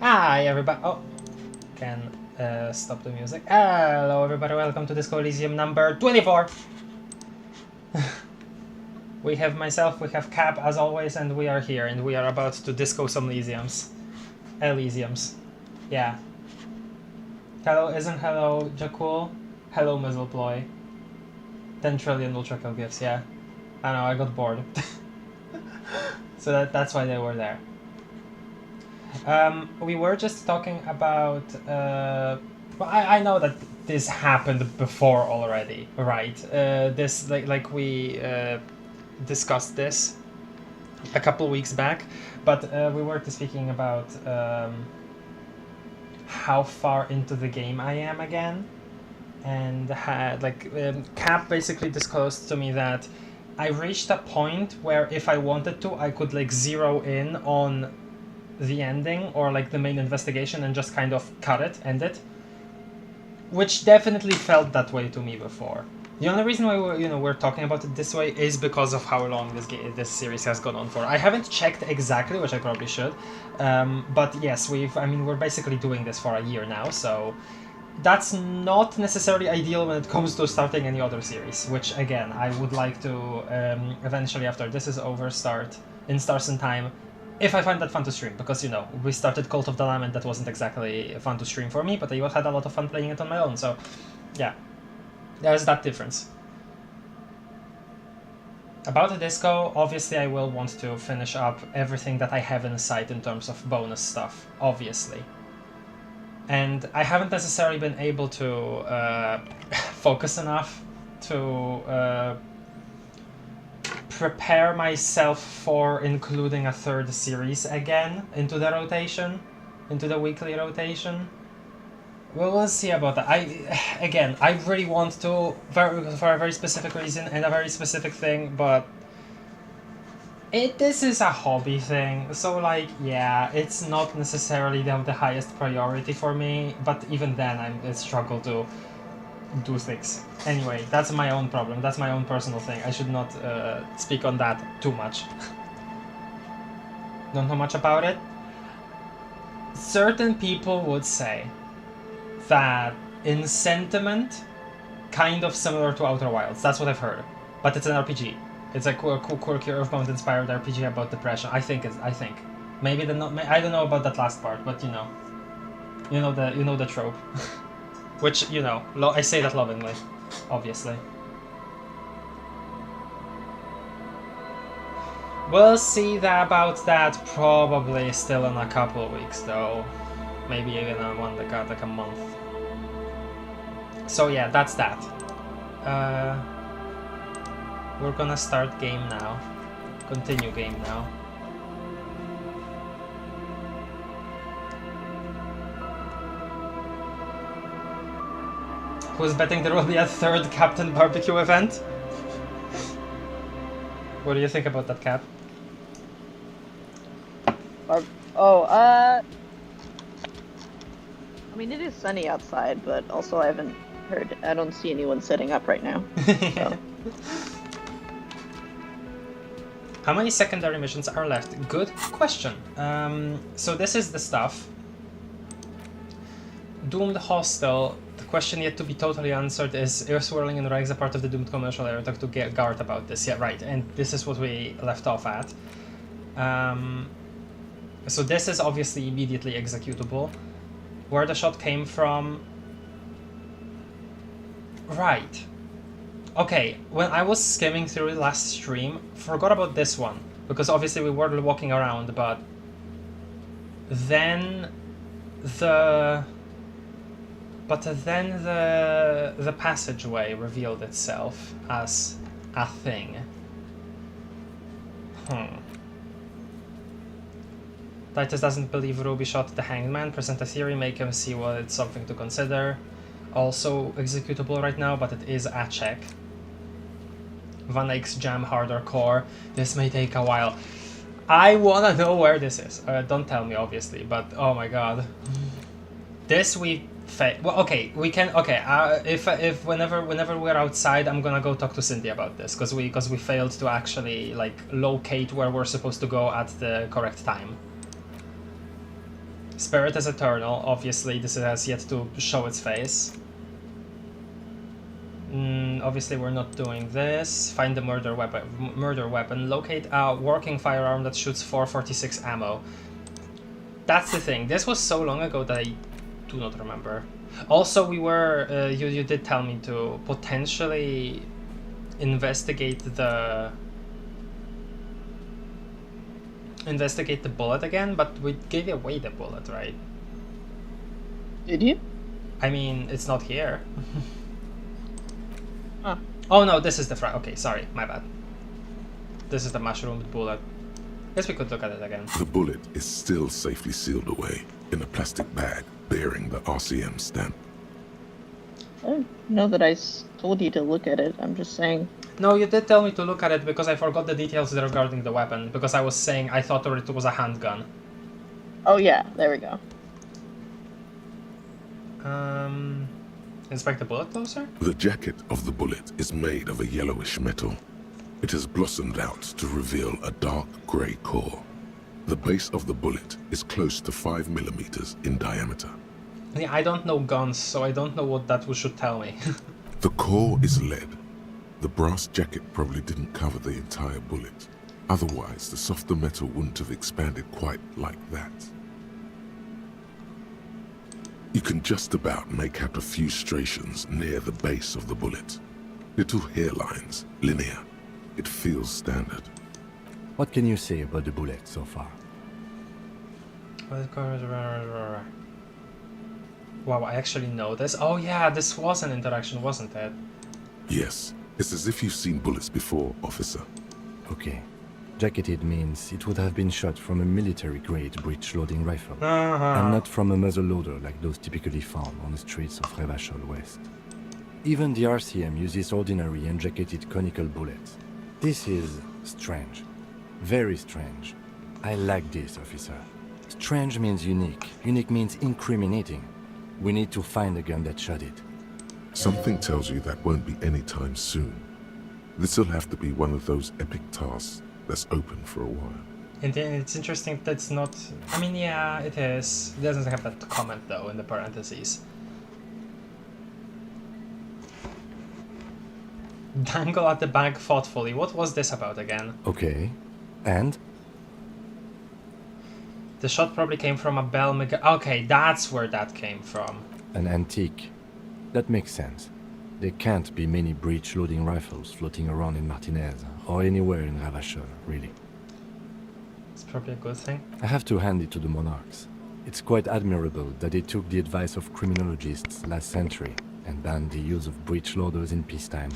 Hi everybody. Oh, can stop the music. Hello everybody, welcome to Disco Elysium number 24. We have myself, we have Cap as always, and we are here, and we are about to disco some Elysiums. Yeah. Hello, isn't hello Jakul? Hello Mizzleploy. 10 trillion ultra kill gifts, yeah. I know, I got bored. So that's why they were there. We were just talking about. Well, I know that this happened before already, right? This like we discussed this a couple weeks back, but we were speaking about how far into the game I am again, and had Cap basically disclosed to me that I reached a point where if I wanted to, I could like zero in on the ending or like the main investigation and just kind of end it, which definitely felt that way to me before. The only reason why we're talking about it this way is because of how long this series has gone on for. I haven't checked exactly, which I probably should, but yes, we're basically doing this for a year now, so that's not necessarily ideal when it comes to starting any other series, which again I would like to eventually, after this is over, start in Stars and Time, if I find that fun to stream, because we started Cult of the Lamb and that wasn't exactly fun to stream for me, but I had a lot of fun playing it on my own, so yeah, there's that difference. About the disco, obviously I will want to finish up everything that I have in sight in terms of bonus stuff, obviously. And I haven't necessarily been able to focus enough to prepare myself for including a third series again into the rotation, into the weekly rotation. Well, we'll see about that. I really want to, for a very specific reason and a very specific thing, but this is a hobby thing, so like, yeah, it's not necessarily the highest priority for me, but even then I struggle to do things. Anyway, that's my own problem, that's my own personal thing. I should not speak on that too much. Don't know much about it. Certain people would say that in sentiment, kind of similar to Outer Wilds, that's what I've heard, but it's an RPG. It's a cool Cure of Moment inspired RPG about depression. I think maybe I don't know about that last part, but you know the trope, which I say that lovingly, obviously. We'll see about that probably still in a couple of weeks though, maybe even like a month. So yeah, that's that. We're gonna start game now. Continue game now. Who's betting there will be a third Captain Barbecue event? What do you think about that, Cap? I mean, it is sunny outside, but also I don't see anyone setting up right now. So. How many secondary missions are left? Good question. So this is the stuff. Doomed Hostel. The question yet to be totally answered is Swirling and Rags a part of the Doomed commercial area? Talk to Gart about this. Yeah, right. And this is what we left off at. So this is obviously immediately executable. Where the shot came from... Right. Okay, when I was skimming through the last stream, forgot about this one, because obviously we were walking around, but then the passageway revealed itself as a thing. Titus doesn't believe Ruby shot the hanged man. Present a theory, make him see what it's something to consider. Also executable right now, but it is a check. Van Eyck's jam harder core. This may take a while. I wanna know where this is. Don't tell me, obviously, but oh my god. This we well, okay, we can. Okay, if whenever we're outside, I'm gonna go talk to Cindy about this because we failed to actually like locate where we're supposed to go at the correct time. Spirit is eternal. Obviously, this has yet to show its face. Obviously, we're not doing this. Find the murder weapon. Locate a working firearm that shoots 446 ammo. That's the thing. This was so long ago that I do not remember. Also, we were you did tell me to potentially investigate the bullet again, but we gave away the bullet, right? Did you? I mean, it's not here. Huh. Oh no, this is the okay, sorry, my bad. This is the mushroomed bullet. Guess we could look at it again. The bullet is still safely sealed away in a plastic bag bearing the RCM stamp. I don't know that I told you to look at it. I'm just saying. No, you did tell me to look at it because I forgot the details regarding the weapon, because I was saying I thought it was a handgun. Oh yeah, there we go. Inspect the bullet closer? The jacket of the bullet is made of a yellowish metal. It has blossomed out to reveal a dark grey core. The base of the bullet is close to 5 millimeters in diameter. Yeah, I don't know guns, so I don't know what that should tell me. The core is lead. The brass jacket probably didn't cover the entire bullet. Otherwise, the softer metal wouldn't have expanded quite like that. You can just about make out a few striations near the base of the bullet. Little hairlines, linear. It feels standard. What can you say about the bullet so far? Wow, I actually know this. Oh yeah, this was an interaction, wasn't it? Yes, it's as if you've seen bullets before, officer. Okay. Jacketed means it would have been shot from a military-grade breech-loading rifle, Uh-huh. and not from a muzzle-loader like those typically found on the streets of Revachol West. Even the RCM uses ordinary unjacketed conical bullets. This is strange. Very strange. I like this, officer. Strange means unique. Unique means incriminating. We need to find the gun that shot it. Something tells you that won't be anytime soon. This'll have to be one of those epic tasks that's open for a while. And then it's interesting that it's not... I mean, yeah, it is. It doesn't have that comment, though, in the parentheses. Dangle at the bag thoughtfully. What was this about again? Okay. And? The shot probably came from a Bell Okay, that's where that came from. An antique. That makes sense. There can't be many breech-loading rifles floating around in Martinez, or anywhere in Ravachol, really. It's probably a good thing. I have to hand it to the monarchs. It's quite admirable that they took the advice of criminologists last century and banned the use of breech loaders in peacetime.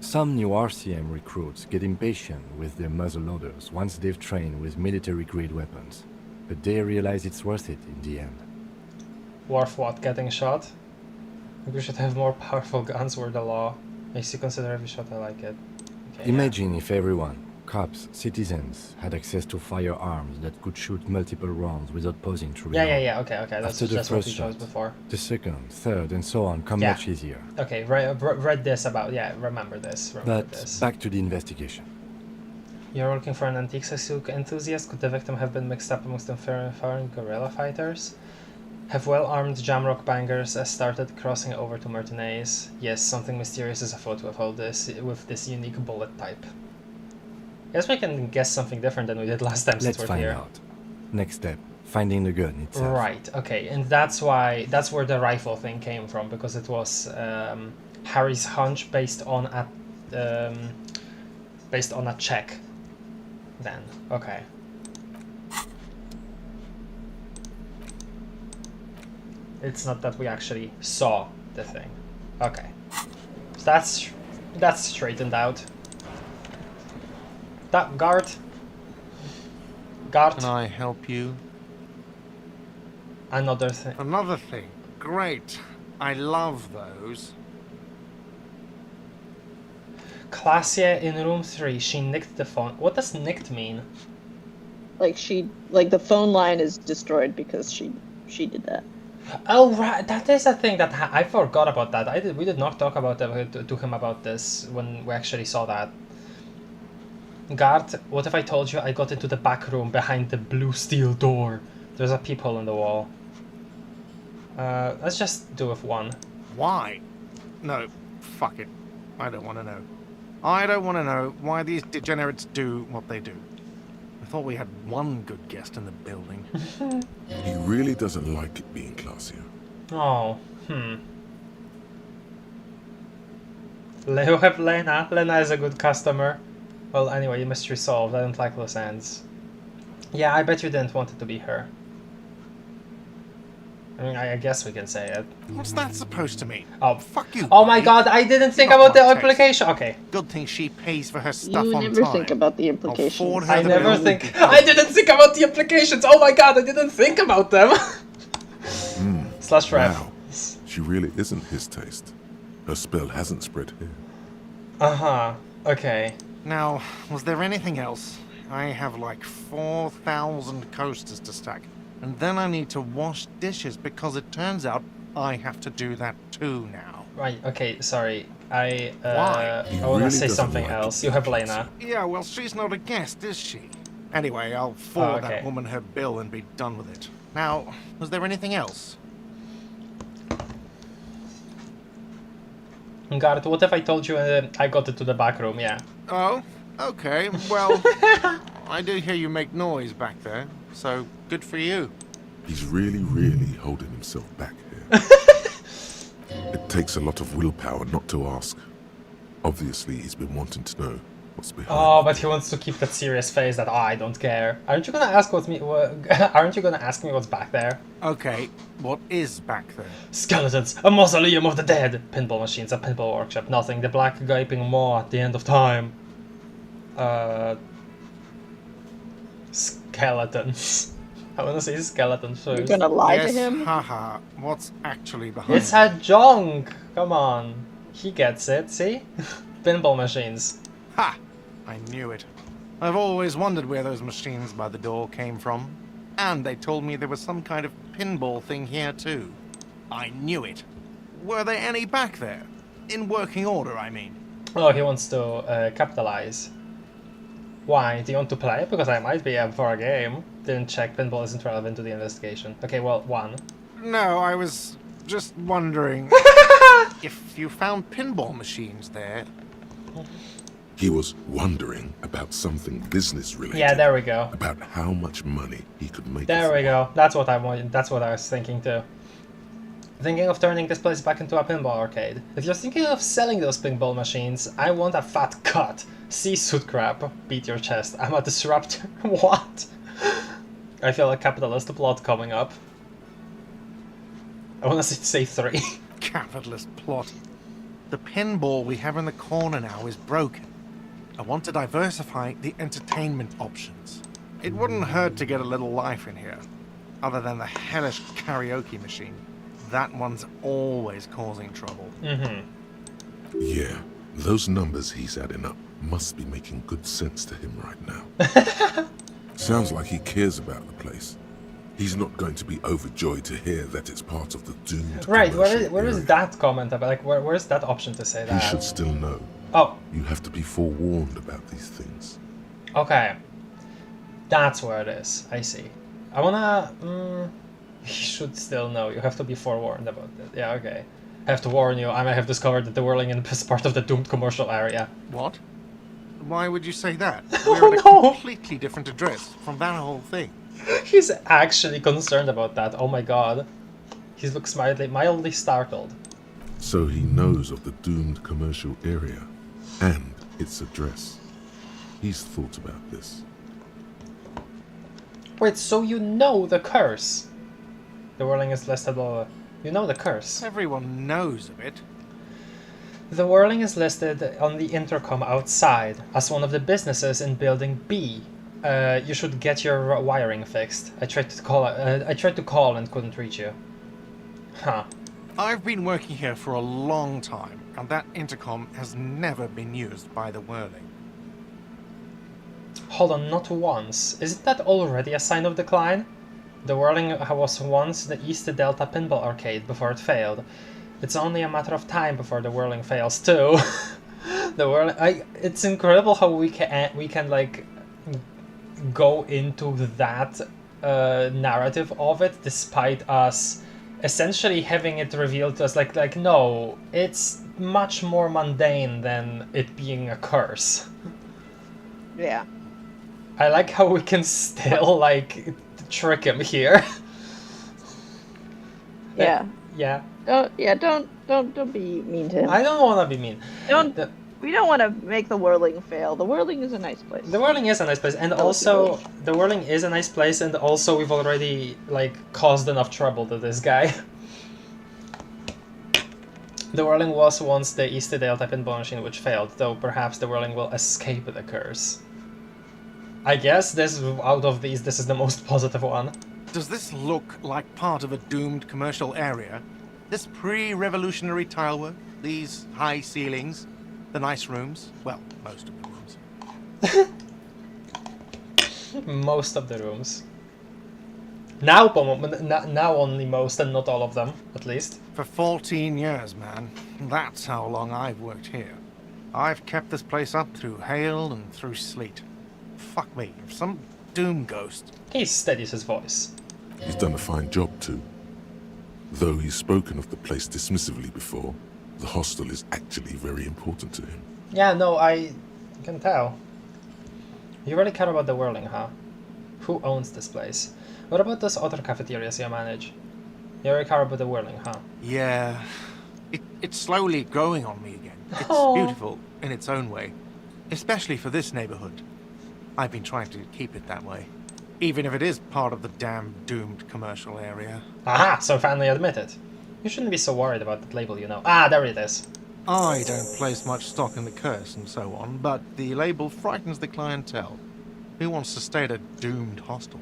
Some new RCM recruits get impatient with their muzzle loaders once they've trained with military-grade weapons, but they realize it's worth it in the end. Worth what? Getting shot? Maybe we should have more powerful guns were the law. Makes you consider every shot I like it. Okay, Imagine if everyone, cops, citizens, had access to firearms that could shoot multiple rounds without pausing to reload. Yeah, okay, After the that's what first we chose shot, before. the second, third, and so on come Yeah. much easier. Okay, read this about, remember this, But this. back to the investigation. You're looking for an antique enthusiast? Could the victim have been mixed up amongst foreign guerrilla fighters? Have well-armed jamrock bangers started crossing over to Martinez? Yes, something mysterious is afoot with all this, with this unique bullet type. Guess we can guess something different than we did last time since Let's we're find here. out. Next step, finding the gun itself. Right, okay, and that's where the rifle thing came from, because it was Harry's hunch based on a check. Then, okay. It's not that we actually saw the thing. Okay, so that's straightened out. That guard. Can I help you? Another thing. Another thing. Great. I love those. Clasia in room 3. She nicked the phone. What does nicked mean? Like the phone line is destroyed because she did that. Oh right, that is a thing that I forgot about that. We did not talk about to him about this when we actually saw that. Guard, what if I told you I got into the back room behind the blue steel door? There's a peephole in the wall. Let's just do with one. Why? No, fuck it. I don't want to know. I don't want to know why these degenerates do what they do. I thought we had one good guest in the building. He really doesn't like it being classier. Oh, You have Lena. Lena is a good customer. Well, anyway, mystery solved. I don't like loose ends. Yeah, I bet you didn't want it to be her. I mean, I guess we can say it. What's that supposed to mean? Oh, Fuck you. Oh my buddy. god, I didn't think Not about the my taste. implication. Okay. Good thing she pays for her stuff You on never time. think about the I'll implications. forward her I the never bill. think. I didn't think about the implications. Oh my god, I didn't think about them. Slash ref. Wow, she really isn't his taste. Her spell hasn't spread here. Okay. Now, was there anything else? I have like 4,000 coasters to stack. And then I need to wash dishes because it turns out I have to do that too now. Right. Okay. Sorry. I Why? He I want to really say doesn't something like else. it, You have does Lena. Yeah, well, she's not a guest, is she? Anyway, I'll forward okay. that woman her bill and be done with it. Now, was there anything else? Guard, what if I told you I got it to the back room? Yeah. Oh, okay. Well, I do hear you make noise back there, so good for you. He's really holding himself back here. It takes a lot of willpower not to ask. Obviously, he's been wanting to know what's behind Oh, it. but he wants to keep that serious face that I don't care. Aren't you gonna ask Aren't you gonna ask me what's back there? Okay, what is back there? Skeletons, a mausoleum of the dead, pinball machines, a pinball workshop, nothing. The black gaping maw at the end of time. Skeletons. I want to say skeleton You're first. gonna lie to Yes, him? haha. What's actually behind It's it? a junk! Come on. He gets it, see? Pinball machines. Ha! I knew it. I've always wondered where those machines by the door came from. And they told me there was some kind of pinball thing here too. I knew it. Were there any back there? In working order, I mean. Oh, he wants to capitalize. Why? Do you want to play? Because I might be up for a game. Didn't check, pinball isn't relevant to the investigation. Okay, well, 1. No, I was just wondering if you found pinball machines there. He was wondering about something business related. Yeah, there we go. About how much money he could make. There we go. That's what I wanted. That's what I was thinking too. Thinking of turning this place back into a pinball arcade. If you're thinking of selling those pinball machines, I want a fat cut. See suit crap. Beat your chest. I'm a disruptor. What? I feel a capitalist plot coming up. I want to say 3. Capitalist plot. The pinball we have in the corner now is broken. I want to diversify the entertainment options. It wouldn't hurt to get a little life in here. Other than the hellish karaoke machine. That one's always causing trouble. Mm-hmm. Yeah, those numbers he's adding up must be making good sense to him right now. Sounds like he cares about the place. He's not going to be overjoyed to hear that it's part of the doomed Right, commercial where is area. that comment about? Like, where's that option to say He that? should still know. Oh, You have to be forewarned about these things. okay. That's where it is. I see. I wanna... he should still know. You have to be forewarned about it. Yeah, okay. I have to warn you. I may have discovered that the whirling is part of the doomed commercial area. What? Why would you say that? Oh, We're at a no. completely different address from that whole thing. He's actually concerned about that. Oh my god. He looks mildly startled. So he knows of the doomed commercial area and its address. He's thought about this. Wait, so you know the curse? The whirling is listed, blah, blah, blah. You know the curse. Everyone knows of it. The whirling is listed on the intercom outside as one of the businesses in building B. You should get your wiring fixed. I tried to call and couldn't reach you. Huh. I've been working here for a long time, and that intercom has never been used by the whirling. Hold on, not once. Isn't that already a sign of decline? The whirling was once the East Delta Pinball Arcade before it failed. It's only a matter of time before the whirling fails too. The whirling, it's incredible how we can like go into that narrative of it, despite us essentially having it revealed to us like no, it's much more mundane than it being a curse. Yeah. I like how we can still like trick him here. Yeah. Yeah. Don't be mean to him. I don't want to be mean. We don't want to make the whirling fail. The whirling is a nice place. The whirling is a nice place, and Relatively. also the whirling is a nice place, and also we've already like caused enough trouble to this guy. The whirling was once the East Delta pinball machine which failed, though perhaps the whirling will escape the curse. I guess out of these, this is the most positive one. Does this look like part of a doomed commercial area? This pre-revolutionary tilework, these high ceilings, the nice rooms, well, most of the rooms. Most of the rooms. Now only most, and not all of them, at least. For 14 years, man. That's how long I've worked here. I've kept this place up through hail and through sleet. Fuck me, if some doom ghost. He steadies his voice. He's done a fine job too. Though he's spoken of the place dismissively before, the hostel is actually very important to him. Yeah, no, I can tell. You really care about the whirling, huh? Who owns this place? What about those other cafeterias you manage? You really care about the whirling, huh? Yeah, it's slowly growing on me again. It's Aw. beautiful in its own way, especially for this neighborhood. I've been trying to keep it that way, even if it is part of the damn doomed commercial area. Aha, so finally admit it. You shouldn't be so worried about that label, you know. Ah, there it is. I don't place much stock in the curse and so on, but the label frightens the clientele. Who wants to stay at a doomed hostel?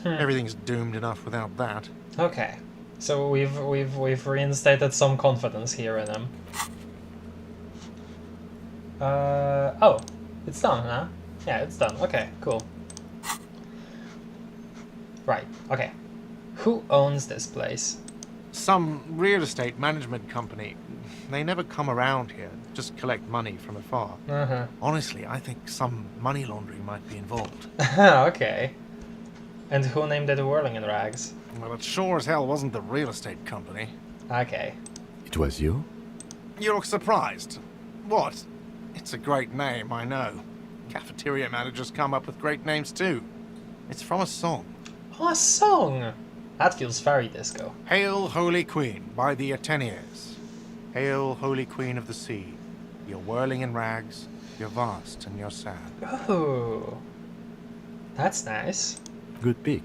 Everything's doomed enough without that. Okay, so we've reinstated some confidence here in him. Oh, it's done, huh? Yeah, it's done. Okay, cool. Right. Okay. Who owns this place? Some real estate management company. They never come around here, just collect money from afar. Honestly, I think some money laundering might be involved. Okay. And who named it Whirling in Rags? Well, it sure as hell wasn't the real estate company. Okay. It was you? You look surprised. What? It's a great name, I know. Cafeteria managers come up with great names too. It's from a song. Oh, a song! That feels very disco. Hail, Holy Queen, by the Ateneers. Hail, Holy Queen of the Sea. You're whirling in rags, you're vast and you're sad. Oh. That's nice. Good pick.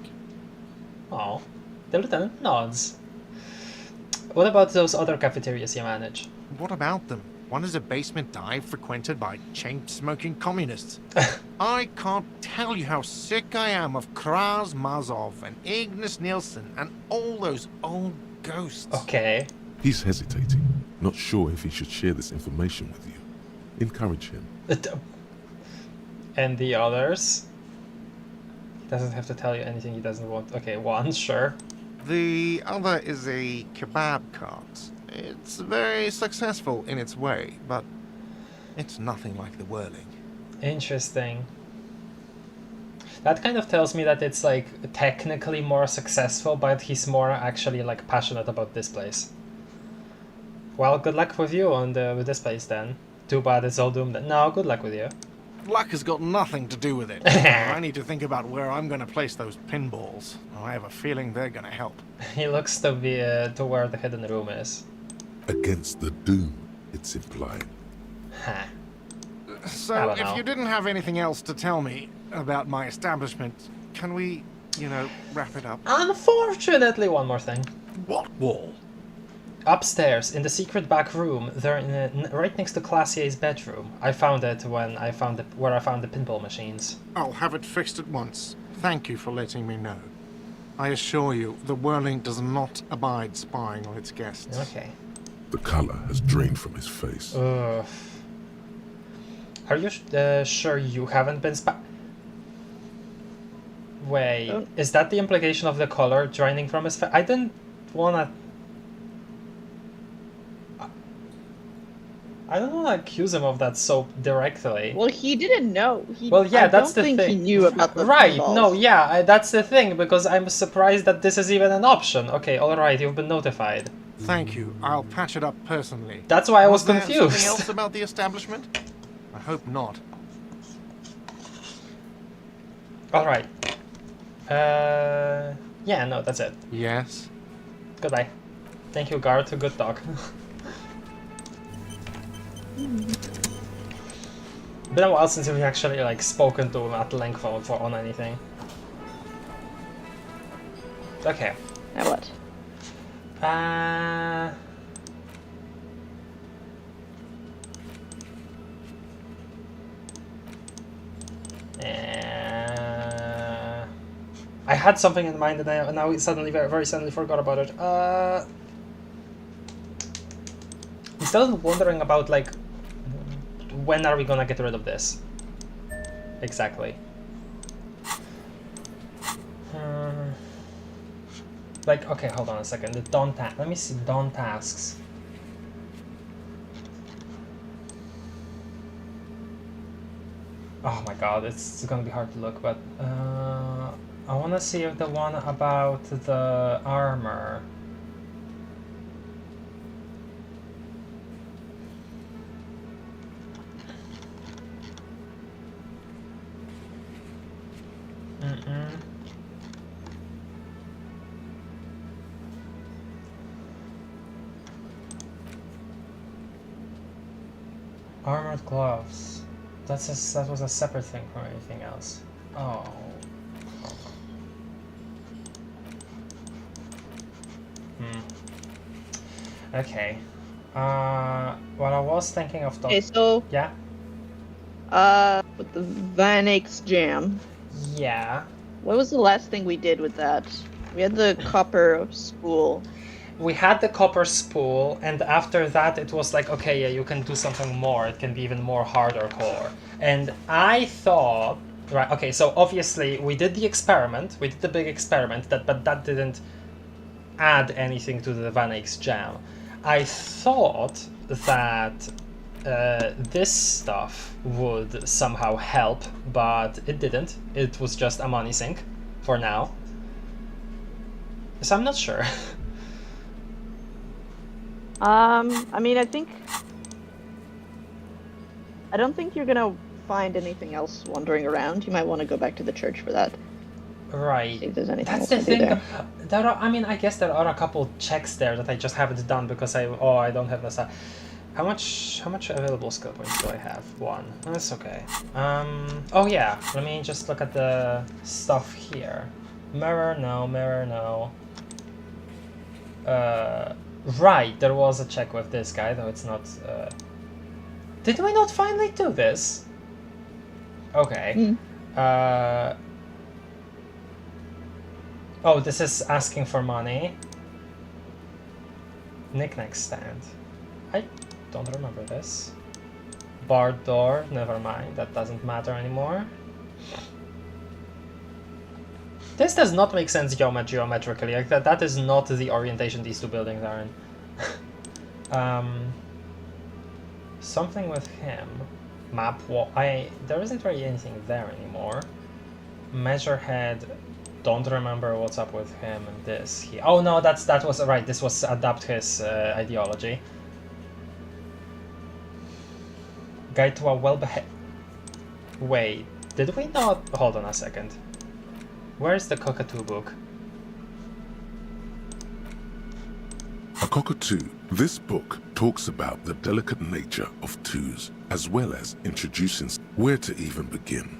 Oh. The lieutenant nods. What about those other cafeterias you manage? What about them? One is a basement dive frequented by chain-smoking communists. I can't tell you how sick I am of Kraz Mazov and Ignis Nielsen and all those old ghosts. Okay. He's hesitating, not sure if he should share this information with you. Encourage him. And the others? He doesn't have to tell you anything he doesn't want. Okay, one, sure. The other is a kebab cart. It's very successful in its way, but it's nothing like the whirling. Interesting. That kind of tells me that it's like technically more successful, but he's more actually like passionate about this place. Well, good luck with you on with this place then. Too bad it's all doomed. No, good luck with you. Luck has got nothing to do with it. I need to think about where I'm going to place those pinballs. I have a feeling they're going to help. He looks to be to where the hidden room is. Against the doom, it's implied. Huh. I So, don't know. if you didn't have anything else to tell me about my establishment, can we, wrap it up? Unfortunately, one more thing. What wall? Upstairs, in the secret back room, they're right next to Classier's bedroom. I found it when I found where I found the pinball machines. I'll have it fixed at once. Thank you for letting me know. I assure you, the whirling does not abide spying on its guests. Okay. The color has drained from his face. Ugh. Are you sure you haven't been Wait, is that the implication of the color draining from his face? I didn't wanna... I don't want to accuse him of that so directly. Well, he didn't know. Well, yeah, that's the thing. thing. He knew about the Right, pinballs. no, yeah, that's the thing, because I'm surprised that this is even an option. Okay, alright, you've been notified. Thank you. I'll patch it up personally. That's why I was there confused. Something else about the establishment? I hope not. Alright. Yeah, no, that's it. Yes. Goodbye. Thank you, guard. Good talk. Been a while since we've actually like spoken to him at length on anything. Okay. Now what? I had something in mind and I now suddenly, very suddenly forgot about it. I'm still wondering about like, when are we gonna get rid of this? Exactly. Like, okay, hold on a second. The dawn task. Let me see dawn tasks. Oh my god, it's gonna be hard to look, but I wanna see if the one about the armor. Armored gloves. That was a separate thing from anything else. Oh. Okay. Well, I was thinking of Okay, so Yeah? with the Van Eyck's jam, Yeah. what was the last thing we did with that? We had the copper spool. We had the copper spool, and after that it was like, okay, yeah, you can do something more. It can be even more hardcore core. And I thought, right, okay, so obviously we did the experiment, we did the big experiment, but that didn't add anything to the Van Eyck's jam. I thought that this stuff would somehow help, but it didn't. It was just a money sink for now. So I'm not sure. I mean, I don't think you're gonna find anything else wandering around. You might want to go back to the church for that. Right. See if there's anything That's else the to do thing. there. I mean, I guess there are a couple checks there that I just haven't done because I don't have the. How much available skill points do I have? 1. That's okay. Oh yeah. Let me just look at the stuff here. Mirror, no. Mirror, no. Right. There was a check with this guy, though it's not. Did we not finally do this? Okay. Oh, this is asking for money. Knick-knack stand. I don't remember this. Barred door, never mind, that doesn't matter anymore. This does not make sense geometrically, like that is not the orientation these two buildings are in. Something with him. Map wall, there isn't really anything there anymore. Measure head. Don't remember what's up with him and this. Oh no, that was right. This was adapt his ideology. Guide to a well-behaved. Wait, did we not? Hold on a second. Where's the cockatoo book? A cockatoo. This book talks about the delicate nature of twos, as well as introducing where to even begin.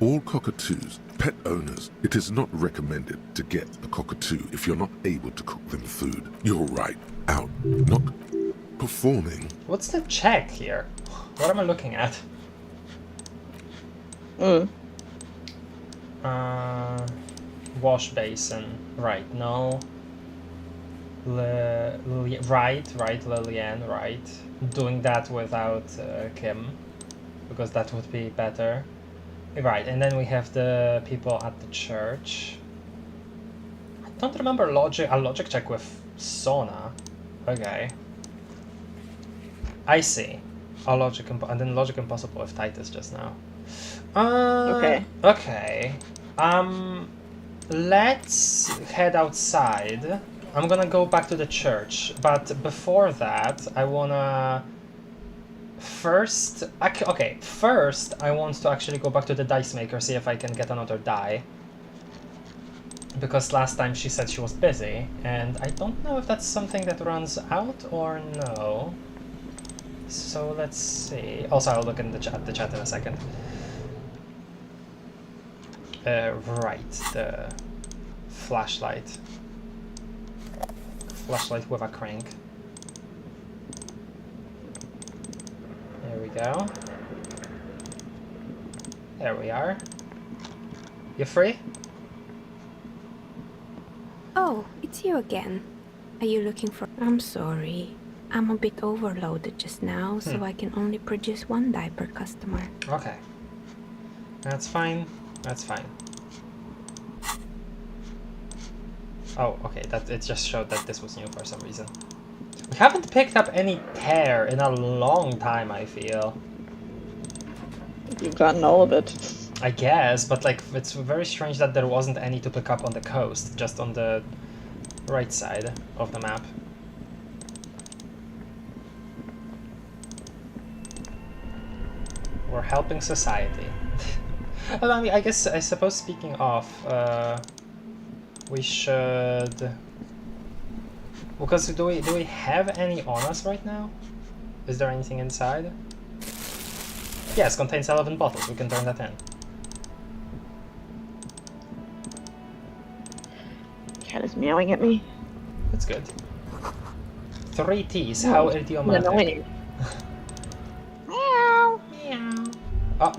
All cockatoos, pet owners, it is not recommended to get a cockatoo if you're not able to cook them food. You're right, out, not performing. What's the check here? What am I looking at? Wash basin. Right, no. Right, Lillian, right. Doing that without Kim, because that would be better. Right, and then we have the people at the church. I don't remember a logic check with Soona. Okay. I see. And then logic impossible with Titus just now. Okay. Okay. Let's head outside. I'm gonna go back to the church, but before that, I wanna... First, I want to actually go back to the dice maker, see if I can get another die. Because last time she said she was busy, and I don't know if that's something that runs out or no. So let's see. Also, I'll look in the chat in a second. Right, the flashlight. Flashlight with a crank. There we go. There we are. You free? Oh, it's you again. Are you looking for... I'm sorry. I'm a bit overloaded just now, so I can only produce 1 die per customer. Okay. That's fine. That's fine. Oh, okay. It just showed that this was new for some reason. We haven't picked up any tear in a long time, I feel. You've gotten all of it. I guess, but like it's very strange that there wasn't any to pick up on the coast, just on the right side of the map. We're helping society. Well, I mean, I suppose speaking of, we should... Because do we have any on us right now? Is there anything inside? Yes, contains 11 bottles. We can turn that in. Cat is meowing at me. That's good. 3 T's. How idiomatic. Annoying. Meow. Oh.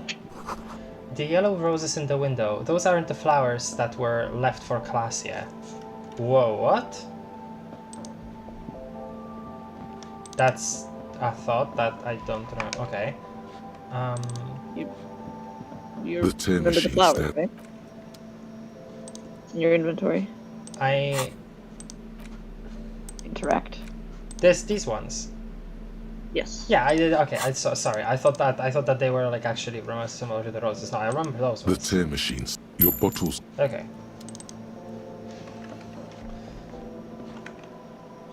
The yellow roses in the window. Those aren't the flowers that were left for class yet. Whoa, what? That's a thought that I don't know. Okay. You The tin remember the machine flowers, stand- right? In your inventory. I... Interact. These ones. Yes. Yeah, I did. Okay, sorry. I thought that they were like actually similar to the roses. No, I remember those The ones. tear machines. Your bottles. Okay.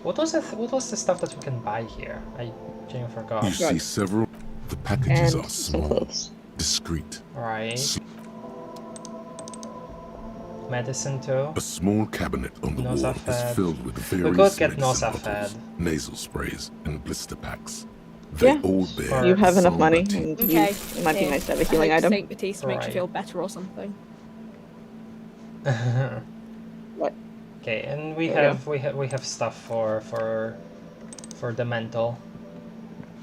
What was the stuff that we can buy here? I genuinely forgot. You see several. The packages And are some small, clothes. discreet. Right. Medicine too. A small cabinet on the wall Nosafed. is filled with We various could get medicine Nosafed. bottles, nasal sprays, and blister packs. They Yeah. all bear You have enough Soona money, tea. and Okay. it might be nice to have a healing I hope item. Saint Batiste makes you Right. feel better or something. What? Okay, and we There have stuff for the mental.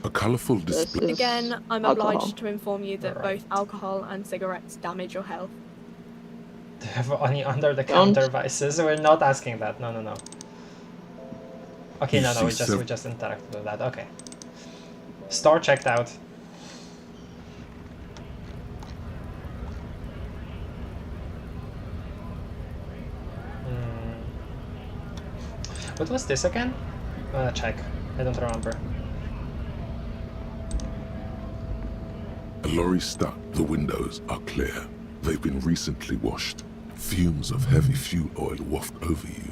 A colorful This display. is Again, I'm alcohol. obliged to inform you that Right. both alcohol and cigarettes damage your health. To have any under-the-counter vices. We're not asking that. No. Okay, You no. We see just interacted with that. Okay. Store checked out. What was this again? I'm gonna check. I don't remember. A lorry stuck. The windows are clear. They've been recently washed. Fumes of heavy fuel oil waft over you,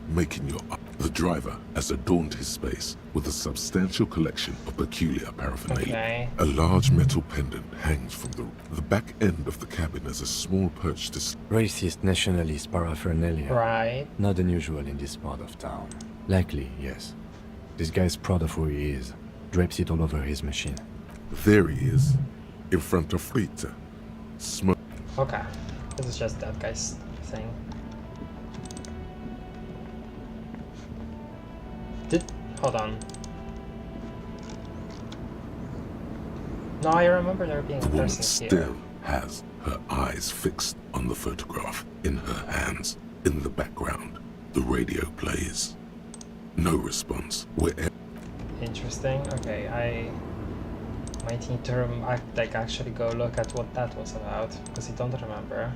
making your... The driver has adorned his space with a substantial collection of peculiar paraphernalia. Okay. A large metal pendant hangs from the back end of the cabin as a small perch display. Racist nationalist paraphernalia. Right. Not unusual in this part of town. Likely, yes. This guy's proud of who he is. Drapes it all over his machine. There he is, in front of Rita. Smoke. Okay. This is just that guy's thing. Hold on. No, I remember there being a The woman person here. still has her eyes fixed on the photograph in her hands. In the background, the radio plays. No response. Wherever Interesting. Okay, I might need to actually go look at what that was about because I don't remember.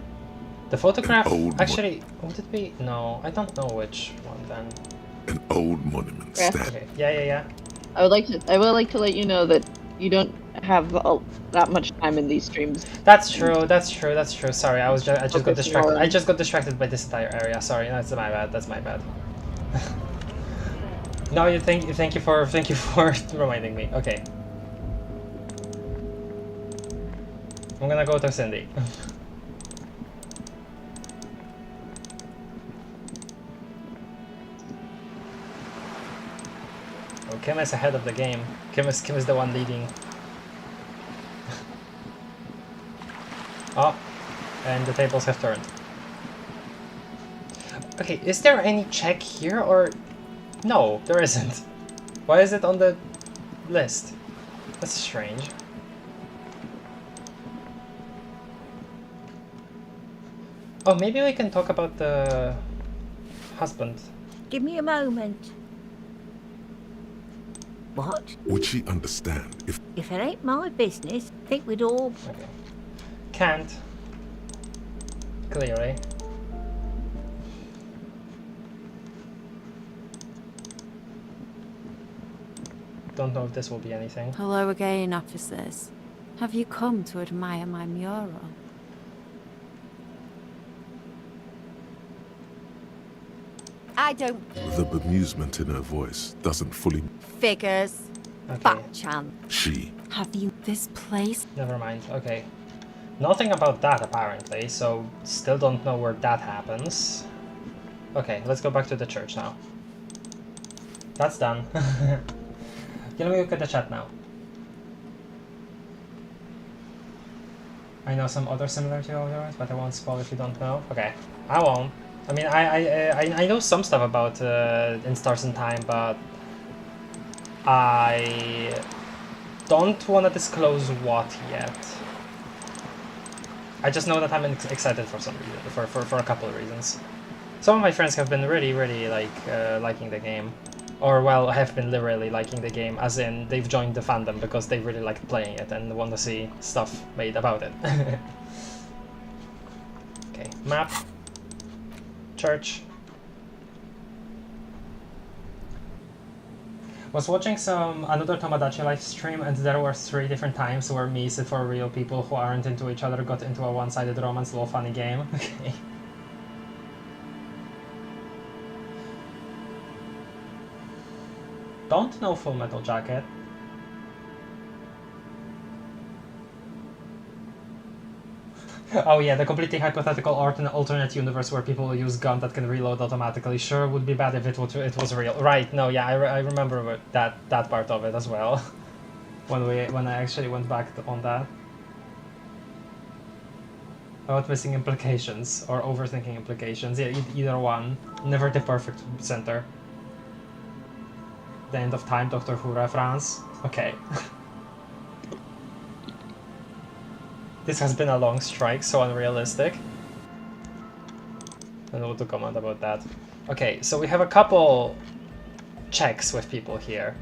The photograph old actually would it be? No, I don't know which one then. an old monument Yeah. stands. Okay, yeah. I would like to let you know that you don't have that much time in these streams. That's true. Sorry, I just got Focus distracted. more. I just got distracted by this entire area. Sorry, that's my bad. That's my bad. No, thank you for reminding me. Okay. I'm gonna go to Cindy. Oh, Kim is ahead of the game. Kim is the one leading. Oh, and the tables have turned. Okay, is there any check here or... No, there isn't. Why is it on the list? That's strange. Oh, maybe we can talk about the husband. Give me a moment. What? Would she understand if If it ain't my business, think we'd all... Okay. Can't. Clearly. Don't know if this will be anything. Hello again, officers. Have you come to admire my mural? I don't the bemusement in her voice doesn't fully... Figures. Okay, Fat chance. She Have you this place? never mind. Okay. Nothing about that apparently, so still don't know where that happens. Okay, let's go back to the church now. That's done. Okay, let me look at the chat now. I know some other similar to yours, but I won't spoil if you don't know. Okay, I won't. I mean, I know some stuff about In Stars in Time, but I don't want to disclose what yet. I just know that I'm excited for some reason, for a couple of reasons. Some of my friends have been really liking the game. Or, well, have been literally liking the game, as in they've joined the fandom because they really like playing it and want to see stuff made about it. Okay, map. Church. Was watching another Tomodachi live stream, and there were 3 different times where me, for real people who aren't into each other, got into a one-sided romance little funny game. Okay. Don't know Full Metal Jacket. Oh yeah, the completely hypothetical alternate universe where people use gun that can reload automatically. Sure, would be bad if it was real. Right? No, yeah, I remember that part of it as well. when I actually went back on that. About missing implications or overthinking implications. Yeah, either one. Never the perfect center. The End of Time, Doctor Who reference. Okay. This has been a long strike, so unrealistic. I don't know what to comment about that. Okay, so we have a couple checks with people here.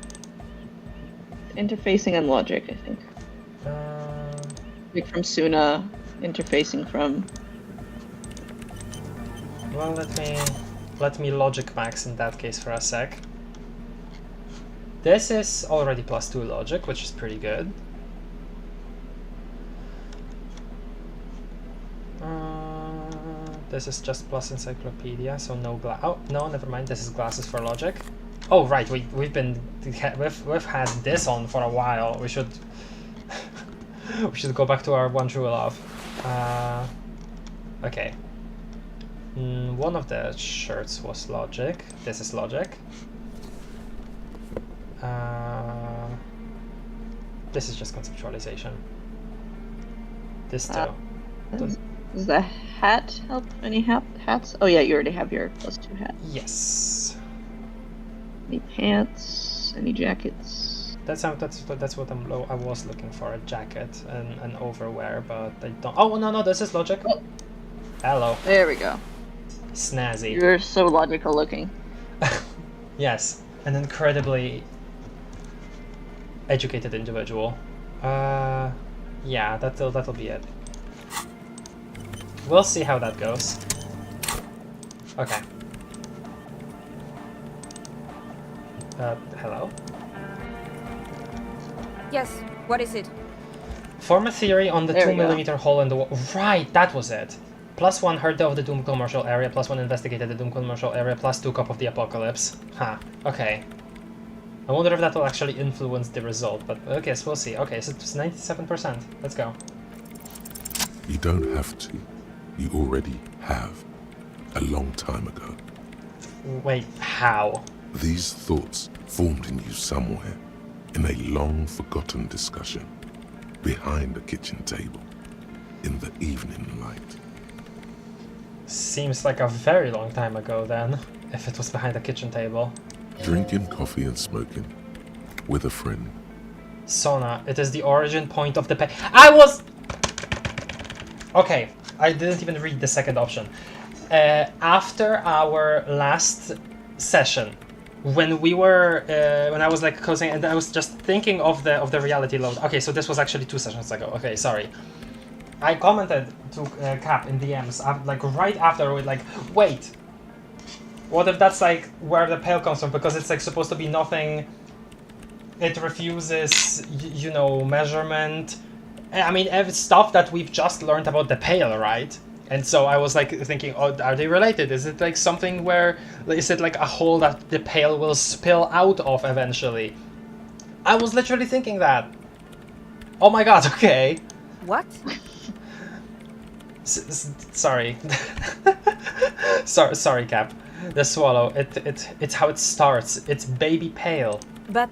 Interfacing and logic, I think. Like from Soona, interfacing from... Well, let me logic max in that case for a sec. This is already +2 logic, which is pretty good. This is just plus encyclopedia, so no oh no, never mind. This is glasses for logic. Oh right, we've had this on for a while. We should we should go back to our one true love. Okay. One of the shirts was logic. This is logic. This is just conceptualization. This too. Does the hat help? Any hats? Oh yeah, you already have your +2 hat. Yes. Any pants? Any jackets? That's what I was looking for, a jacket and an overwear, but I don't. Oh no, this is logic. Oh. Hello. There we go. Snazzy. You're so logical looking. Yes, an incredibly educated individual. Yeah, that'll be it. We'll see how that goes. Okay. Hello? Yes, what is it? Form a theory on the There 2 we go. millimeter hole in the wall. Right, that was it. +1 heard of the Doom commercial area, +1 investigated the Doom commercial area, +2 cop of the apocalypse. Huh, okay. I wonder if that will actually influence the result, but okay, so we'll see. Okay, so it's 97%. Let's go. You don't have to. You already have. A long time ago. Wait, how? These thoughts formed in you somewhere, in a long-forgotten discussion, behind a kitchen table, in the evening light. Seems like a very long time ago then, if it was behind a kitchen table. Drinking coffee and smoking, with a friend. Soona, it is the origin point of the I was... Okay, I didn't even read the second option. After our last session, when we were, when I was like closing, and I was just thinking of the reality load. Okay, so this was actually 2 sessions ago. Okay, sorry. I commented to Cap in DMs, like right after, with like, wait, what if that's like where the pale comes from? Because it's like supposed to be nothing. It refuses, you know, measurement. I mean, stuff that we've just learned about the pale, right? And so I was like thinking, oh, are they related? Is it like something where, is it like a hole that the pale will spill out of eventually? I was literally thinking that. Oh my god, okay. What? Sorry. Sorry, Cap. The swallow, it's how it starts. It's baby pale. But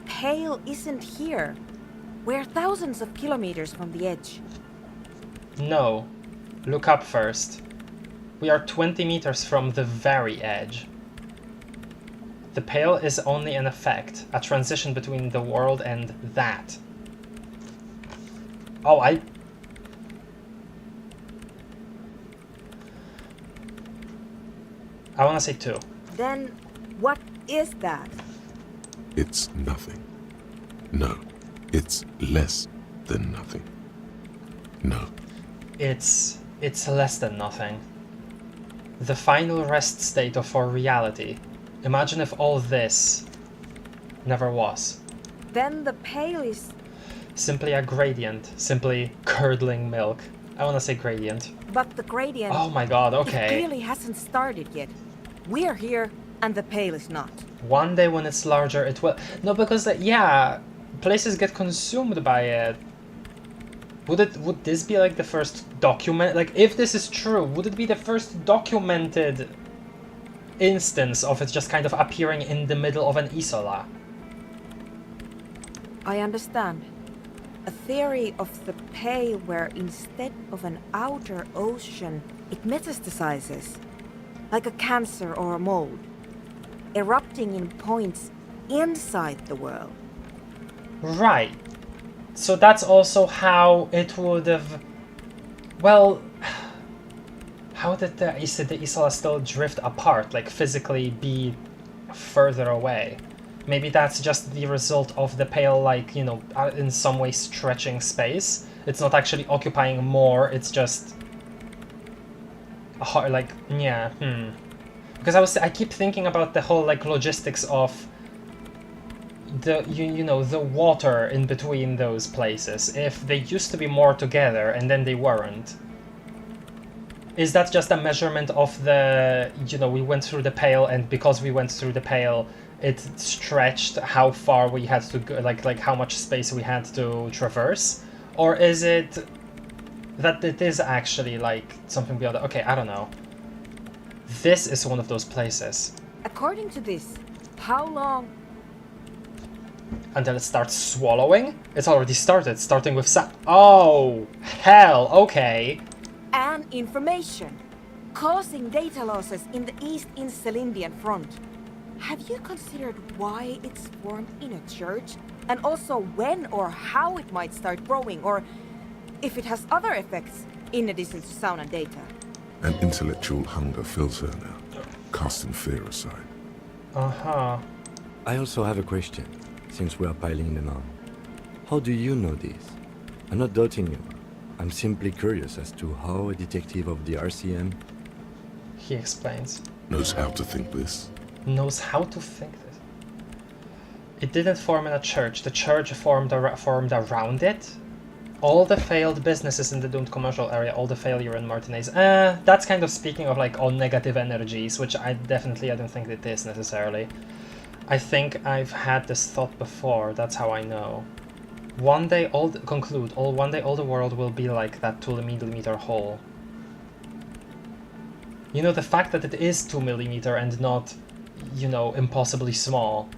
Pale isn't here. We're thousands of kilometers from the edge. No. Look up first. We are 20 meters from the very edge. The Pale is only an effect, a transition between the world and that. Oh, I want to say 2. Then what is that? It's nothing. No, it's less than nothing. No. It's less than nothing. The final rest state of our reality. Imagine if all this never was. Then the Pale is... Simply a gradient, simply curdling milk. I want to say gradient. But the gradient... Oh my god, It okay. clearly hasn't started yet. We're here, and the Pale is not. One day when it's larger, it will... No, because, yeah, places get consumed by it. Would this be, like, the first document... Like, if this is true, would it be the first documented instance of it just kind of appearing in the middle of an isola? I understand. A theory of the Pale where instead of an outer ocean, it metastasizes. Like a cancer or a mold. Erupting in points inside the world. Right. So that's also how it would have... Well... How did the isola still drift apart? Like, physically be further away? Maybe that's just the result of the Pale, like, you know, in some way stretching space. It's not actually occupying more, it's just... like, yeah, Because I keep thinking about the whole, like, logistics of the, you know, the water in between those places. If they used to be more together and then they weren't. Is that just a measurement of the, you know, we went through the Pale, and because we went through the Pale, it stretched how far we had to go, like how much space we had to traverse? Or is it that it is actually, like, something beyond that? Okay, I don't know. This is one of those places. According to this, how long... Until it starts swallowing? It's already started, starting with oh, hell, okay. And information, causing data losses in the East Insulindian front. Have you considered why it's formed in a church? And also when or how it might start growing, or if it has other effects in addition to sound and data? An intellectual hunger fills her now, casting fear aside. Uh-huh. I also have a question, since we are piling them on. How do you know this? I'm not doubting you. I'm simply curious as to how a detective of the RCM... He explains. Knows how to think this. Knows how to think this. It didn't form in a church. The church formed around it. All the failed businesses in the doomed commercial area, all the failure in Martinez. That's kind of speaking of, like, all negative energies, which I don't think it is necessarily. I think I've had this thought before, that's how I know. One day all the world will be like that 2 millimeter hole. You know, the fact that it is 2 millimeter and not, you know, impossibly small,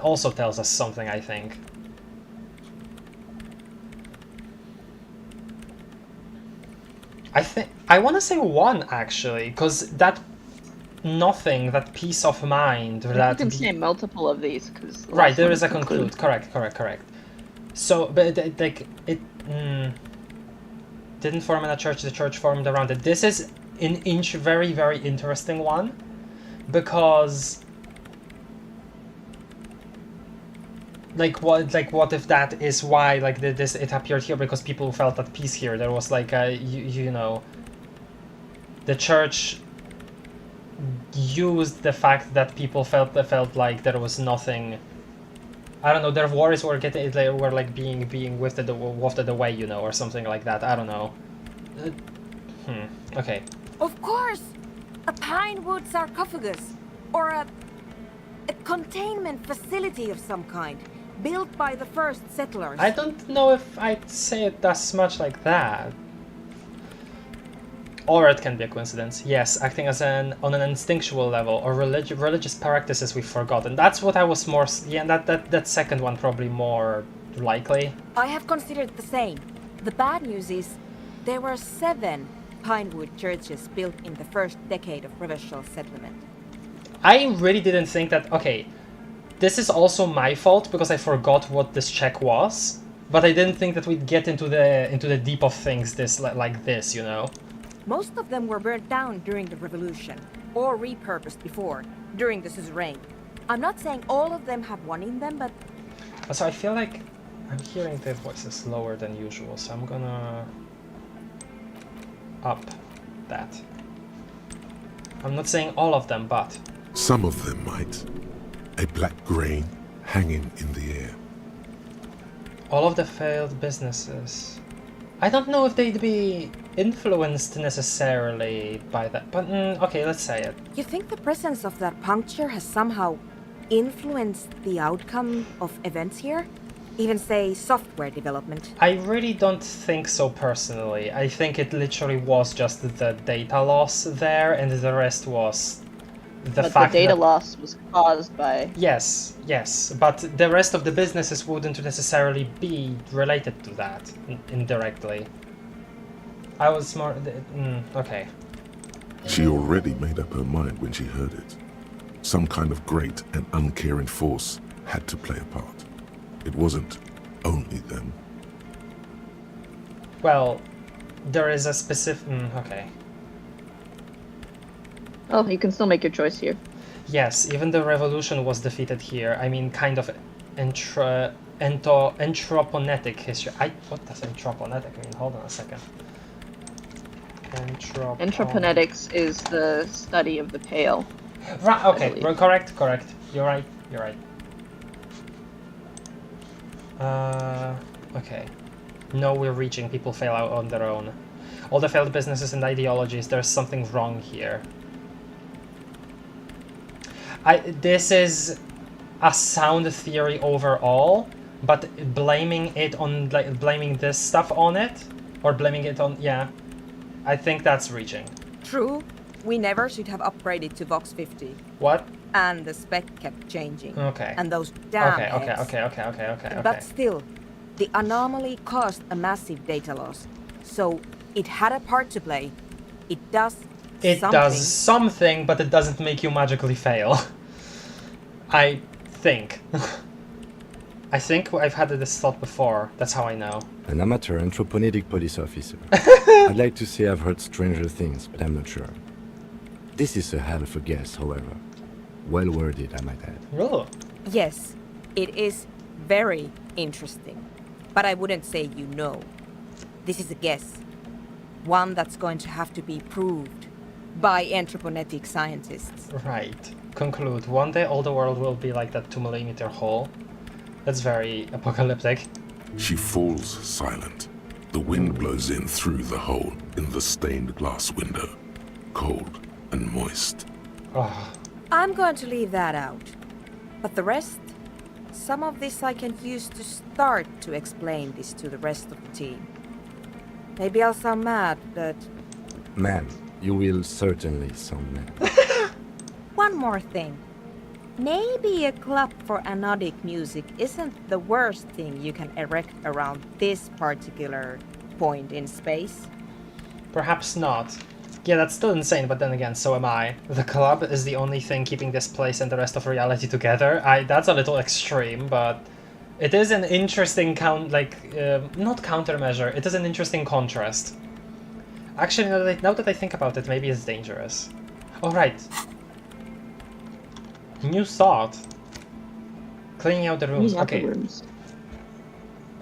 also tells us something, I think. I want to say 1, actually, because that nothing, that peace of mind, that... You can say multiple of these, because... Right, there is a conclude. Correct. So, but, like, it didn't form in a church, the church formed around it. This is an very, very interesting one, because... what if that is why, like, it appeared here, because people felt at peace here. There was, like, you know... The church used the fact that people felt like there was nothing... I don't know, their worries were being wafted away, you know, or something like that. I don't know. Okay. Of course! A pine wood sarcophagus! Or a containment facility of some kind, built by the first settlers. I don't know if I'd say it as much like that. Or it can be a coincidence. Yes, acting as on an instinctual level, or religious practices we've forgotten. That's what I was more... Yeah, that second one probably more likely. I have considered the same. The bad news is, there were 7 pinewood churches built in the first decade of Revachol settlement. I really didn't think that... Okay, this is also my fault because I forgot what this check was, but I didn't think that we'd get into the deep of things like this, you know. Most of them were burnt down during the revolution, or repurposed before, during the suzerain. I'm not saying all of them have one in them, but... So I feel like I'm hearing their voices lower than usual, so I'm gonna up that. I'm not saying all of them, but... Some of them might. A black grain hanging in the air. All of the failed businesses. I don't know if they'd be influenced necessarily by that, but okay, let's say it. You think the presence of that puncture has somehow influenced the outcome of events here? Even, say, software development? I really don't think so personally. I think it literally was just the data loss there, and the rest was the But fact the data that... loss was caused by... Yes, but the rest of the businesses wouldn't necessarily be related to that, indirectly. I was more... okay. She already made up her mind when she heard it. Some kind of great and uncaring force had to play a part. It wasn't only them. Well, there is a specific... okay. Oh, you can still make your choice here. Yes, even the revolution was defeated here. I mean, kind of anthroponetic history. What does anthroponetic mean? Hold on a second. Anthroponetics is the study of the pale. Right, okay, correct. You're right. Okay. No, we're reaching. People fail out on their own. All the failed businesses and ideologies, there's something wrong here. This is a sound theory overall, but blaming it on, like, blaming this stuff on it, or blaming it on, yeah, I think that's reaching. True. We never should have upgraded to Vox 50. What? And the spec kept changing. Okay. And those damn heads. Okay. But still, the anomaly caused a massive data loss. So it had a part to play. It does something, but it doesn't make you magically fail. I think. I think I've had this thought before. That's how I know. An amateur anthroponetic police officer. I'd like to say I've heard stranger things, but I'm not sure. This is a hell of a guess, however. Well worded, I might add. Really? Yes, it is very interesting. But I wouldn't say you know. This is a guess. One that's going to have to be proved by anthroponetic scientists. Right. Conclude. One day all the world will be like that 2mm hole. That's very apocalyptic. She falls silent. The wind blows in through the hole in the stained glass window. Cold and moist. Oh. I'm going to leave that out. But the rest? Some of this I can use to start to explain this to the rest of the team. Maybe I'll sound mad, but... Man, you will certainly sound mad. One more thing. Maybe a club for anodic music isn't the worst thing you can erect around this particular point in space. Perhaps not. Yeah, that's still insane, but then again, so am I. The club is the only thing keeping this place and the rest of reality together. That's a little extreme, but it is an interesting not countermeasure, it is an interesting contrast. Actually, now that I think about it, maybe it's dangerous. Alright. New thought. Cleaning out the rooms. Okay.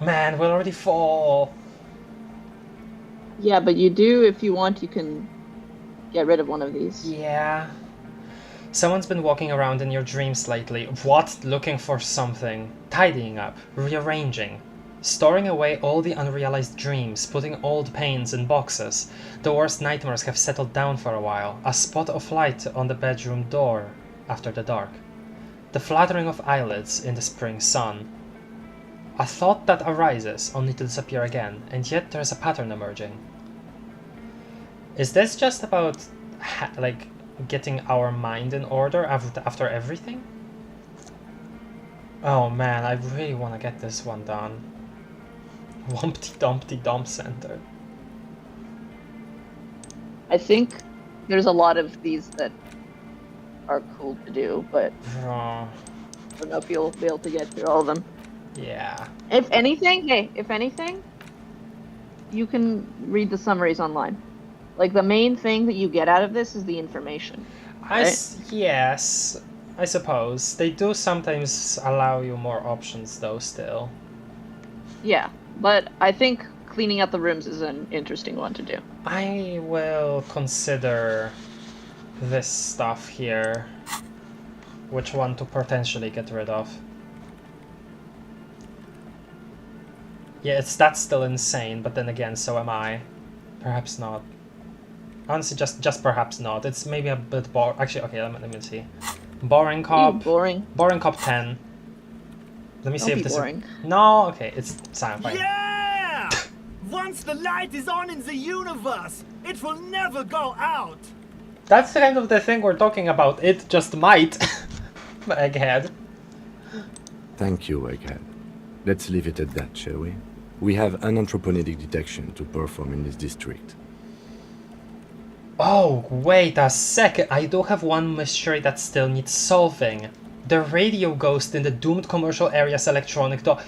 Man, we'll already fall. Yeah, but you do, if you want, you can get rid of one of these. Yeah. Someone's been walking around in your dreams lately. What? Looking for something. Tidying up. Rearranging. Storing away all the unrealized dreams, putting old pains in boxes. The worst nightmares have settled down for a while. A spot of light on the bedroom door after the dark. The fluttering of eyelids in the spring sun. A thought that arises only to disappear again, and yet there's a pattern emerging. Is this just about, getting our mind in order after everything? Oh man, I really want to get this one done. Wumpty Dumpty Dump Center. I think there's a lot of these that are cool to do, but don't know if you'll be able to get through all of them. Yeah. If anything, you can read the summaries online. Like, the main thing that you get out of this is the information. Yes, I suppose. They do sometimes allow you more options, though, still. Yeah, but I think cleaning out the rooms is an interesting one to do. I will consider this stuff here. Which one to potentially get rid of. Yeah, that's still insane, but then again, so am I. Perhaps not. Honestly, just perhaps not. It's maybe a bit boring. Actually, okay, let me see. Boring cop. Ooh, boring. Boring cop 10. Let me see Don't if be this boring. No, okay, it's fine. Yeah! Once the light is on in the universe, it will never go out. That's kind of the thing we're talking about. It just might. Egghead. Thank you, Egghead. Let's leave it at that, shall we? We have an anthroponetic detection to perform in this district. Oh, wait a second. I do have one mystery that still needs solving. The radio ghost in the doomed commercial area's electronic door.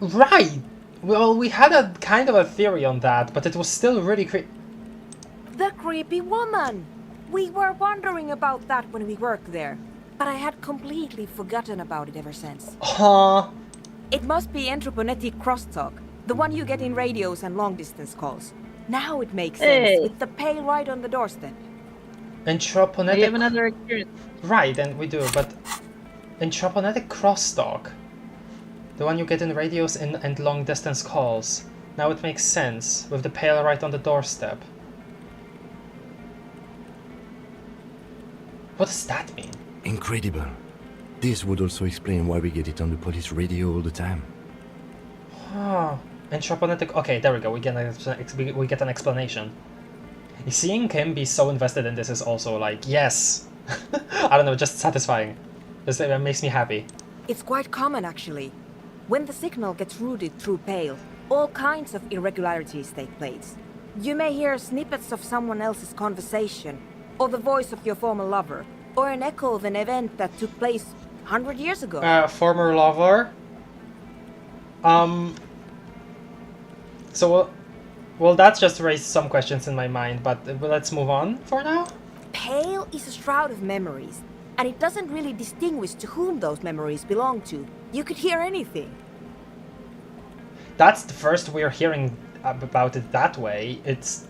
Right! Well, we had a kind of a theory on that, but it was still really The creepy woman! We were wondering about that when we worked there, but I had completely forgotten about it ever since. Huh? It must be anthroponetic crosstalk, the one you get in radios and long-distance calls. Now it makes sense, with the pale right on the doorstep. Anthroponetic... We have another experience. Right, and we do, but... Anthroponetic crosstalk. The one you get in radios and long-distance calls. Now it makes sense, with the pale right on the doorstep. What does that mean? Incredible. This would also explain why we get it on the police radio all the time. Huh. Anthroponetic... Okay, there we go, we get an explanation. Seeing Kim be so invested in this is also like, yes! I don't know, just satisfying. It makes me happy. It's quite common, actually. When the signal gets routed through Pale, all kinds of irregularities take place. You may hear snippets of someone else's conversation, or the voice of your former lover, or an echo of an event that took place 100 years ago. Former lover? So, well, that's just raised some questions in my mind, but let's move on for now. Pale is a shroud of memories, and it doesn't really distinguish to whom those memories belong to. You could hear anything. That's the first we're hearing about it that way. It's...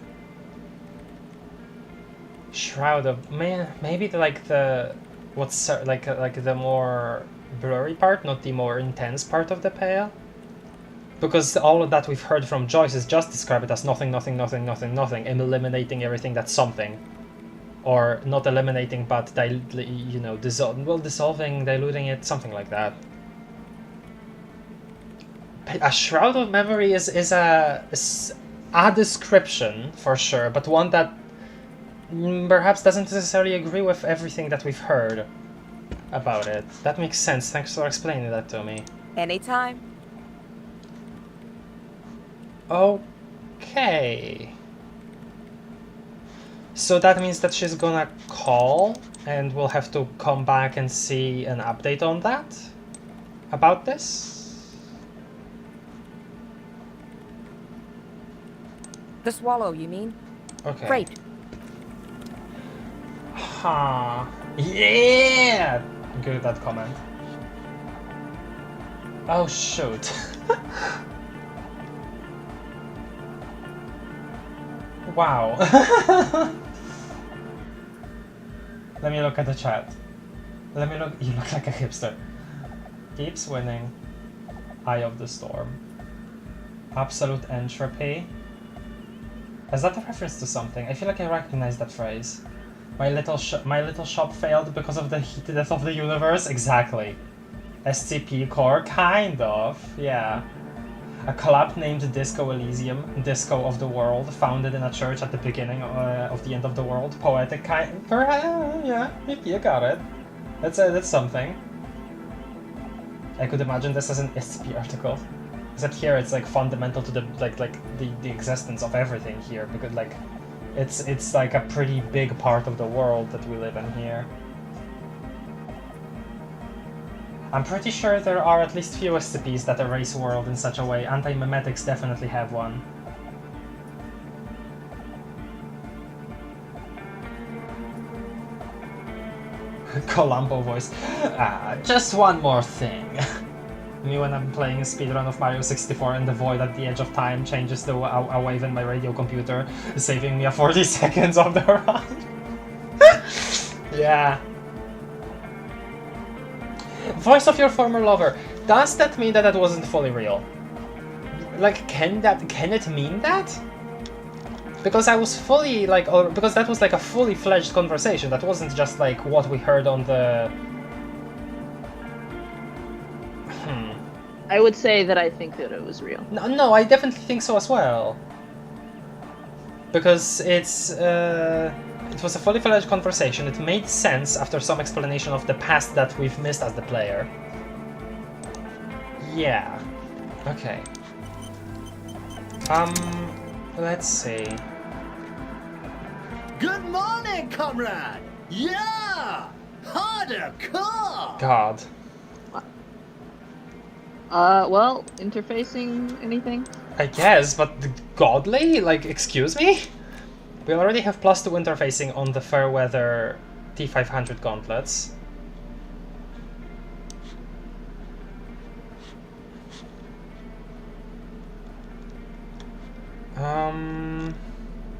Shroud of... Maybe like the... What's... Like the more blurry part, not the more intense part of the Pale? Because all of that we've heard from Joyce is just describe it as nothing, nothing, nothing, nothing, nothing, eliminating everything that's something. Or not eliminating, but, dissolving, diluting it, something like that. A shroud of memory is a description, for sure, but one that perhaps doesn't necessarily agree with everything that we've heard about it. That makes sense. Thanks for explaining that to me. Anytime. Okay. So that means that she's gonna call, and we'll have to come back and see an update on that? About this? The swallow, you mean? Okay. Great. Huh. Yeah! Good at that comment. Oh, shoot. Wow. Let me look at the chat. You look like a hipster. Keeps winning. Eye of the Storm. Absolute entropy. Is that a reference to something? I feel like I recognize that phrase. My little shop failed because of the heatedness of the universe? Exactly. SCP core? Kind of, yeah. A club named Disco Elysium, Disco of the World, founded in a church at the beginning of the end of the world. Poetic kind... yeah, you got it. That's something. I could imagine this as an SCP article. Except here it's like fundamental to the the existence of everything here, because like it's like a pretty big part of the world that we live in here. I'm pretty sure there are at least few SCPs that erase world in such a way. Anti-memetics definitely have one. Columbo voice. Just one more thing. Me when I'm playing a speedrun of Mario 64 and the void at the edge of time changes to a wave in my radio computer, saving me a 40 seconds of the run. Yeah. Voice of your former lover. Does that mean that wasn't fully real? Like, can it mean that? Because I was fully like, because that was like a fully fledged conversation. That wasn't just like what we heard on the. I would say that I think that it was real. No, I definitely think so as well. Because it was a fully fledged conversation. It made sense after some explanation of the past that we've missed as the player. Yeah. Okay. Let's see. Good morning, comrade! Yeah! Harder car! God. Well, interfacing anything? I guess, but godly? Like, excuse me? We already have +2 interfacing on the Fairweather T500 gauntlets.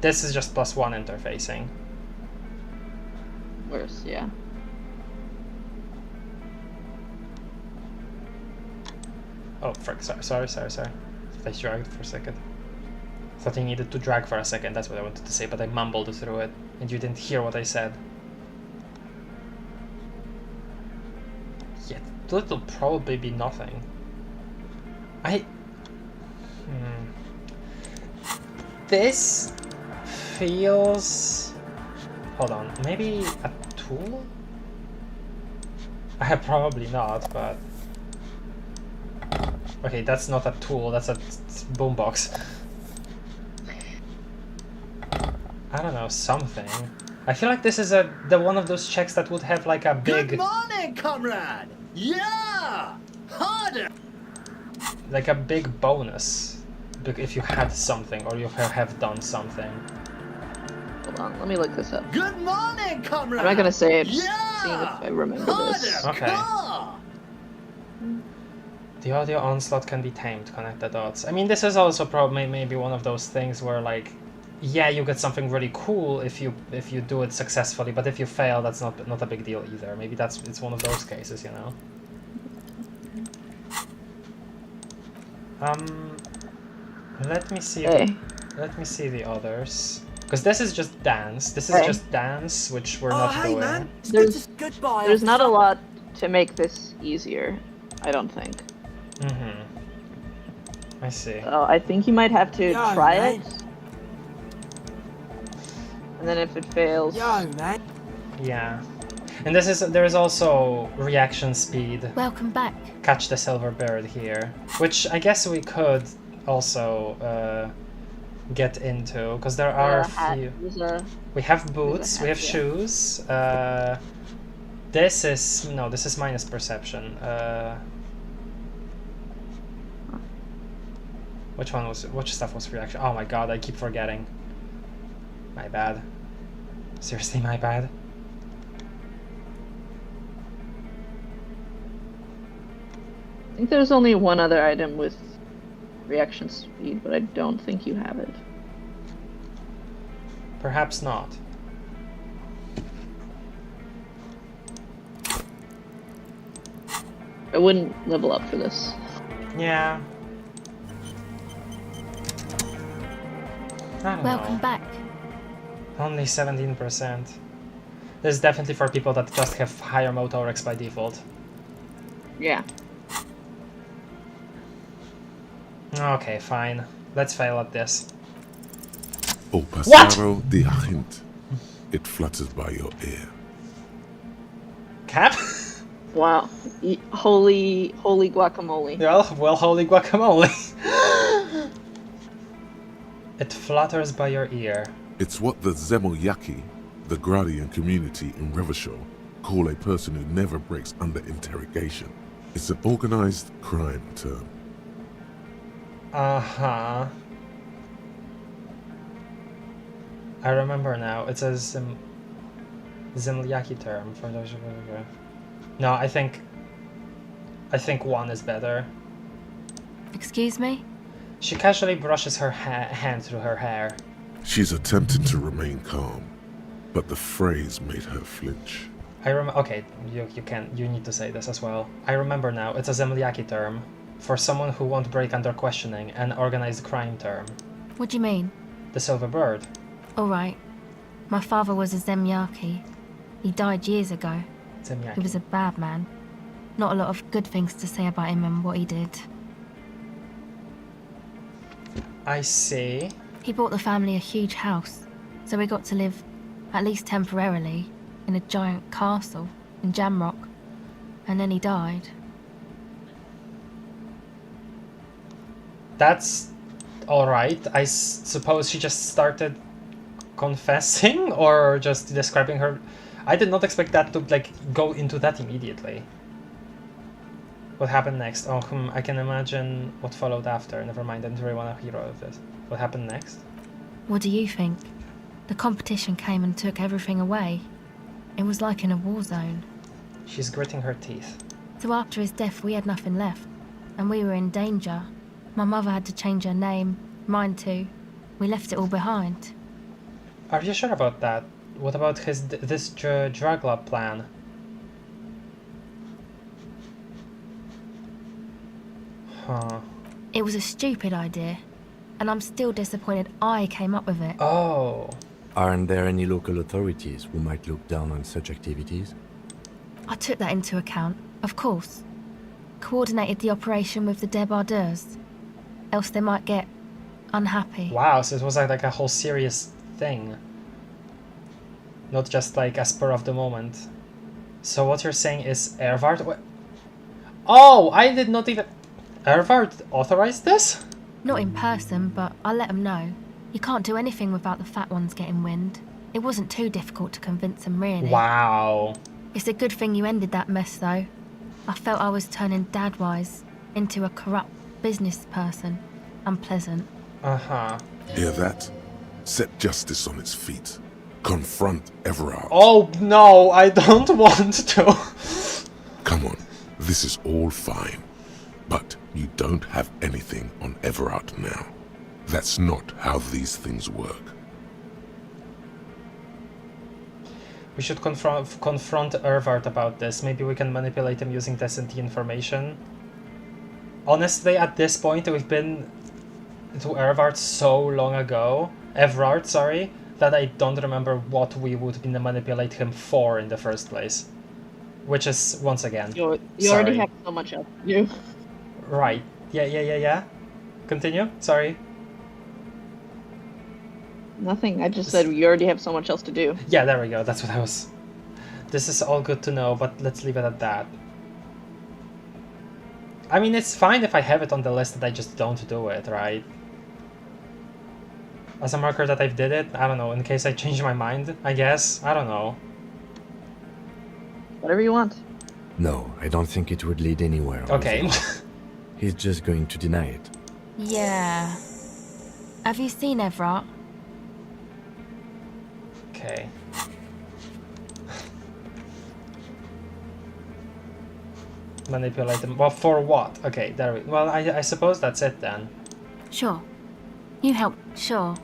This is just +1 interfacing. Worse, yeah. Oh, frick, sorry. I dragged for a second. Thought I needed to drag for a second, that's what I wanted to say, but I mumbled through it, and you didn't hear what I said. Yeah, it'll probably be nothing. This feels... Hold on, maybe a tool? Probably not, but... Okay, that's not a tool, that's a boombox. I don't know, something. I feel like this is the one of those checks that would have like a big... Good morning, comrade! Yeah! Harder! Like a big bonus. If you had something, or you have done something. Hold on, let me look this up. Good morning, comrade! I'm not gonna say it, just yeah! seeing if I remember this. Okay. The audio onslaught can be tamed, connect the dots. I mean, this is also probably maybe one of those things where like, yeah, you get something really cool if you do it successfully, but if you fail, that's not a big deal either. Maybe it's one of those cases, you know. Let me see. Hey. Let me see the others. Because this is just dance. This is just dance, which we're not doing. Man. There's not a lot to make this easier, I don't think. I see. So I think you might have to try it. And then if it fails... Yeah. And there is also reaction speed. Welcome back. Catch the silver bird here. Which I guess we could also get into, because there are a few. We have boots, we have shoes. This is minus perception. Which stuff was reaction? Oh my god, I keep forgetting. My bad. Seriously, my bad. I think there's only one other item with reaction speed, but I don't think you have it. Perhaps not. I wouldn't level up for this. Yeah. I don't Welcome know. back. Only 17%. This is definitely for people that just have higher motorics by default. Yeah. Okay, fine. Let's fail at this. O passaro di agint. It flutters by your ear. Cap? Wow. Holy guacamole. Well, holy guacamole. It flutters by your ear. It's what the Zemoyaki, the Gradian community in Revachol, call a person who never breaks under interrogation. It's an organized crime term. Uh-huh. I remember now. It's a Zemliaki term for those. No, I think one is better. Excuse me? She casually brushes her hand through her hair. She's attempting to remain calm, but the phrase made her flinch. Okay, you need to say this as well. I remember now. It's a Zemliaki term for someone who won't break under questioning, an organized crime term. What do you mean? The silver bird. All right. My father was a Zemliaki. He died years ago. Zemliaki. He was a bad man. Not a lot of good things to say about him and what he did. I see. He bought the family a huge house, so we got to live, at least temporarily, in a giant castle in Jamrock. And then he died. That's alright. I suppose she just started confessing or just describing her. I did not expect that to like go into that immediately. What happened next? Oh, I can imagine what followed after. Never mind, I didn't really want to hear all of this. What happened next? What do you think? The competition came and took everything away. It was like in a war zone. She's gritting her teeth. So after his death, we had nothing left, and we were in danger. My mother had to change her name, mine too. We left it all behind. Are you sure about that? What about this drug lab plan? Huh. It was a stupid idea, and I'm still disappointed I came up with it. Oh. Aren't there any local authorities who might look down on such activities? I took that into account, of course. Coordinated the operation with the débardeurs. Else they might get unhappy. Wow, so it was like a whole serious thing. Not just like a spur of the moment. So what you're saying is Ervard? Oh, I did not even... Ervard authorized this? Not in person, but I let them know. You can't do anything without the fat ones getting wind. It wasn't too difficult to convince them, really. Wow. It's a good thing you ended that mess, though. I felt I was turning Dadwise into a corrupt business person. Unpleasant. Uh-huh. Hear that? Set justice on its feet. Confront Everard. Oh, no, I don't want to. Come on, this is all fine. But you don't have anything on Everard now. That's not how these things work. We should confront Ervard about this. Maybe we can manipulate him using this and the information. Honestly, at this point, we've been to Ervard so long ago. Everard, sorry. That I don't remember what we would manipulate him for in the first place. Which is, once again, You sorry. already have so much else to do. Right. Yeah. Continue? Sorry. Nothing, I just said you already have so much else to do. Yeah, there we go. That's what I was... This is all good to know, but let's leave it at that. I mean, it's fine if I have it on the list that I just don't do it, right? As a marker that I've did it, I don't know, in case I change my mind, I guess. I don't know. Whatever you want. No, I don't think it would lead anywhere. Okay. He's just going to deny it. Yeah. Have you seen Everard? Okay. Manipulate them. Well, for what? Okay, there we... Well, I suppose that's it then. Sure. You help. Sure.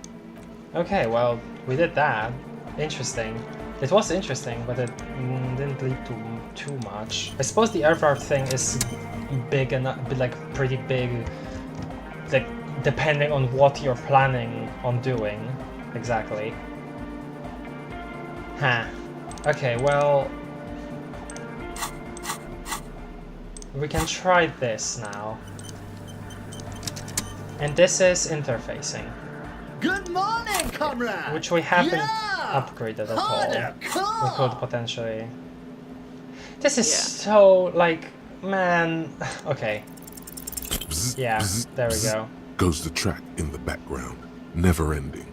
Okay, well, we did that. Interesting. It was interesting, but it didn't lead to too much. I suppose the Everard thing is big and like pretty big, like depending on what you're planning on doing. Exactly. Huh. Okay, well... We can try this now. And this is interfacing. Good morning, comrade! Which we haven't Yeah! upgraded at all. Harder, We come! could potentially... This is so, like, man... Okay. Bzz, Yeah, bzz, there we bzz, go. Goes the track in the background, never ending.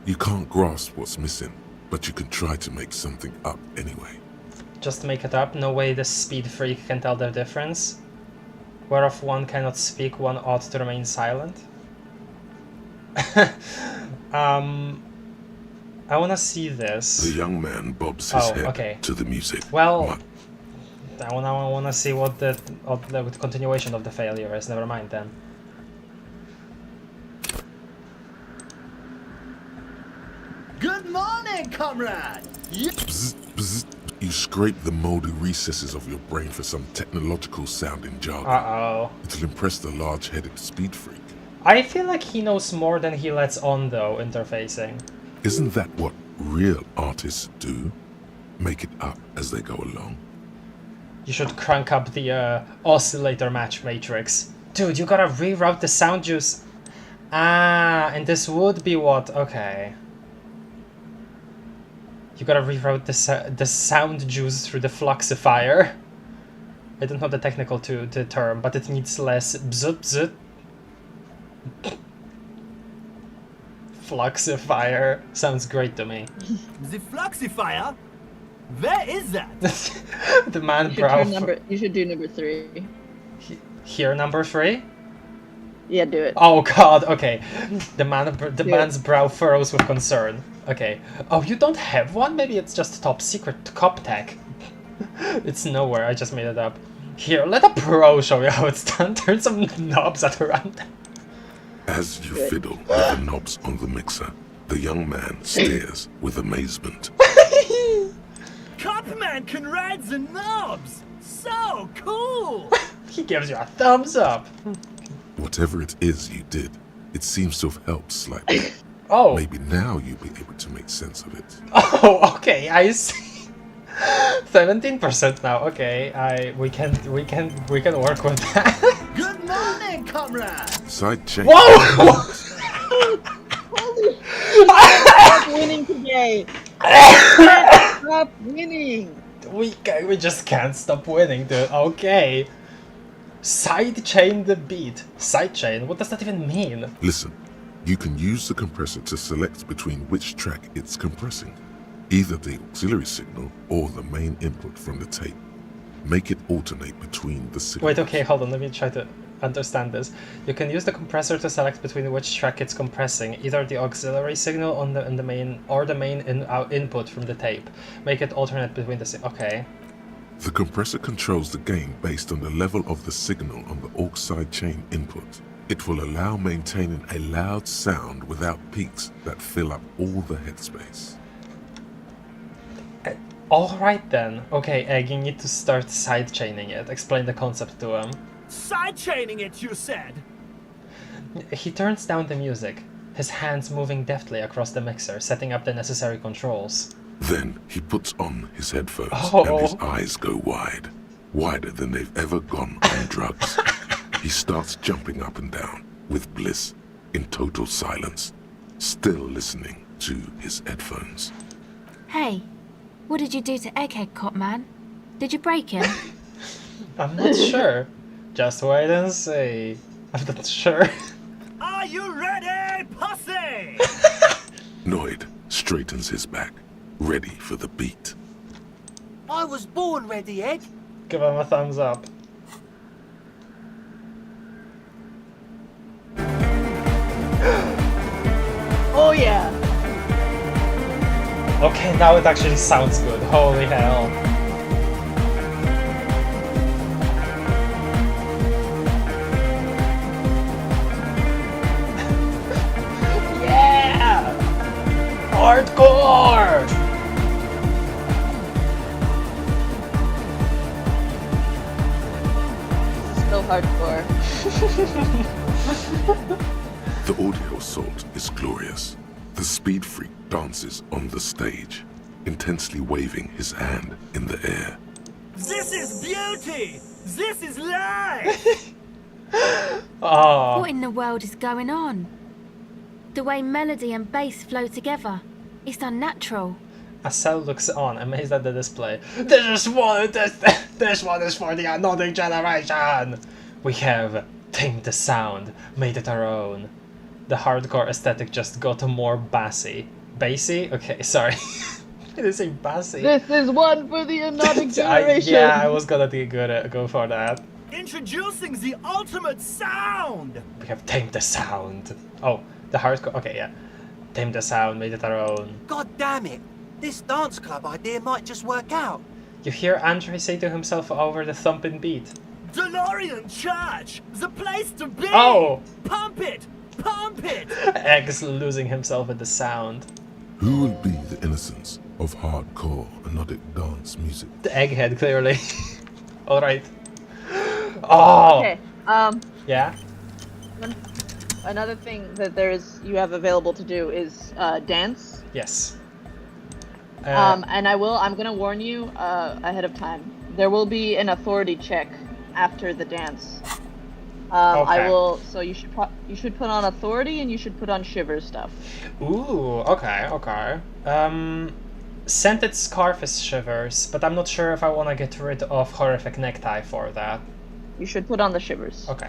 You can't grasp what's missing, but you can try to make something up anyway. Just make it up. No way the speed freak can tell the difference. whereof one cannot speak, one ought to remain silent. I wanna see this. The young man bobs his head to the music. Well, I wanna see what the continuation of the failure is. Never mind then. Good morning, comrade! Bzz, bzz. You scrape the moldy recesses of your brain for some technological sounding jargon. Uh-oh. It'll impress the large-headed speed freak. I feel like he knows more than he lets on, though, interfacing. Isn't that what real artists do? Make it up as they go along. You should crank up the oscillator match matrix. Dude, you gotta reroute the sound juice. Ah, and this would be what? Okay. You gotta reroute the sound juice through the fluxifier. I don't know the technical the term, but it needs less bzut bzut. Fluxifier sounds great to me. The fluxifier? Where is that? The man You should do number 3. Here, number 3? Yeah, do it. Oh god, okay. The man's brow furrows with concern. Okay. Oh, you don't have one? Maybe it's just top secret cop tech. It's nowhere, I just made it up. Here, let a pro show you how it's done. Turn some knobs at random. As you fiddle with the knobs on the mixer, the young man stares with amazement. Copman can ride the knobs! So cool! He gives you a thumbs up. Whatever it is you did, it seems to have helped slightly. Oh. Maybe now you'll be able to make sense of it. Oh, okay, I see. 17% now. Okay, we can work with that. Good morning, comrade! Side chain. Whoa! Stop winning today. Stop winning. We just can't stop winning, dude. Okay. Sidechain the beat. Sidechain? What does that even mean? Listen, you can use the compressor to select between which track it's compressing. Either the auxiliary signal or the main input from the tape. Make it alternate between the signals. Wait, okay, hold on, let me try to understand this. You can use the compressor to select between which track it's compressing, either the auxiliary signal on the main or the main input from the tape. Make it alternate between the okay. The compressor controls the gain based on the level of the signal on the aux sidechain input. It will allow maintaining a loud sound without peaks that fill up all the headspace. Alright then. Okay, Egg, you need to start sidechaining it. Explain the concept to him. Sidechaining it, you said? He turns down the music, his hands moving deftly across the mixer, setting up the necessary controls. Then he puts on his headphones and his eyes go wide. Wider than they've ever gone on drugs. He starts jumping up and down, with bliss, in total silence, still listening to his headphones. Hey, what did you do to Egghead, Cop Man? Did you break him? I'm not sure. Just wait and see. I'm not sure. Are you ready, pussy? Noid straightens his back, ready for the beat. I was born ready, Ed. Give him a thumbs up. Oh yeah. Okay, now it actually sounds good. Holy hell. Yeah! Hardcore! Still hardcore. The audio assault is glorious. The speed freak dances on the stage, intensely waving his hand in the air. This is beauty! This is life! Oh. What in the world is going on? The way melody and bass flow together. It's unnatural. Asel looks on, amazed at the display. This one is for the another generation! We have tamed the sound, made it our own. The hardcore aesthetic just got more bassy. Bassy? Okay, sorry. I didn't say bassy. This is one for the another generation. Yeah, I was gonna go for that. Introducing the ultimate sound! We have tamed the sound. Oh, the hardcore. Okay, yeah. Tamed the sound, made it our own. God damn it! This dance club idea might just work out. You hear Andre say to himself over the thumping beat. DeLorean Church! The place to be! Oh! Pump it! Pump it! Egg's losing himself in the sound. Who will be the innocence of hardcore anodic dance music? The egghead, clearly. Alright. Oh! Okay. Yeah? Another thing that you have available to do is dance. Yes. And I'm gonna warn you ahead of time. There will be an authority check after the dance. Okay. So you should put on authority and you should put on shiver stuff. Ooh, okay. Scented scarf is shivers, but I'm not sure if I want to get rid of horrific necktie for that. You should put on the shivers. Okay.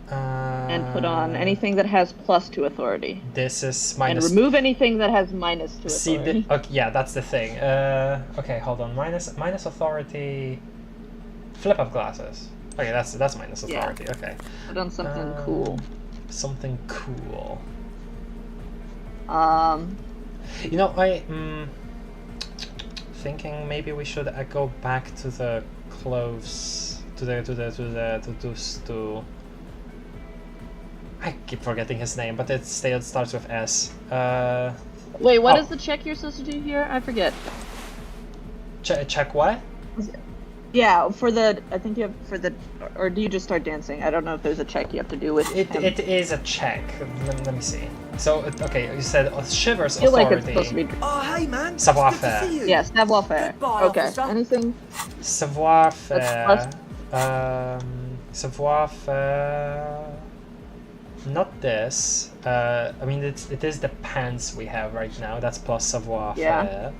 And put on anything that has +2 authority. This is minus. And remove anything that has -2 authority. Okay, yeah, that's the thing. Okay, hold on. Minus authority. Flip up glasses. Okay, that's minus authority. Yeah. Okay. Put on something cool. Something cool. You know, thinking maybe we should go back to the clothes, to I keep forgetting his name, but it still starts with S. Wait, what is the check you're supposed to do here? I forget. Check what? Yeah, I think you have or do you just start dancing? I don't know if there's a check you have to do with it. It is a check. Let me see. So, okay, you said shivers I feel authority. like it's supposed to be... Oh, hey, man. Savoir-faire. Yeah, savoir-faire. Okay, officer. anything? Savoir-faire. Savoir-faire... Not this. I mean, it is the pants we have right now. That's plus savoir-faire. Yeah.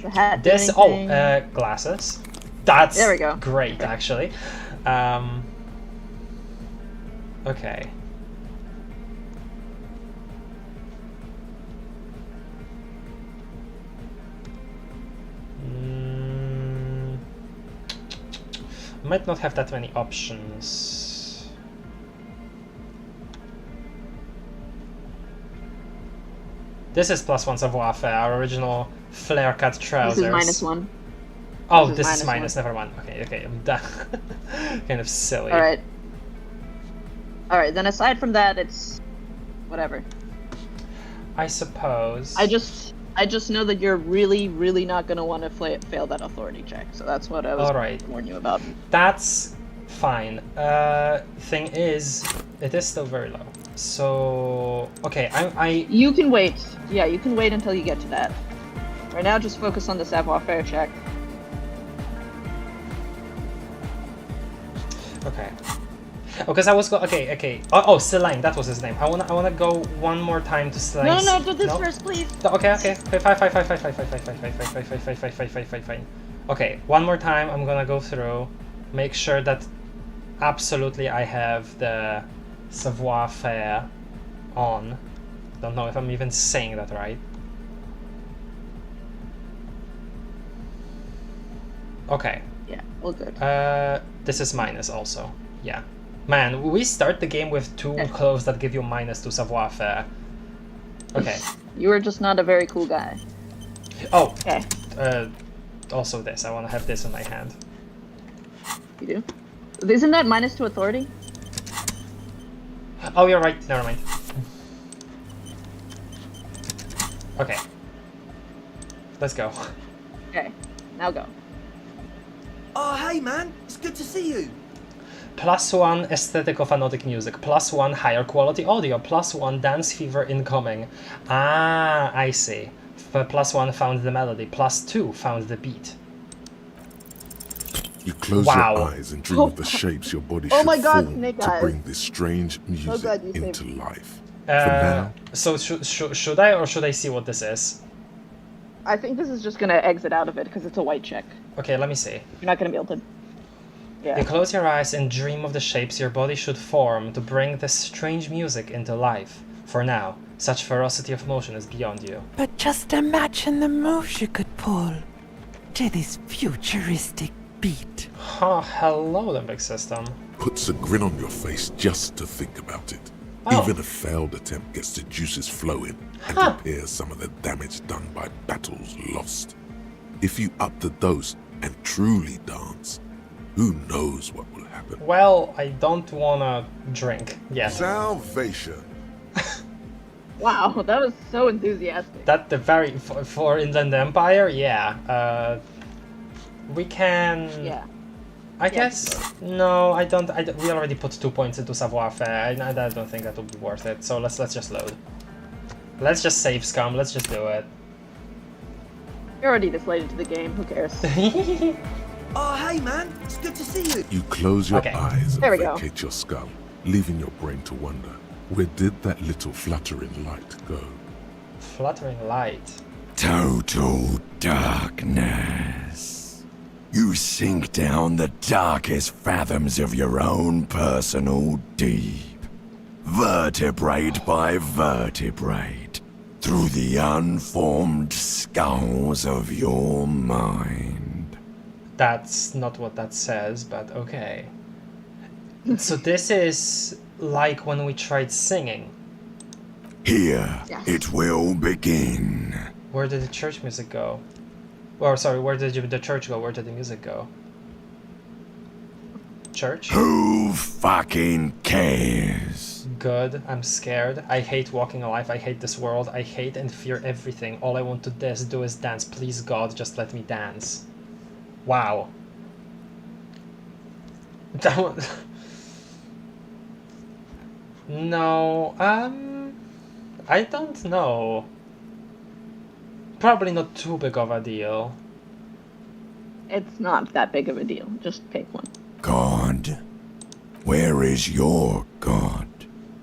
The hat. This. Glasses. That's there we go. Great, actually. Okay. Might not have that many options. This is +1 savoir-faire, our original flare-cut trousers. This is -1. Oh, this is minus. Never mind. Okay, I'm done. Kind of silly. Alright, then aside from that, it's... whatever. I suppose... I just know that you're really, really not going to want to fail that authority check, so that's what I was going to warn you about. That's fine. Thing is, it is still very low. So... okay, You can wait. Yeah, you can wait until you get to that. Right now, just focus on the savoir-faire check. Okay. Oh, because I was okay. Oh, Celine, that was his name. I wanna go one more time to Celine. No, do this first, please. Okay. Fine. Okay, one more time. I'm gonna go through, make sure that absolutely I have the savoir-faire on. Don't know if I'm even saying that right. Okay. Yeah, all good. This is minus also. Yeah. Man, we start the game with 2 clothes that give you -2 savoir-faire. Okay. You are just not a very cool guy. Oh. Okay. Also this. I want to have this in my hand. You do? Isn't that -2 authority? Oh, you're right. Never mind. Okay. Let's go. Okay. Now go. Oh, hey, man. It's good to see you. +1 aesthetic of anodic music, +1 higher quality audio, +1 dance fever incoming. Ah, I see. +1 found the melody, +2 found the beat. You close your eyes and dream of the shapes your body should form to bring this strange music into life. So should I or should I see what this is? I think this is just gonna exit out of it because it's a white check. Okay, let me see. You're not gonna be able to. Yeah. You close your eyes and dream of the shapes your body should form to bring this strange music into life. For now, such ferocity of motion is beyond you. But just imagine the moves you could pull to this futuristic beat. Huh, hello, the big system. Puts a grin on your face just to think about it. Oh. Even a failed attempt gets the juices flowing and repairs some of the damage done by battles lost. If you up the dose and truly dance, who knows what will happen? Well, I don't wanna drink yet. Salvation. Wow, that was so enthusiastic. That the very for Inland Empire, yeah. We can. Yeah. I guess no. I don't. We already put 2 points into savoir-faire. I don't think that would be worth it. So let's just load. Let's just save scum. Let's just do it. You're already deflated to the game. Who cares? Oh, hey, man. It's good to see you. You close your eyes There and we go. vacate your skull, leaving your brain to wonder, where did that little fluttering light go? Fluttering light. Total darkness. You sink down the darkest fathoms of your own personal deep, vertebrate by vertebrate, through the unformed skulls of your mind. That's not what that says, but okay. So this is like when we tried singing. Here it will begin. Where did the church music go? Or sorry, where did the church go? Where did the music go? Church? Who fucking cares? Good. I'm scared. I hate walking alive. I hate this world. I hate and fear everything. All I want to do is dance. Please, God, just let me dance. Wow. That was... No, I don't know. Probably not too big of a deal. It's not that big of a deal. Just pick one. God? Where is your God?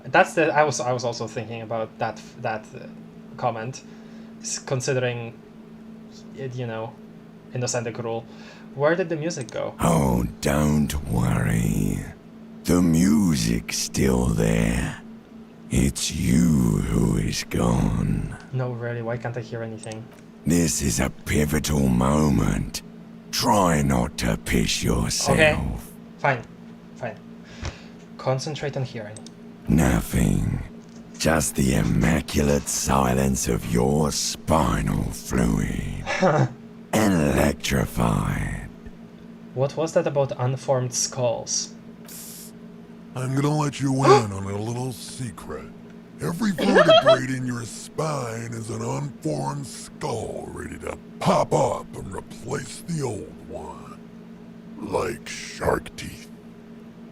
That's the. I was also thinking about that comment, considering it, you know, innocent rule. Where did the music go? Oh, don't worry. The music's still there. It's you who is gone. No, really. Why can't I hear anything? This is a pivotal moment. Try not to piss yourself. Okay. Fine. Concentrate on hearing. Nothing. Just the immaculate silence of your spinal fluid. Electrified. What was that about unformed skulls? I'm gonna let you in on a little secret. Every vertebrae in your spine is an unformed skull ready to pop up and replace the old one. Like shark teeth.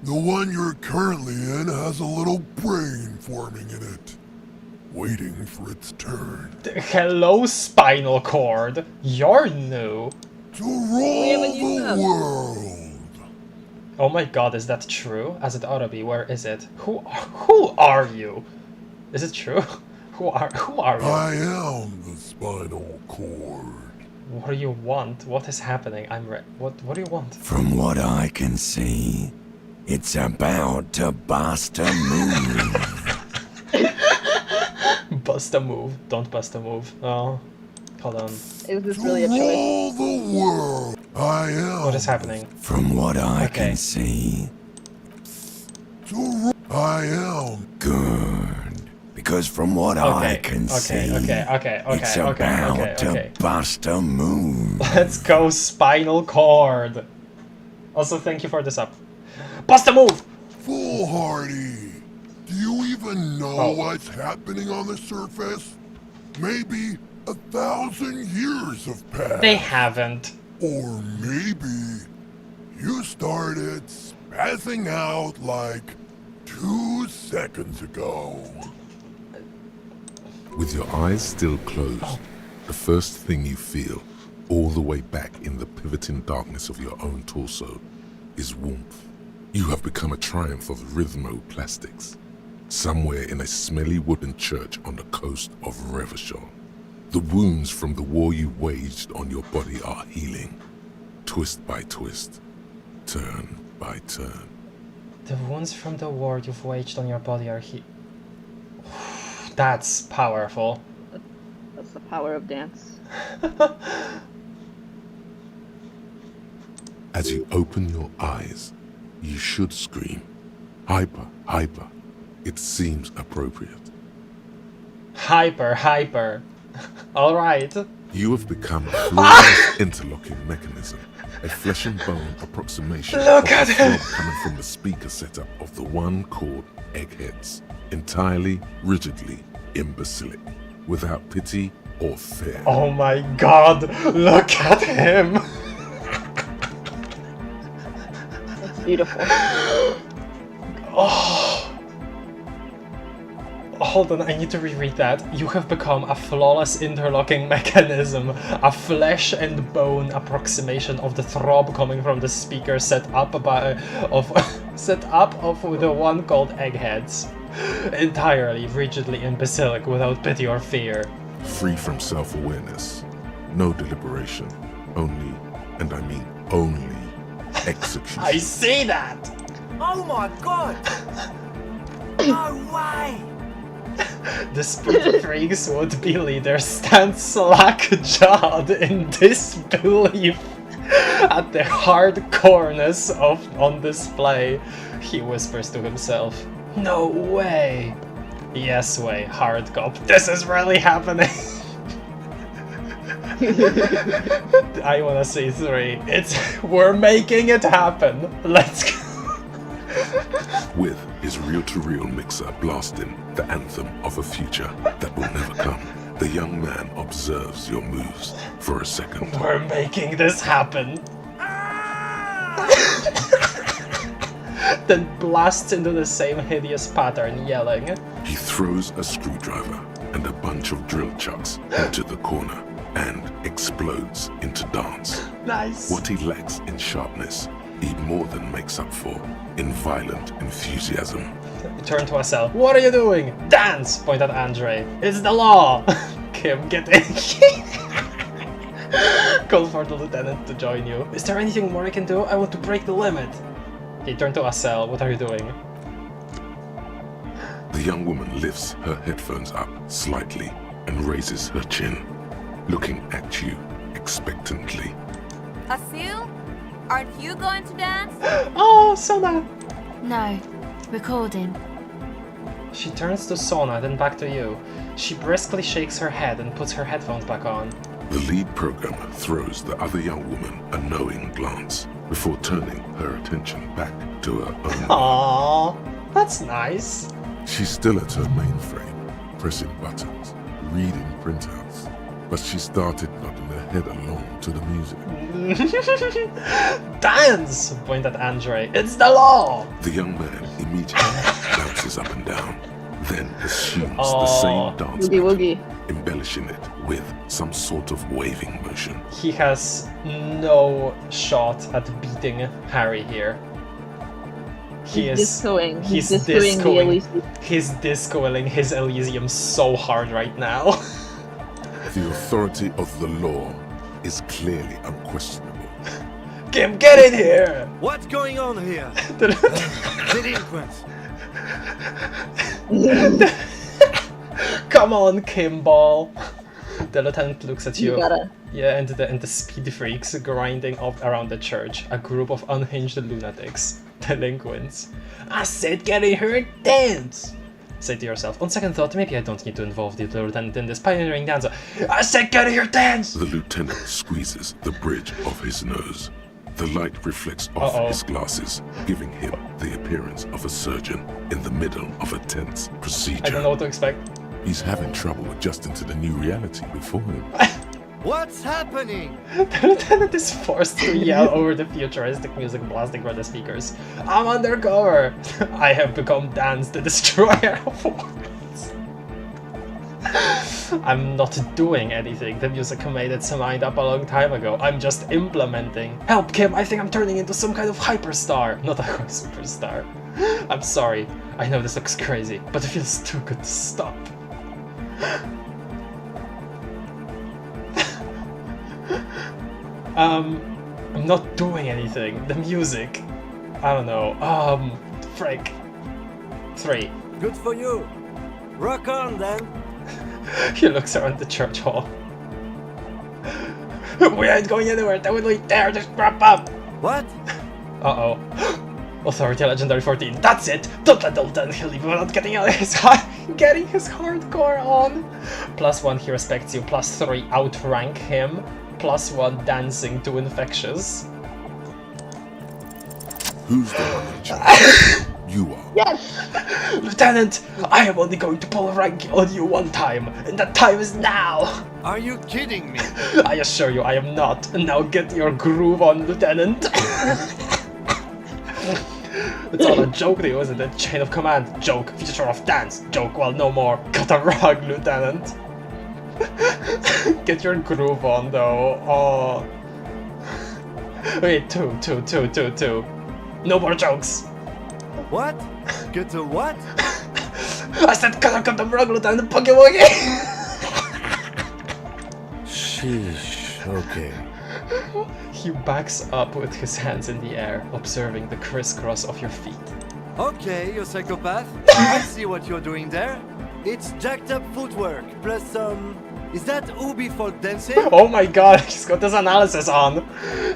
The one you're currently in has a little brain forming in it, waiting for its turn. Hello, spinal cord. You're new. To rule the world. Oh my God, is that true? As it ought to be. Where is it? Who are you? Is it true? Who are you? I am the spinal cord. What do you want? What is happening? What do you want? From what I can see, it's about to bust a move. Bust a move. Don't bust a move. Oh. Hold on. Is this really a choice? Rule the world. I am. What is happening? From what I can see, I am. Good. Because from what I can see, it's about to bust a move. Let's go, spinal cord. Also, thank you for this up. Bust a move! Foolhardy. Do you even know what's happening on the surface? Maybe 1,000 years have passed. They haven't. Or maybe you started spazzing out like 2 seconds ago. With your eyes still closed, the first thing you feel, all the way back in the pivoting darkness of your own torso, is warmth. You have become a triumph of rhythmoplastics, somewhere in a smelly wooden church on the coast of Revachol. The wounds from the war you waged on your body are healing, twist by twist, turn by turn. The wounds from the war you've waged on your body are That's powerful. That's the power of dance. As you open your eyes, you should scream. Hyper, hyper. It seems appropriate. Hyper. Alright. You have become a flawless interlocking mechanism, a flesh and bone approximation Look of at the him. throb coming from the speaker setup of the one called Eggheads, entirely, rigidly imbecilic, without pity or fear. Oh my god, look at him! That's beautiful. Oh. Hold on, I need to reread that. You have become a flawless interlocking mechanism, a flesh and bone approximation of the throb coming from the speaker set up of the one called Eggheads. Entirely, rigidly imbecilic, without pity or fear. Free from self-awareness, no deliberation, only, and I mean only, execution. I see that! Oh my god! No way! The speed freaks would-be leader stands slack-jawed in disbelief at the hardcoreness on display. He whispers to himself, "No way!" Yes way, hard cop. This is really happening! I wanna see 3. We're making it happen! Let's go! With his reel-to-reel mixer blasting the anthem of a future that will never come, the young man observes your moves for a second. We're making this happen! Then blasts into the same hideous pattern, yelling. He throws a screwdriver and a bunch of drill chucks into the corner and explodes into dance. Nice! What he lacks in sharpness, he more than makes up for in violent enthusiasm. Turn to Asel. What are you doing? Dance! Point at Andre. It's the law! Kim, get in. Call for the lieutenant to join you. Is there anything more I can do? I want to break the limit. Okay, turn to Asel. What are you doing? The young woman lifts her headphones up slightly and raises her chin, looking at you expectantly. Asil, aren't you going to dance? Oh, Soona! No, recording. She turns to Soona, then back to you. She briskly shakes her head and puts her headphones back on. The lead programmer throws the other young woman a knowing glance before turning her attention back to her own. Aww, that's nice. She's still at her mainframe, pressing buttons, reading printouts, but she started nodding her head along to the music. Dance! Point at Andre. It's the law! The young man immediately bounces up and down, then assumes the same dance Woogie. embellishing it with some sort of waving motion. He has no shot at beating Harry here. He's discoing. He's discoing the Elysium. He's discoing his Elysium so hard right now. The authority of the law is clearly unquestionable. Kim, get in here! What's going on here? Delinquents. Come on, Kimball. The lieutenant looks at you. You gotta. Yeah, and the speed freaks grinding up around the church. A group of unhinged lunatics. Delinquents. I said get in here and dance! Say to yourself, on second thought, maybe I don't need to involve the lieutenant in this pioneering dance. I said get in here, dance! The lieutenant squeezes the bridge of his nose. The light reflects off his glasses, giving him the appearance of a surgeon in the middle of a tense procedure. I don't know what to expect. He's having trouble adjusting to the new reality before him. What's happening? The lieutenant is forced to yell over the futuristic music blasting from the speakers. I'm undercover! I have become Dance, the destroyer of worlds. I'm not doing anything. The music made its mind up a long time ago. I'm just implementing. Help, Kim! I think I'm turning into some kind of hyperstar. Not a superstar. I'm sorry. I know this looks crazy, but it feels too good to stop. I'm not doing anything. The music. I don't know. Frick. 3. Good for you. Rock on, then. He looks around the church hall. We ain't going anywhere. That would lead there. Just wrap up. What? Uh-oh. Authority Legendary 14. That's it. Don't let Lieutenant Hill leave without getting his hardcore on. +1 he respects you. +3 outrank him. +1 dancing to infectious. Who's the one in charge? You are. Yes! Lieutenant, I am only going to pull a rank on you one time, and that time is now! Are you kidding me? I assure you I am not. Now get your groove on, Lieutenant. It's all a joke to you, isn't it? Chain of command, joke. Future of dance, joke. Well, no more. Cut a rug, Lieutenant. Get your groove on, though. Oh. Wait, two. No more jokes. What? Get to what? I said cut the rug, Lieutenant Boogie Woogie! Sheesh, okay. He backs up with his hands in the air, observing the crisscross of your feet. Okay, you psychopath. I see what you're doing there. It's jacked up footwork, plus some... Is that Ubi folk dancing? Oh my god, he's got his analysis on!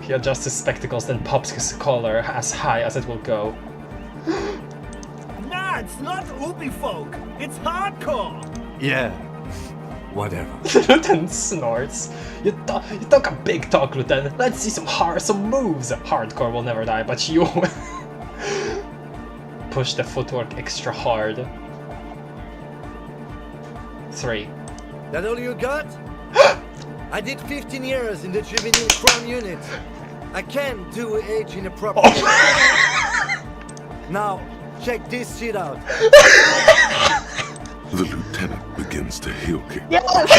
He adjusts his spectacles, then pops his collar as high as it will go. Nah, it's not Ubi folk. It's hardcore. Yeah, whatever. The lieutenant snorts. You talk a big talk, Lieutenant. Let's see some moves. Hardcore will never die, but you push the footwork extra hard. 3. That all you got? I did 15 years in the juvenile crime unit. I can't do age inappropriate. Now, check this shit out. The lieutenant begins to heel kick. Yes!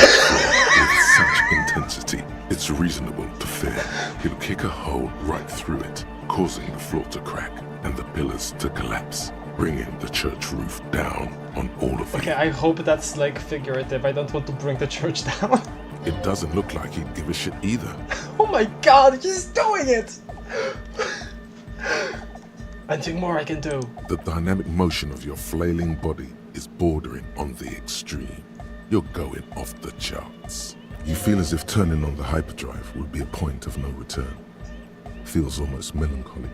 With such intensity, it's reasonable to fear he'll kick a hole right through it, causing the floor to crack and the pillars to collapse, bringing the church roof down on all of you. Okay, I hope that's like figurative. I don't want to bring the church down. It doesn't look like he'd give a shit either. Oh my god, he's doing it! Anything more I can do? The dynamic motion of your flailing body is bordering on the extreme. You're going off the charts. You feel as if turning on the hyperdrive would be a point of no return. Feels almost melancholy.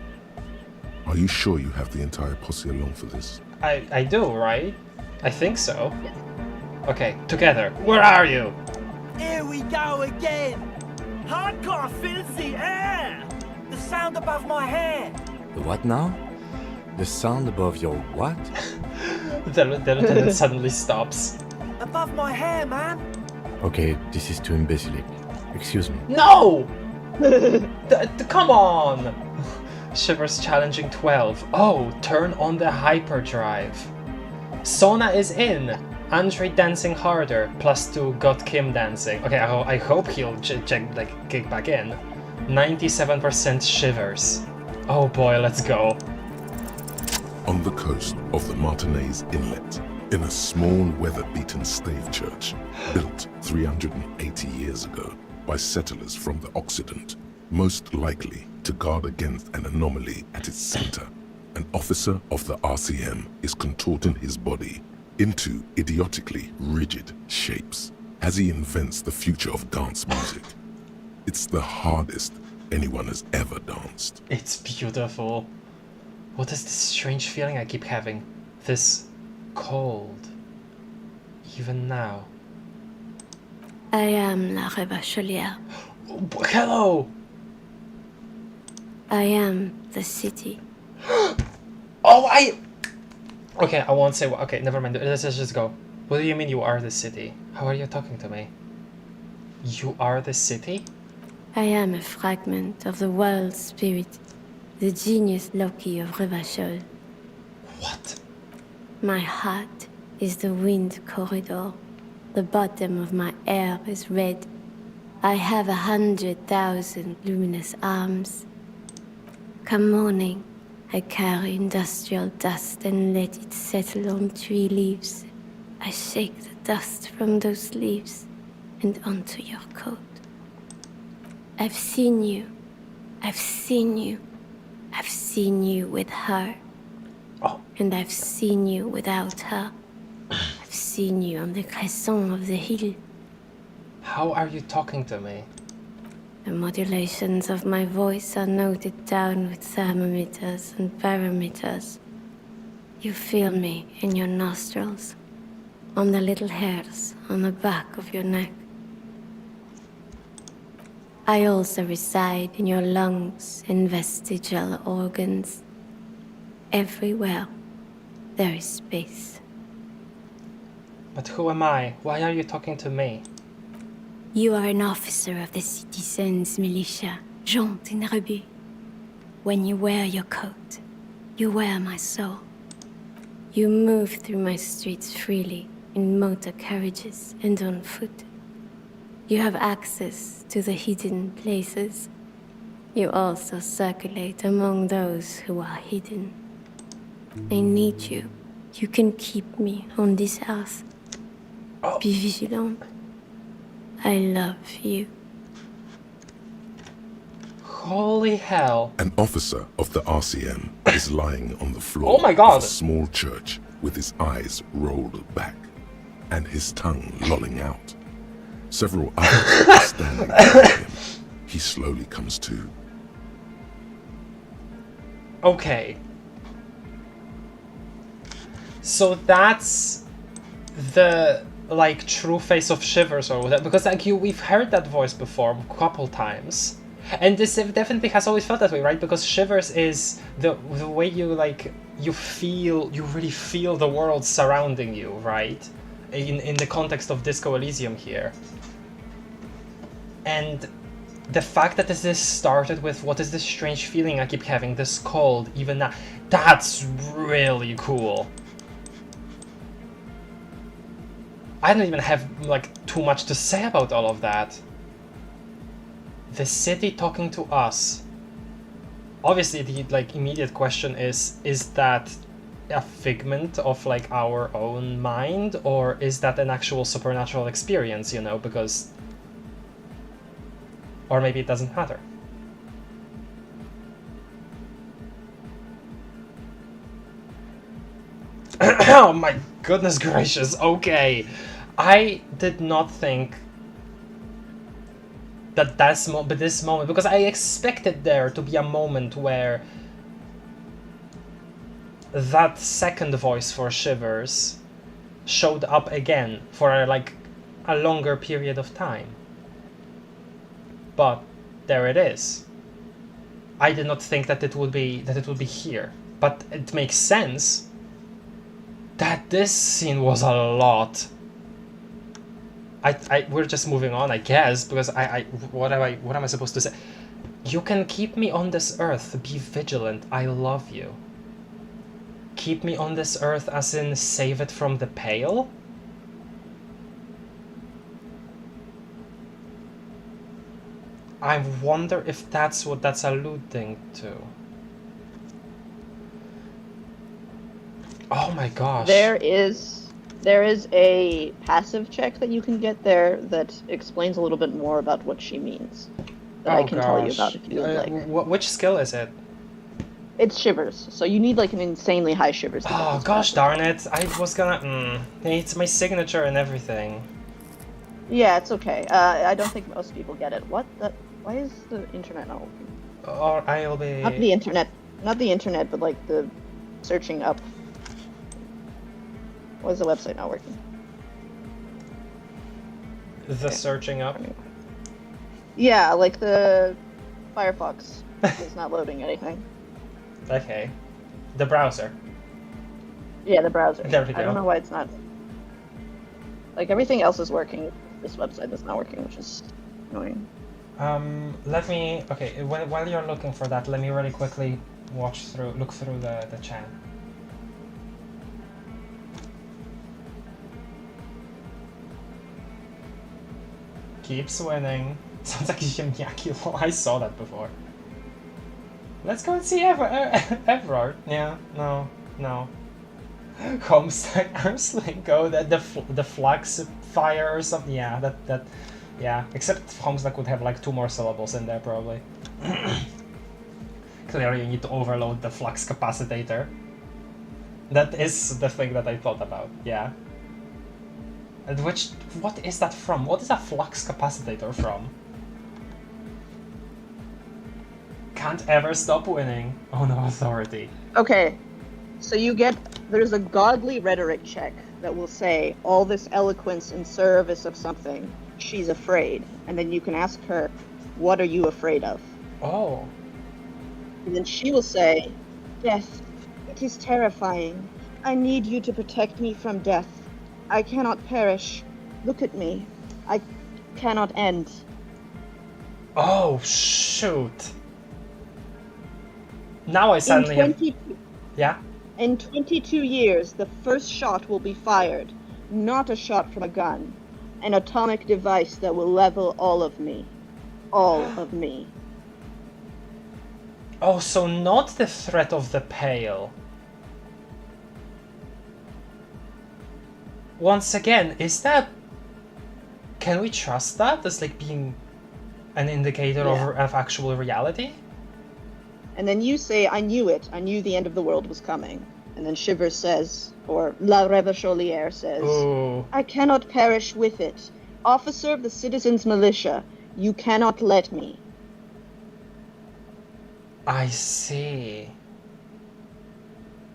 Are you sure you have the entire posse along for this? I do, right? I think so. Okay, together. Where are you? Here we go again. Hardcore fills the air. The sound above my head. The what now? The sound above your what? The lieutenant suddenly stops. Above my hair, man. Okay, this is too imbecilic. Excuse me. No! Come on! Shivers challenging 12. Oh, turn on the hyperdrive. Soona is in. Andre dancing harder. +2 got Kim dancing. Okay, I hope he'll kick back in. 97% shivers. Oh boy, let's go. On the coast of the Martinez Inlet, in a small weather-beaten stave church built 380 years ago by settlers from the Occident, most likely to guard against an anomaly at its center, an officer of the RCM is contorting his body into idiotically rigid shapes as he invents the future of dance music. It's the hardest anyone has ever danced. It's beautiful. What is this strange feeling I keep having? This cold. Even now. I am La Revacholière. Hello! I am the city. Oh, Okay, I won't say what. Okay, never mind. Let's just go. What do you mean you are the city? How are you talking to me? You are the city? I am a fragment of the world spirit, the genius Loki of Revachol. What? My heart is the wind corridor. The bottom of my air is red. I have 100,000 luminous arms. Come morning, I carry industrial dust and let it settle on tree leaves. I shake the dust from those leaves and onto your coat. I've seen you. I've seen you. I've seen you with her. Oh. And I've seen you without her. I've seen you on the crescent of the hill. How are you talking to me? The modulations of my voice are noted down with thermometers and barometers. You feel me in your nostrils, on the little hairs on the back of your neck. I also reside in your lungs and vestigial organs. Everywhere there is space. But who am I? Why are you talking to me? You are an officer of the citizens' militia, Jean Tinrebu. When you wear your coat, you wear my soul. You move through my streets freely, in motor carriages and on foot. You have access to the hidden places. You also circulate among those who are hidden. I need you. You can keep me on this earth. Be vigilant. I love you. Holy hell. An officer of the RCM is lying on the floor Oh my God. of a small church with his eyes rolled back and his tongue lolling out. Several others are standing behind him. He slowly comes to. Okay. So that's the like true face of Shivers or whatever, because like we've heard that voice before a couple times. And this definitely has always felt that way, right? Because Shivers is the way you like you really feel the world surrounding you, right? In the context of Disco Elysium here. And the fact that this started with what is this strange feeling I keep having, this cold, even now, that's really cool. I don't even have like too much to say about all of that. The city talking to us. Obviously the like immediate question is that a figment of like our own mind, or is that an actual supernatural experience, you know, because or maybe it doesn't matter. Oh my goodness gracious, okay. I did not think that this moment, because I expected there to be a moment where that second voice for Shivers showed up again for like a longer period of time. But there it is. I did not think that it would be here, but it makes sense that this scene was a lot. We're just moving on, I guess, because what am I supposed to say? You can keep me on this earth. Be vigilant. I love you. Keep me on this earth as in save it from the pale? I wonder if that's what that's alluding to. Oh my gosh. There is a passive check that you can get there that explains a little bit more about what she means. That I can tell you about if you would like. Which skill is it? It's Shivers, so you need like an insanely high Shivers. Oh gosh darn it, I was gonna... it's my signature and everything. Yeah, it's okay. I don't think most people get it. What the... Why is the internet not working? Or I'll be... Not the internet, but like the searching up. Why is the website not working? The searching up? Yeah, like the Firefox is not loading anything. Okay. The browser. Yeah, the browser. There we go. I don't know why it's not. Like everything else is working. This website is not working, which is annoying. Let me... Okay, while you're looking for that, let me really quickly look through the chat. Keeps winning. Sounds like Ziemniaki. Well, I saw that before. Let's go and see Everard. Yeah, no. Homestuck Arslingo, the Flux Fire or something. Yeah, yeah. Except Homestuck would have like 2 more syllables in there probably. Clearly you need to overload the flux capacitator. That is the thing that I thought about, yeah. What is that from? What is a flux capacitor from? Can't ever stop winning. Oh no, authority. Okay, so there's a godly rhetoric check that will say all this eloquence in service of something. She's afraid, and then you can ask her, "What are you afraid of?" Oh. And then she will say, "Death. It is terrifying. I need you to protect me from death. I cannot perish. Look at me. I cannot end." Oh, shoot. Now I suddenly have... Yeah? In 22 years, the first shot will be fired. Not a shot from a gun. An atomic device that will level all of me. All of me. Oh, so not the threat of the Pale. Once again, is that... Can we trust that as like being an indicator of actual reality? And then you say, "I knew it. I knew the end of the world was coming." And then Shivers says, or La Revacholière says, Ooh. "I cannot perish with it. Officer of the Citizens Militia, you cannot let me." I see.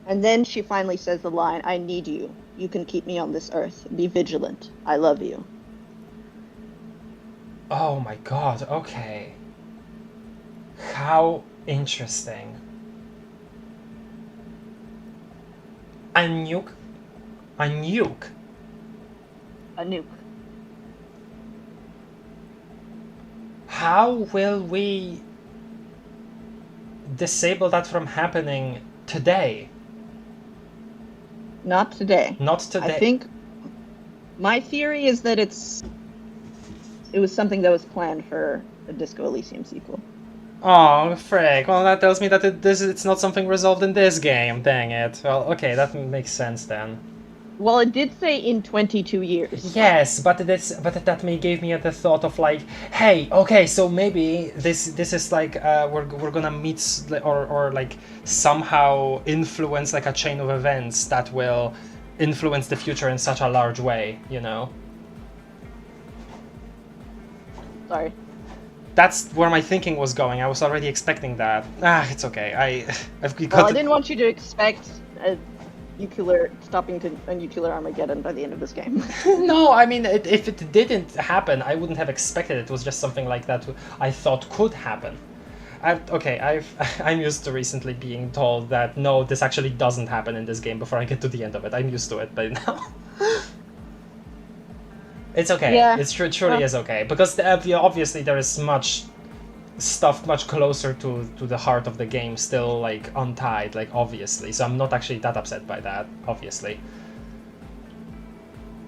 And then she finally says the line, "I need you. You can keep me on this earth. Be vigilant. I love you." Oh my god, okay. How interesting. A nuke? A nuke? A nuke. How will we disable that from happening today? Not today. Not today. I think my theory is that it was something that was planned for a Disco Elysium sequel. Oh, frick. Well, that tells me that it's not something resolved in this game. Dang it. Well, okay, that makes sense then. Well, it did say in 22 years. Yes, but that may gave me the thought of like, hey, okay, so maybe this is like we're gonna meet or like somehow influence like a chain of events that will influence the future in such a large way, you know? Sorry. That's where my thinking was going. I was already expecting that. It's okay. I've got. Well, I didn't want you to expect stopping to a nuclear Armageddon by the end of this game. No, I mean, if it didn't happen, I wouldn't have expected it. It was just something like that I thought could happen. I'm used to recently being told that no, this actually doesn't happen in this game before I get to the end of it. I'm used to it by now. It's okay. Yeah. It truly is okay, because obviously there is much stuff much closer to the heart of the game still like untied, like obviously. So I'm not actually that upset by that, obviously.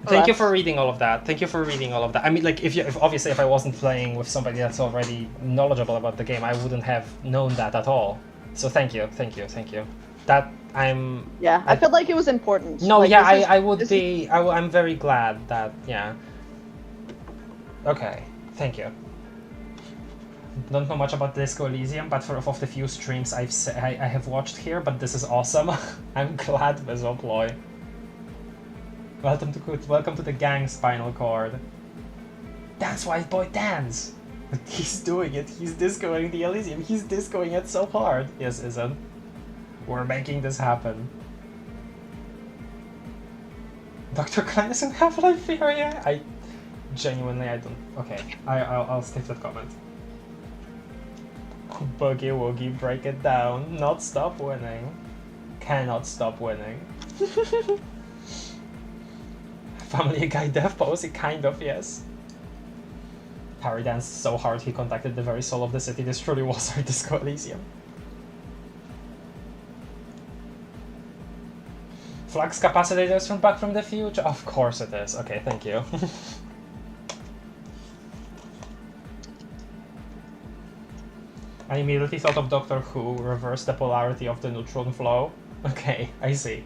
Thank you for reading all of that. Thank you for reading all of that. I mean, like, if I wasn't playing with somebody that's already knowledgeable about the game, I wouldn't have known that at all. So thank you. That I'm. Yeah, I felt like it was important. No, like, yeah, I would be. I'm very glad that. Yeah. Okay, thank you. Don't know much about Disco Elysium, but of the few streams I have watched here, but this is awesome. I'm glad, Mesoploy. Welcome to the gang, Spinal Cord. Dance, white boy, dance! He's doing it. He's discoing the Elysium. He's discoing it so hard. Yes, isn't? We're making this happen. Dr. Klein is in Half-Life Furia? I don't. Okay, I'll skip that comment. Boogie Woogie, break it down. Not stop winning. Cannot stop winning. Family Guy death pose, kind of, yes. Harry danced so hard he contacted the very soul of the city. This truly was our Disco Elysium. Flux capacitors from Back from the Future? Of course it is. Okay, thank you. I immediately thought of Doctor Who, reverse the polarity of the neutron flow. Okay, I see.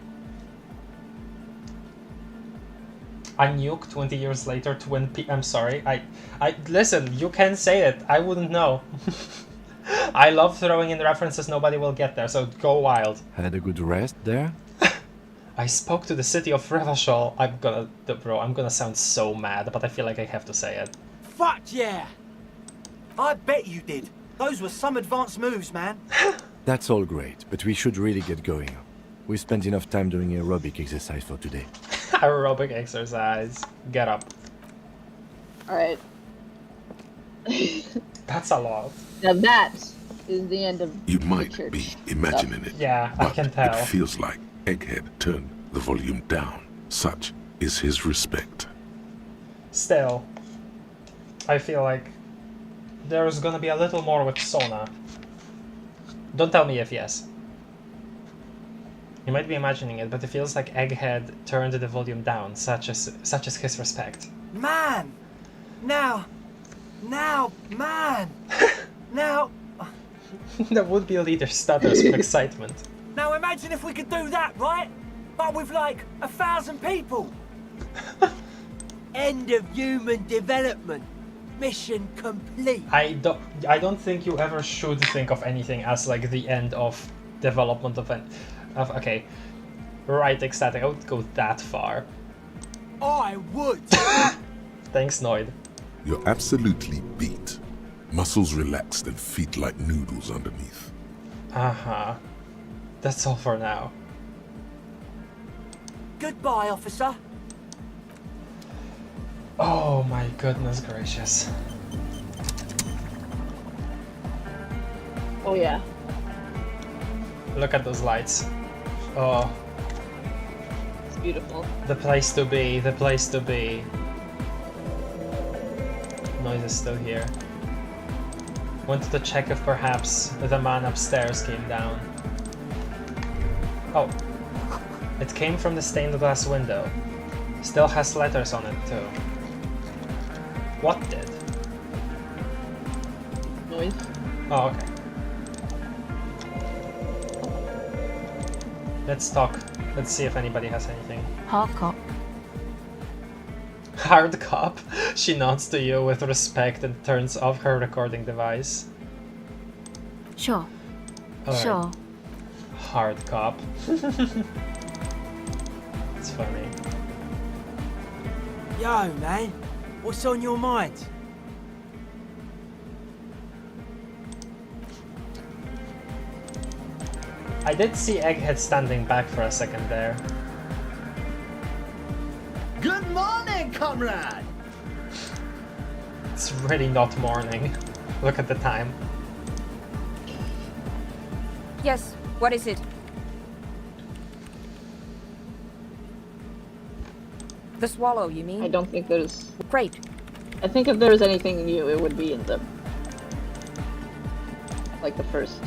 A nuke 20 years later to win I'm sorry, listen, you can say it, I wouldn't know. I love throwing in references nobody will get there, so go wild. Had a good rest there? I spoke to the city of Revachol. I'm gonna sound so mad, but I feel like I have to say it. Fuck yeah! I bet you did. Those were some advanced moves, man. That's all great, but we should really get going. We spent enough time doing aerobic exercise for today. Aerobic exercise. Get up. Alright. That's a lot. Now that is the end of You the might church be imagining stuff. it. Yeah, I but can tell. It feels like Egghead turned the volume down. Such is his respect. Still, I feel like there's gonna be a little more with Soona. Don't tell me if yes. You might be imagining it, but it feels like Egghead turned the volume down, such is his respect. Man! Now, man! Now... That would be a leader stutters with excitement. Now imagine if we could do that, right? But with like 1,000 people. End of human development. Mission complete. I don't think you ever should think of anything as like the end of development of okay. Right, ecstatic. I would go that far. I would. Thanks, Noid. You're absolutely beat. Muscles relaxed and feet like noodles underneath. That's all for now. Goodbye, officer. Oh my goodness gracious. Oh yeah. Look at those lights. Oh. It's beautiful. The place to be, the place to be. Noise is still here. Wanted to check if perhaps the man upstairs came down. Oh. It came from the stained glass window. Still has letters on it too. What did? Noise. Oh, okay. Let's talk. Let's see if anybody has anything. Hard cop. Hard cop. She nods to you with respect and turns off her recording device. Sure. Alright. Sure. Hard cop. It's funny. Yo, man. What's on your mind? I did see Egghead standing back for a second there. Good morning, comrade! It's really not morning. Look at the time. Yes, what is it? The swallow, you mean? I don't think there's... Great. I think if there was anything new, it would be in the... like the first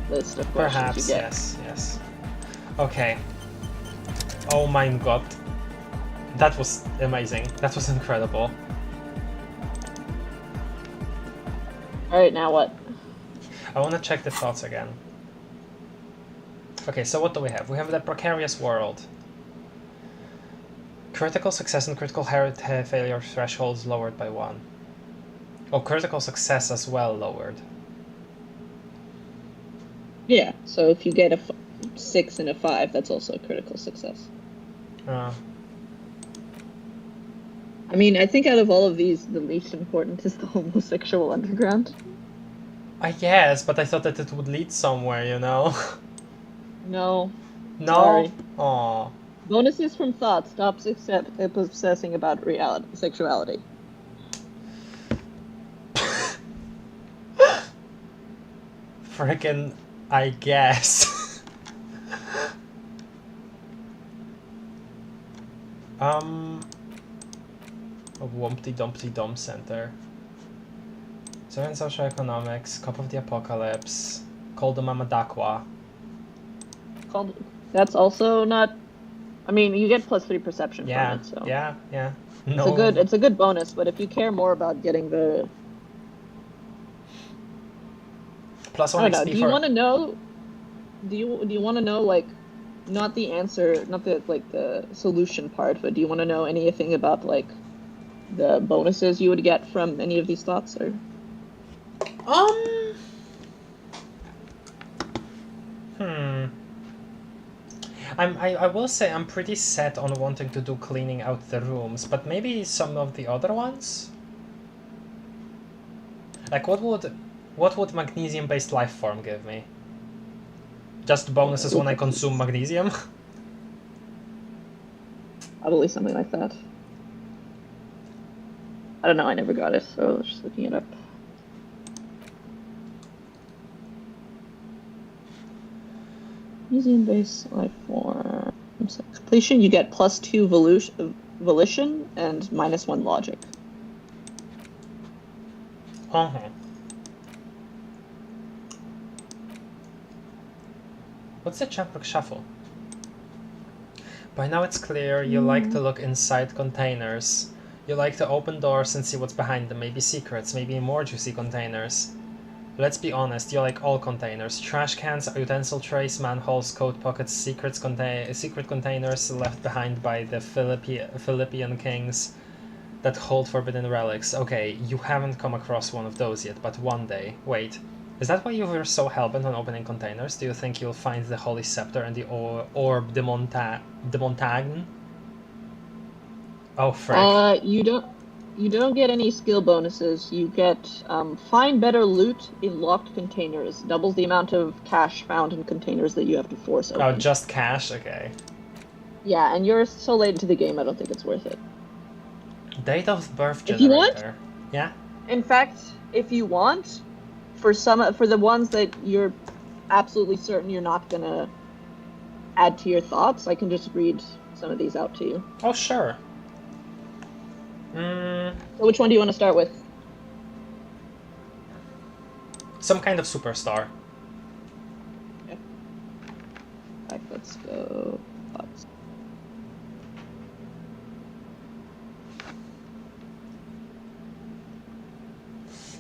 list of questions Perhaps, you get. yes. Okay. Oh my god. That was amazing. That was incredible. Alright, now what? I want to check the thoughts again. Okay, so what do we have? We have the precarious world. Critical success and critical failure thresholds lowered by 1. Oh, critical success as well lowered. Yeah, so if you get a 6 and a 5, that's also a critical success. I mean, I think out of all of these, the least important is the homosexual underground. I guess, but I thought that it would lead somewhere, you know? No. No? Sorry. Aww. Bonuses from thought. Stop obsessing about reality, sexuality. Frickin' I guess. A Wumpty Dumpty Dump Center. Seven Socioeconomics, Cup of the Apocalypse, Call the Mama Dakwa. That's also not... I mean, you get +3 perception from it, so... Yeah. No. It's a good bonus, but if you care more about getting the... +1 I don't know, XP do you want to know... Do you want to know, like, not the answer, not the, like, the solution part, but do you want to know anything about, like, the bonuses you would get from any of these thoughts, or...? I will say I'm pretty set on wanting to do cleaning out the rooms, but maybe some of the other ones? Like, what would magnesium-based life form give me? Just bonuses when I consume magnesium? Probably something like that. I don't know, I never got it, so just looking it up. Magnesium-based life form. Completion, you get +2 volition and -1 logic. What's the Jamrock Shuffle? By now it's clear you like to look inside containers. You like to open doors and see what's behind them, maybe secrets, maybe more juicy containers. Let's be honest, you like all containers. Trash cans, utensil trays, manholes, coat pockets, secret containers left behind by the Philippian kings that hold forbidden relics. Okay, you haven't come across one of those yet, but one day. Wait, is that why you were so hellbent on opening containers? Do you think you'll find the Holy Scepter and the Orb de Montagne? Oh, frick. You don't get any skill bonuses. You get find better loot in locked containers. Doubles the amount of cash found in containers that you have to force open. Oh, just cash? Okay. Yeah, and you're so late into the game, I don't think it's worth it. Date of birth generator. If you want, yeah. In fact, if you want, for the ones that you're absolutely certain you're not gonna add to your thoughts, I can just read some of these out to you. Oh, sure. So which one do you want to start with? Some kind of superstar. Okay. Alright, let's go.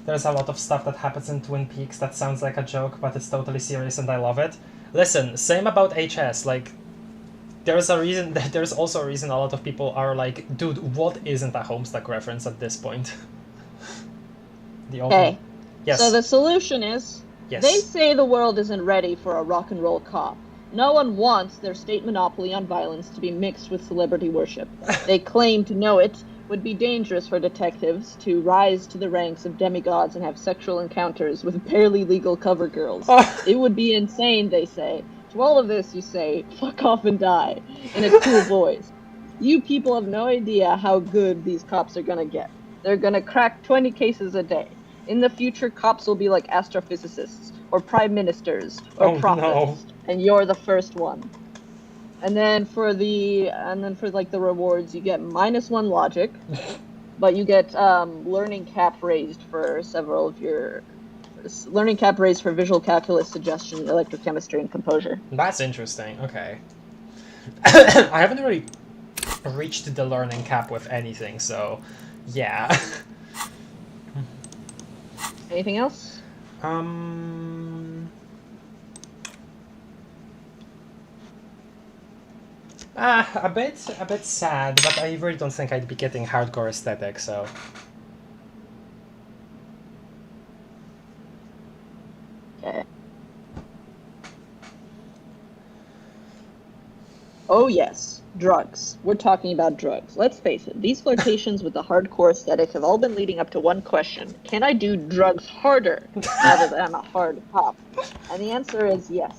There's a lot of stuff that happens in Twin Peaks that sounds like a joke, but it's totally serious and I love it. Listen, same about HS, like, there's also a reason a lot of people are like, dude, what isn't a Homestuck reference at this point? Okay. Yes. So the solution is, yes. They say the world isn't ready for a rock and roll cop. No one wants their state monopoly on violence to be mixed with celebrity worship. They claim to know it would be dangerous for detectives to rise to the ranks of demigods and have sexual encounters with barely legal cover girls. It would be insane, they say. To all of this, you say, fuck off and die, in a cool voice. You people have no idea how good these cops are gonna get. They're gonna crack 20 cases a day. In the future, cops will be like astrophysicists, or prime ministers, or prophets, and you're the first one. And then for the rewards, you get -1 logic, but you get learning cap raised for several of your learning cap raised for visual calculus, suggestion, electrochemistry, and composure. That's interesting. Okay. I haven't really reached the learning cap with anything, so yeah. Anything else? A bit sad, but I really don't think I'd be getting hardcore aesthetic, so. Okay. Oh yes, drugs. We're talking about drugs. Let's face it, these flirtations with the hardcore aesthetic have all been leading up to one question. Can I do drugs harder now that I'm a hard cop? And the answer is yes,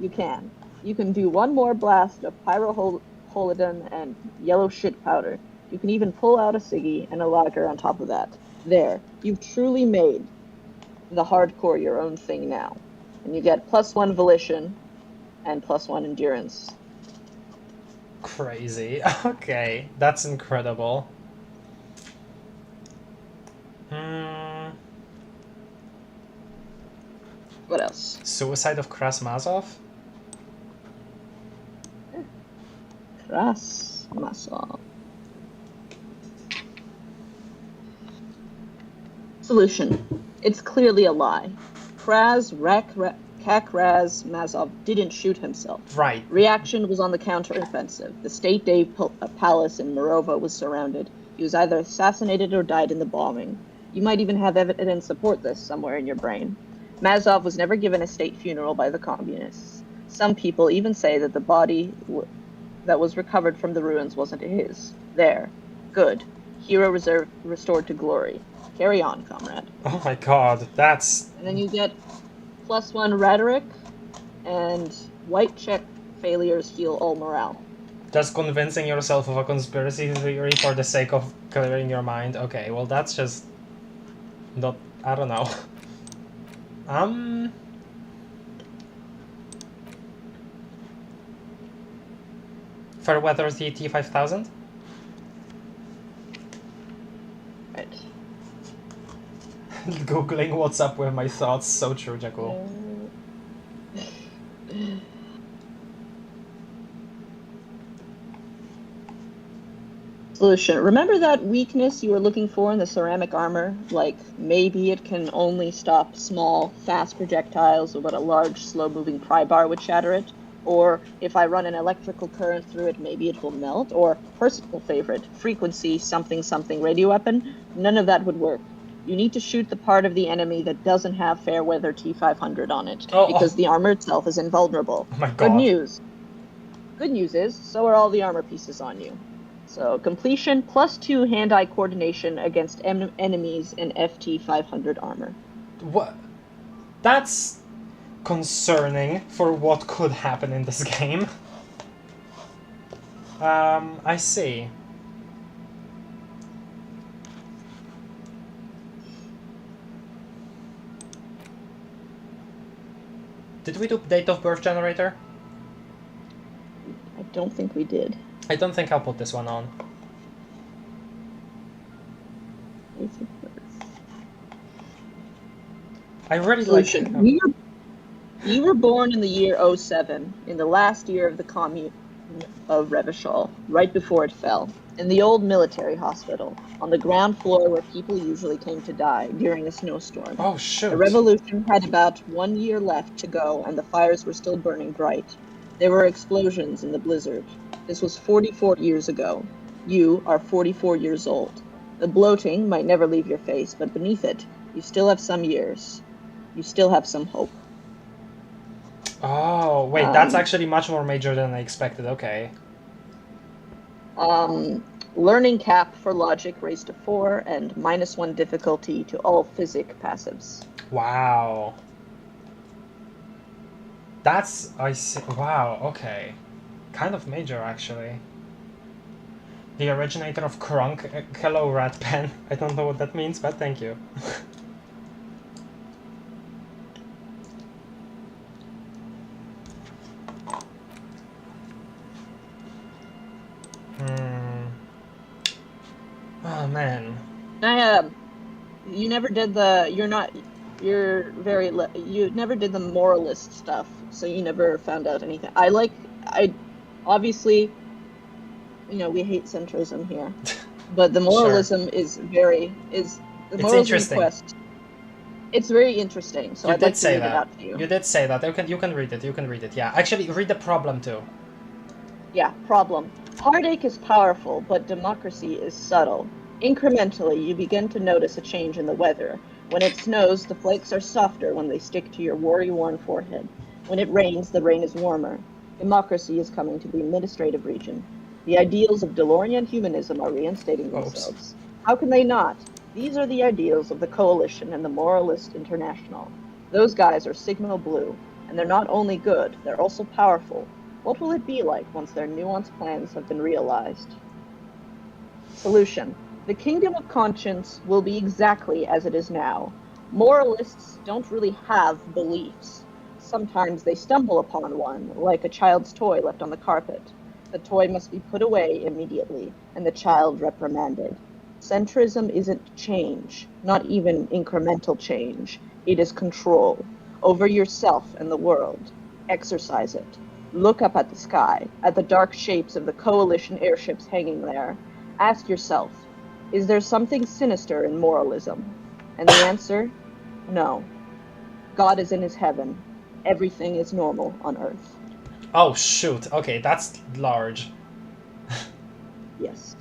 you can. You can do one more blast of pyroholidin and yellow shit powder. You can even pull out a ciggy and a lager on top of that. There, you've truly made the hardcore your own thing now. And you get +1 volition and +1 endurance. Crazy. Okay, that's incredible. What else? Suicide of Krasmazov? Krasmazov. Solution. It's clearly a lie. Krasmazov didn't shoot himself. Right. Reaction was on the counteroffensive. The State Day Palace in Morova was surrounded. He was either assassinated or died in the bombing. You might even have evidence support this somewhere in your brain. Mazov was never given a state funeral by the communists. Some people even say that the body that was recovered from the ruins wasn't his. There. Good. Hero restored to glory. Carry on, comrade. Oh my god, that's... And then you get +1 rhetoric, and white check failures heal all morale. Just convincing yourself of a conspiracy theory for the sake of clearing your mind. Okay, well that's just... not... I don't know. Fairweather TT5000? Right. Googling what's up with my thoughts. So true, Jakul. Solution. Remember that weakness you were looking for in the ceramic armor? Like, maybe it can only stop small, fast projectiles, but a large, slow-moving pry bar would shatter it? Or, if I run an electrical current through it, maybe it will melt? Or, personal favorite, frequency, something, radio weapon? None of that would work. You need to shoot the part of the enemy that doesn't have Fairweather T500 on it, because the armor itself is invulnerable. Oh my god. Good news. Good news is, so are all the armor pieces on you. So, completion, +2 hand-eye coordination against enemies in FT500 armor. What? That's concerning for what could happen in this game. I see. Did we do date of birth generator? I don't think we did. I don't think I'll put this one on. I really Solution. like... You were born in the year 07, in the last year of the commune of Revachol, right before it fell, in the old military hospital, on the ground floor where people usually came to die during a snowstorm. Oh, shoot. The revolution had about 1 year left to go, and the fires were still burning bright. There were explosions in the blizzard. This was 44 years ago. You are 44 years old. The bloating might never leave your face, but beneath it, you still have some years. You still have some hope. Oh, wait, that's actually much more major than I expected. Okay. Learning cap for logic raised to 4, and -1 difficulty to all physic passives. Wow. That's... I see. Wow, okay. Kind of major, actually. The originator of Krunk. Hello, Rat Pen. I don't know what that means, but thank you. Oh, man. You never did the... You never did the moralist stuff, so you never found out anything. Obviously, you know, we hate centrism here, but the moralism is very... the moralism quest. It's very interesting, so I'd like to read it out to you. You did say that. You can read it. You can read it, yeah. Actually, read the problem, too. Yeah, problem. Heartache is powerful, but democracy is subtle. Incrementally, you begin to notice a change in the weather. When it snows, the flakes are softer when they stick to your worry-worn forehead. When it rains, the rain is warmer. Democracy is coming to the administrative region. The ideals of DeLorean humanism are reinstating themselves. How can they not? These are the ideals of the Coalition and the Moralist International. Those guys are signal blue, and they're not only good, they're also powerful. What will it be like once their nuanced plans have been realized? Solution. The kingdom of conscience will be exactly as it is now. Moralists don't really have beliefs. Sometimes they stumble upon one, like a child's toy left on the carpet. The toy must be put away immediately, and the child reprimanded. Centrism isn't change, not even incremental change. It is control over yourself and the world. Exercise it. Look up at the sky, at the dark shapes of the Coalition airships hanging there. Ask yourself, is there something sinister in moralism? And the answer, no. God is in his heaven. Everything is normal on Earth. Oh, shoot. Okay, that's large. Yes.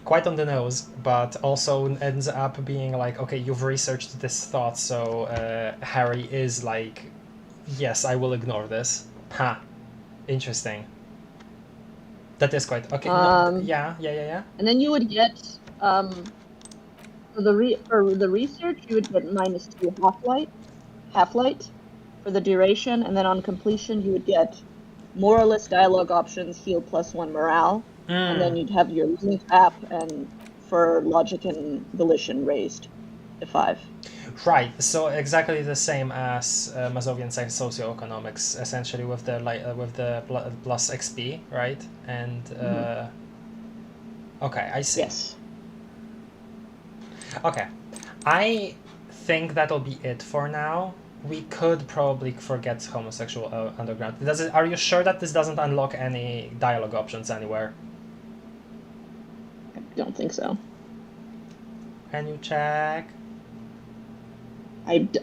Quite on the nose, but also ends up being like, okay, you've researched this thought, so Harry is like Yes, I will ignore this. Ha. Interesting. That is quite okay. Yeah. And then you would get for the research you would get -2 half light for the duration, and then on completion you would get moralist dialogue options, heal +1 morale, and then you'd have your link app and for logic and volition raised to 5. Right, so exactly the same as Mazovian socioeconomics, essentially with the plus XP, right? And okay, I see. Yes. Okay, I think that'll be it for now. We could probably forget homosexual underground. Are you sure that this doesn't unlock any dialogue options anywhere? I don't think so. Can you check?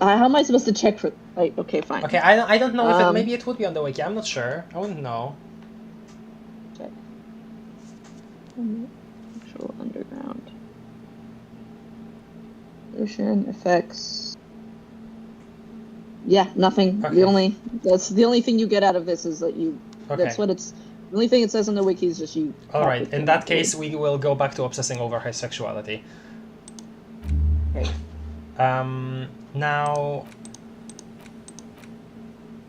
How am I supposed to check for? Like, okay, fine. Okay, I don't know if maybe it would be on the wiki. I'm not sure. I wouldn't know. Check. Actual underground. Ocean effects. Yeah, nothing. Okay. That's the only thing you get out of this is that you. Okay. That's what it's. The only thing it says on the wiki is just you. All right. In that case, we will go back to obsessing over his sexuality. Okay. Now...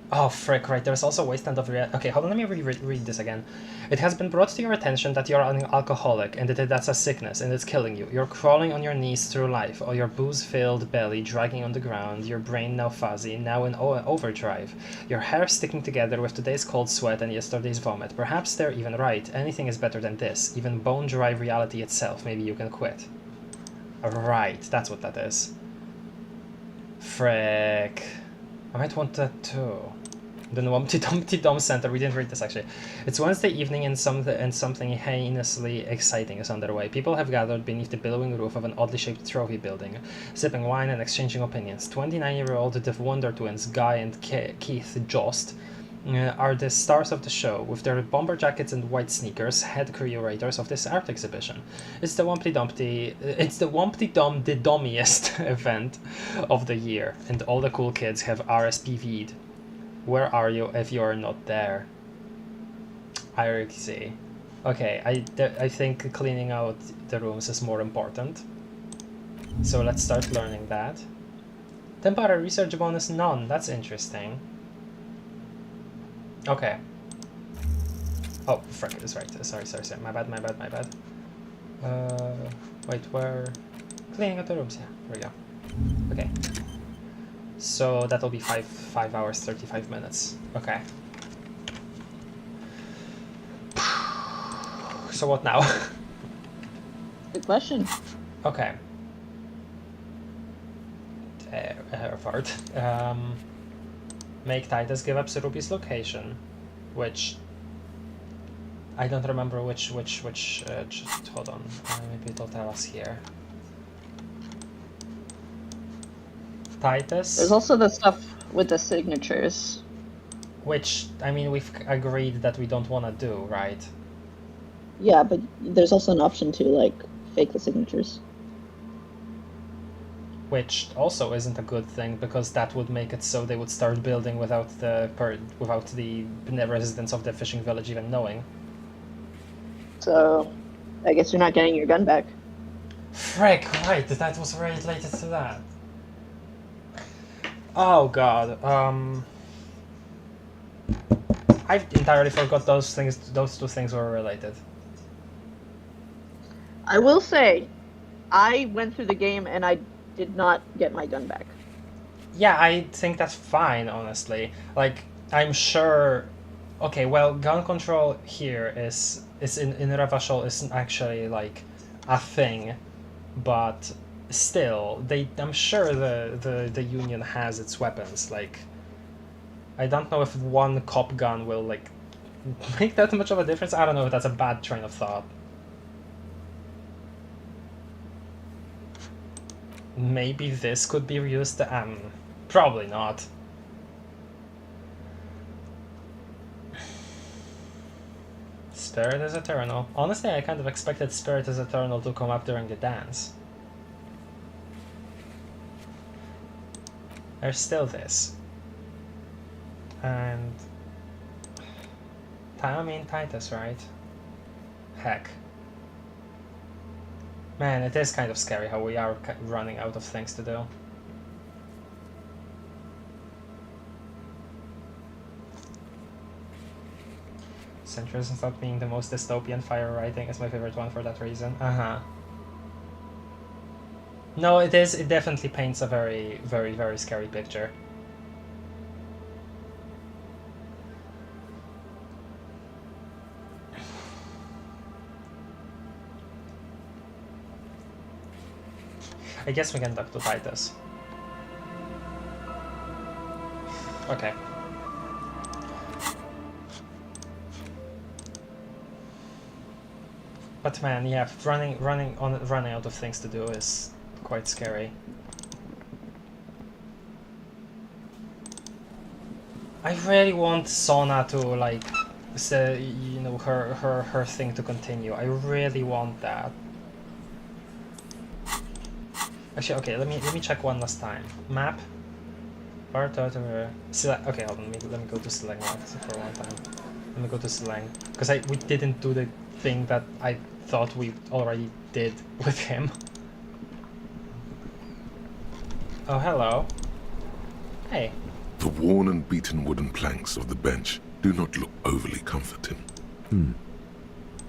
Oh, frick, right, there's also wasteland of... Okay, hold on, let me read this again. It has been brought to your attention that you're an alcoholic, and that's a sickness, and it's killing you. You're crawling on your knees through life, or your booze-filled belly dragging on the ground, your brain now fuzzy, now in overdrive. Your hair sticking together with today's cold sweat and yesterday's vomit. Perhaps they're even right. Anything is better than this. Even bone-dry reality itself. Maybe you can quit. Right, that's what that is. Frick. I might want that too. The Humpty Dumpty Dom Center. We didn't read this actually. It's Wednesday evening and something heinously exciting is underway. People have gathered beneath the billowing roof of an oddly shaped trophy building, sipping wine and exchanging opinions. 29-year-old The Wonder Twins, Guy and Keith Jost, are the stars of the show, with their bomber jackets and white sneakers, head curators of this art exhibition. It's the Wumpty Dum the Dommiest event of the year, and all the cool kids have RSVP'd. Where are you if you're not there? I see. Okay, I think cleaning out the rooms is more important. So let's start learning that. Temporary research bonus none. That's interesting. Okay. Oh, frick, it is right. Sorry. My bad. Wait, where? Cleaning up the rooms, yeah. There we go. Okay. So that'll be 5 hours, 35 minutes. Okay. So what now? Good question. Okay. Effort. Make Titus give up Serupi's location, which I don't remember which just hold on, maybe it'll tell us here. Titus. There's also the stuff with the signatures. Which, I mean, we've agreed that we don't want to do, right? Yeah, but there's also an option to, like, fake the signatures. Which also isn't a good thing, because that would make it so they would start building without the residents of the fishing village even knowing. So, I guess you're not getting your gun back. Frick, right, that was related to that. Oh god, I entirely forgot those two things were related. I will say, I went through the game and I did not get my gun back. Yeah, I think that's fine, honestly. Like, I'm sure... Okay, well, gun control here is in Revachol isn't actually, like, a thing, but still, I'm sure the Union has its weapons. Like, I don't know if one cop gun will, like, make that much of a difference. I don't know if that's a bad train of thought. Maybe this could be used, probably not. Spirit is Eternal. Honestly, I kind of expected Spirit is Eternal to come up during the dance. There's still this. And I mean Titus, right? Heck. Man, it is kind of scary how we are running out of things to do. Centuries thought being the most dystopian fire writing is my favorite one for that reason. No, it is. It definitely paints a very, very, very scary picture. I guess we can talk to Titus. Okay. But man, yeah, running out of things to do is quite scary. I really want Soona to like, say, you know, her thing to continue. I really want that. Actually, okay, let me check one last time. Map. Select. Okay, hold on. Let me go to Select for one time. Let me go to Select because we didn't do the thing that I thought we already did with him. Oh, hello. Hey. The worn and beaten wooden planks of the bench do not look overly comforting.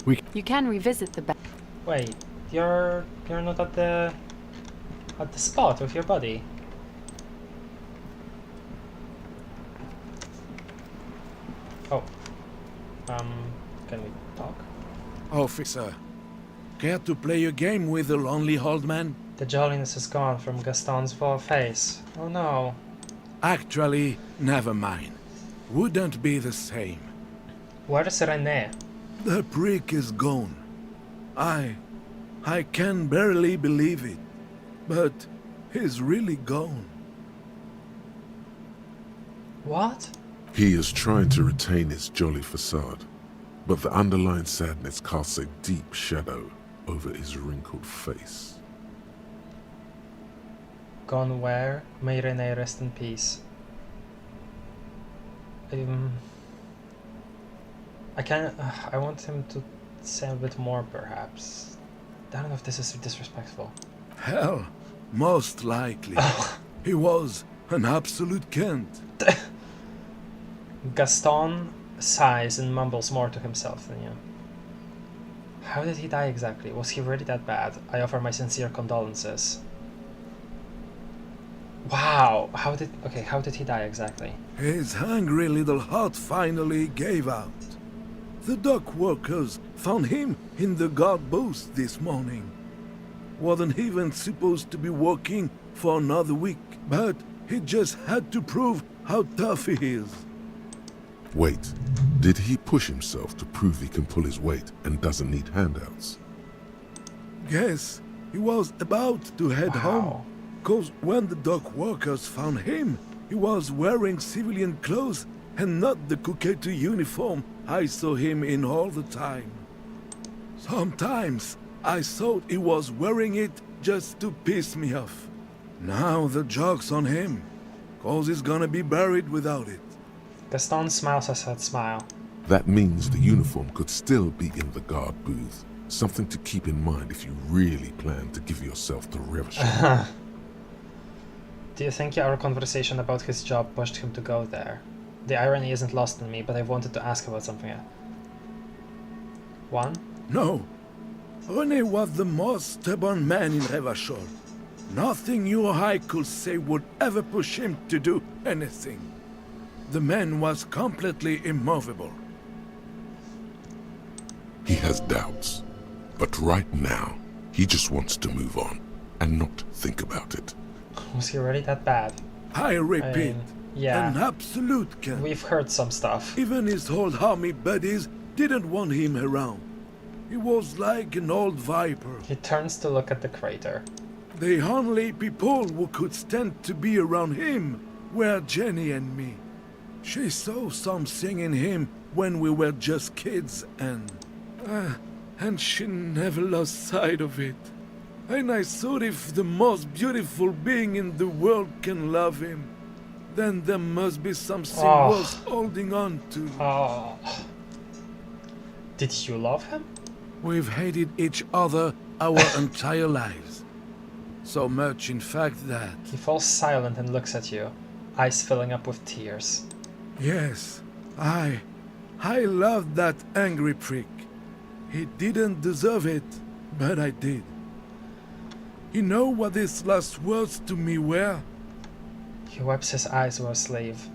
You can revisit the bench. Wait, you're not at the spot with your buddy. Oh. Can we talk? Officer, care to play a game with the lonely old man? The jolliness is gone from Gaston's face. Oh no. Actually, never mind. Wouldn't be the same. Where's René? The prick is gone. I can barely believe it. But he's really gone. What? He is trying to retain his jolly facade, but the underlying sadness casts a deep shadow over his wrinkled face. Gone where? May René rest in peace. I want him to say a bit more, perhaps. I don't know if this is disrespectful. Hell, most likely. He was an absolute Kent. Gaston sighs and mumbles more to himself than you. How did he die exactly? Was he really that bad? I offer my sincere condolences. Wow, how did he die exactly? His hungry little heart finally gave out. The dock workers found him in the guard booth this morning. Wasn't even supposed to be working for another week, but he just had to prove how tough he is. Wait, did he push himself to prove he can pull his weight and doesn't need handouts? Guess he was about to head home, cause when the dock workers found him, he was wearing civilian clothes and not the coquette uniform I saw him in all the time. Sometimes I thought he was wearing it just to piss me off. Now the joke's on him, cause he's gonna be buried without it. Gaston smiles a sad smile. That means the uniform could still be in the guard booth. Something to keep in mind if you really plan to give yourself to Revachol. Do you think our conversation about his job pushed him to go there? The irony isn't lost on me, but I wanted to ask about something else. One? No. René was the most stubborn man in Revachol. Nothing you or I could say would ever push him to do anything. The man was completely immovable. He has doubts, but right now, he just wants to move on and not think about it. Was he really that bad? I repeat, yeah. an absolute Kent. We've heard some stuff. Even his old army buddies didn't want him around. He was like an old viper. He turns to look at the crater. The only people who could stand to be around him were Jenny and me. She saw something in him when we were just kids, and she never lost sight of it. And I thought if the most beautiful being in the world can love him, Then there must be something worth holding on to. Oh. Did you love him? We've hated each other our entire lives. So much, in fact, that... He falls silent and looks at you, eyes filling up with tears. Yes, I loved that angry prick. He didn't deserve it, but I did. You know what his last words to me were? He wipes his eyes with a sleeve.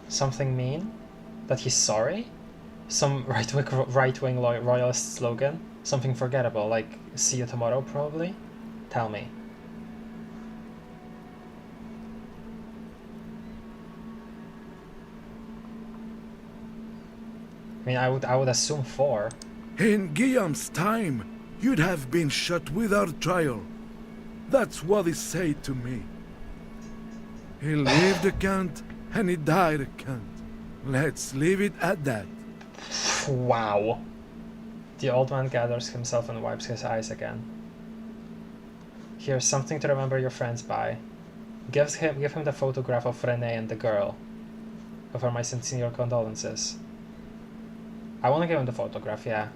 Something mean? That he's sorry? Some right-wing royalist slogan? Something forgettable, like see you tomorrow probably? Tell me. I mean, I would assume 4. In Guillaume's time, you'd have been shot without trial. That's what he said to me. He lived a cunt, and he died a cunt. Let's leave it at that. Wow. The old man gathers himself and wipes his eyes again. Here's something to remember your friends by. Give him the photograph of Renee and the girl. Offer my sincere condolences. I want to give him the photograph, yeah.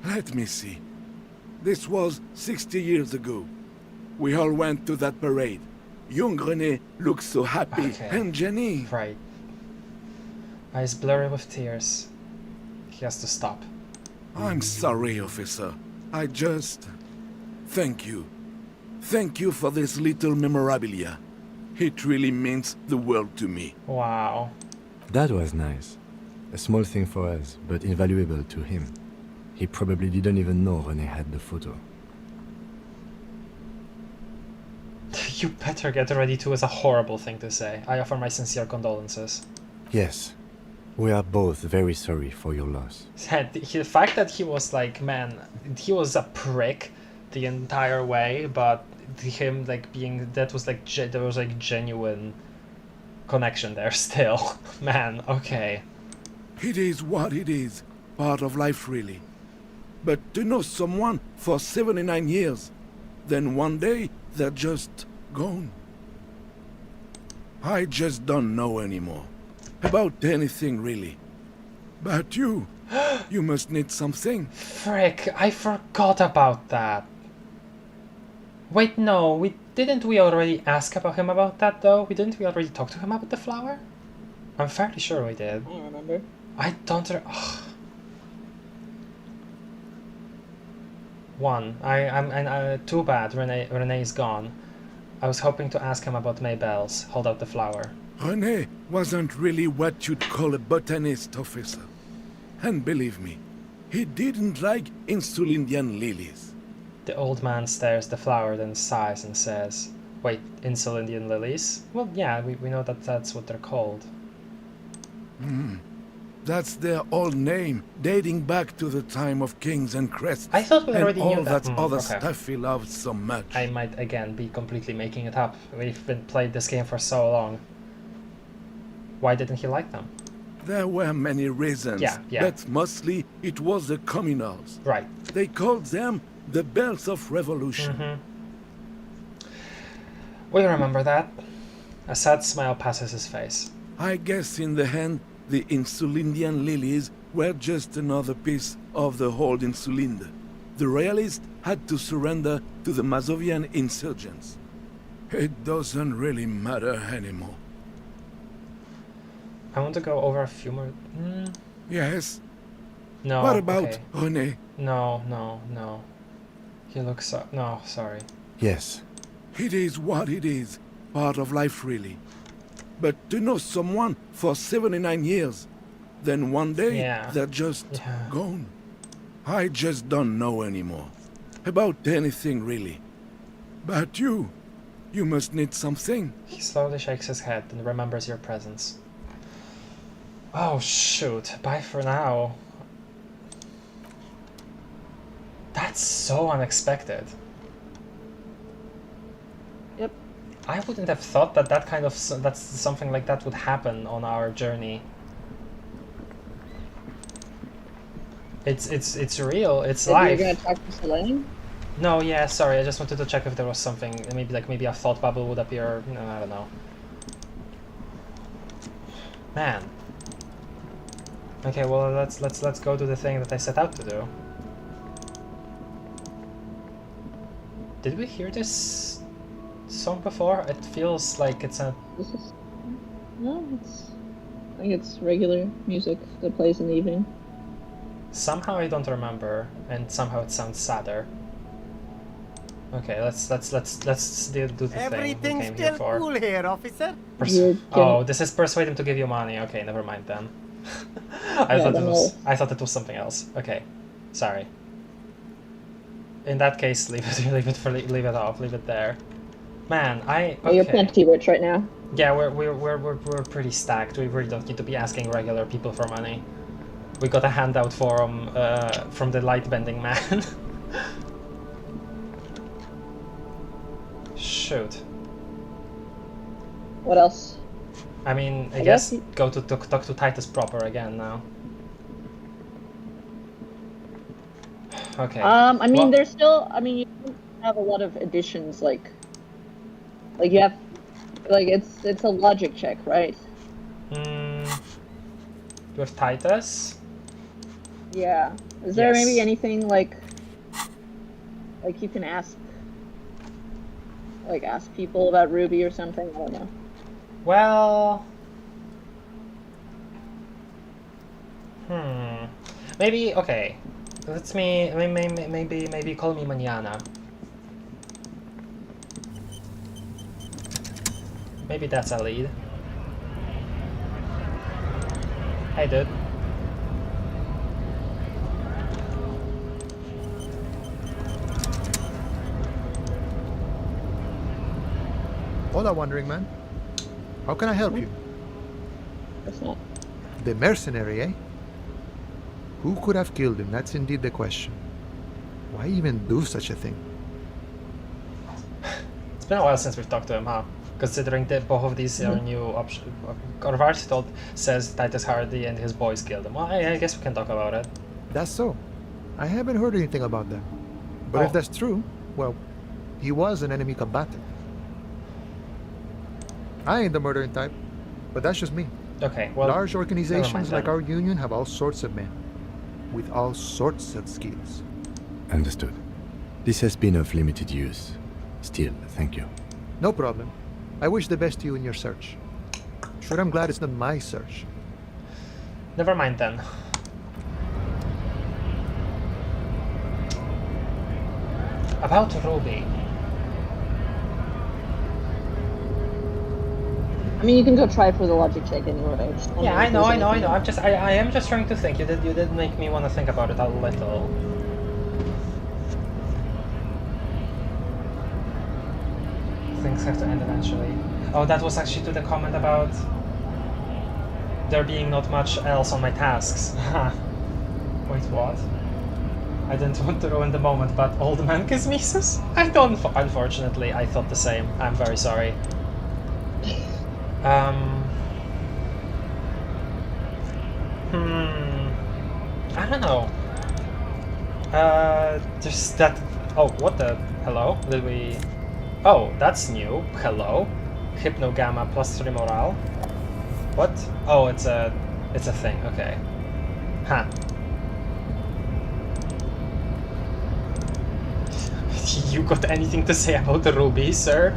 Let me see. This was 60 years ago. We all went to that parade. Young René looked so happy, and Jenny... Right. Eyes blurry with tears. He has to stop. I'm sorry, officer. I just... Thank you. Thank you for this little memorabilia. It really means the world to me. Wow. That was nice. A small thing for us, but invaluable to him. He probably didn't even know René had the photo. You better get ready too is a horrible thing to say. I offer my sincere condolences. Yes. We are both very sorry for your loss. The fact that he was like, man, he was a prick the entire way, but him like being, that was like, there was like genuine connection there still. Man, okay. It is what it is. Part of life, really. But to know someone for 79 years, then one day they're just gone. I just don't know anymore. About anything, really. But you must need something. Frick, I forgot about that. Wait, no, didn't we already ask about him about that, though? Didn't we already talk to him about the flower? I'm fairly sure we did. I don't remember. I don't... One, I'm too bad, René's gone. I was hoping to ask him about Maybelle's. Hold out the flower. René wasn't really what you'd call a botanist, officer. And believe me, he didn't like Insulindian lilies. The old man stares the flower, then sighs and says, wait, Insulindian lilies? Well, yeah, we know that that's what they're called. That's their old name, dating back to the time of kings and crests. I thought we already knew that. that. Other Okay. stuff he loved so much. I might, again, be completely making it up. We've been played this game for so long. Why didn't he like them? There were many reasons, Yeah. but mostly it was the communals. Right. They called them the bells of revolution. We remember that. A sad smile passes his face. I guess in the end, the Insulindian lilies were just another piece of the whole Insulinde. The royalists had to surrender to the Mazovian insurgents. It doesn't really matter anymore. I want to go over a few more... Yes? No, What about okay. René? No. He looks so... No, sorry. Yes. It is what it is. Part of life, really. But to know someone for 79 years, then one day they're just gone. I just don't know anymore. About anything, really. But you must need something. He slowly shakes his head and remembers your presence. Oh, shoot. Bye for now. That's so unexpected. Yep. I wouldn't have thought that that's something like that would happen on our journey. It's real. It's life. You're gonna talk to Selene? No, yeah, sorry. I just wanted to check if there was something. Maybe a thought bubble would appear. No, I don't know. Man. Okay, well let's go do the thing that I set out to do. Did we hear this song before? It feels like it's a... No, I think it's regular music that plays in the evening. Somehow I don't remember, and somehow it sounds sadder. Okay, let's do the thing Everything's we came still here for. cool here, officer. Oh, this is persuade him to give you money. Okay, never mind then. I thought it was something else. Okay, sorry. In that case, leave it off. Leave it there. Man, okay. You're plenty rich right now. Yeah, we're pretty stacked. We really don't need to be asking regular people for money. We got a handout from the light bending man. Shoot. What else? I mean, I guess go to talk to Titus proper again now. Okay. I mean, there's still. I mean, you have a lot of additions, like you have, like it's a logic check, right? With Titus? Yeah. Is there maybe anything like you can ask people about Ruby or something? I don't know. Well, maybe okay. Maybe call me mañana. Maybe that's a lead. Hey, dude. Hola, Wandering Man. How can I help you? That's not. The mercenary, eh? Who could have killed him? That's indeed the question. Why even do such a thing? It's been a while since we've talked to him, huh? Considering that both of these are new options. Corvarsi says Titus Hardy and his boys killed him. Well, I guess we can talk about it. That's so. I haven't heard anything about that. But if that's true, well, he was an enemy combatant. I ain't the murdering type, but that's just me. Okay, well... Large organizations like our union have all sorts of men, with all sorts of skills. Understood. This has been of limited use. Still, thank you. No problem. I wish the best to you in your search. Sure, I'm glad it's not my search. Never mind then. About Ruby. I mean, you can go try for the logic check anyway. Yeah, I know. I am just trying to think. You did make me want to think about it a little. Things have to end eventually. Oh, that was actually to the comment about there being not much else on my tasks. Wait, what? I didn't want to ruin the moment, but old man kisses? I don't. Unfortunately, I thought the same. I'm very sorry. I don't know. Just that. Oh, what the? Hello? Did we? Oh, that's new. Hello. Hypnogamma +3 morale. What? Oh, it's a thing. Okay. Huh. You got anything to say about the ruby, sir?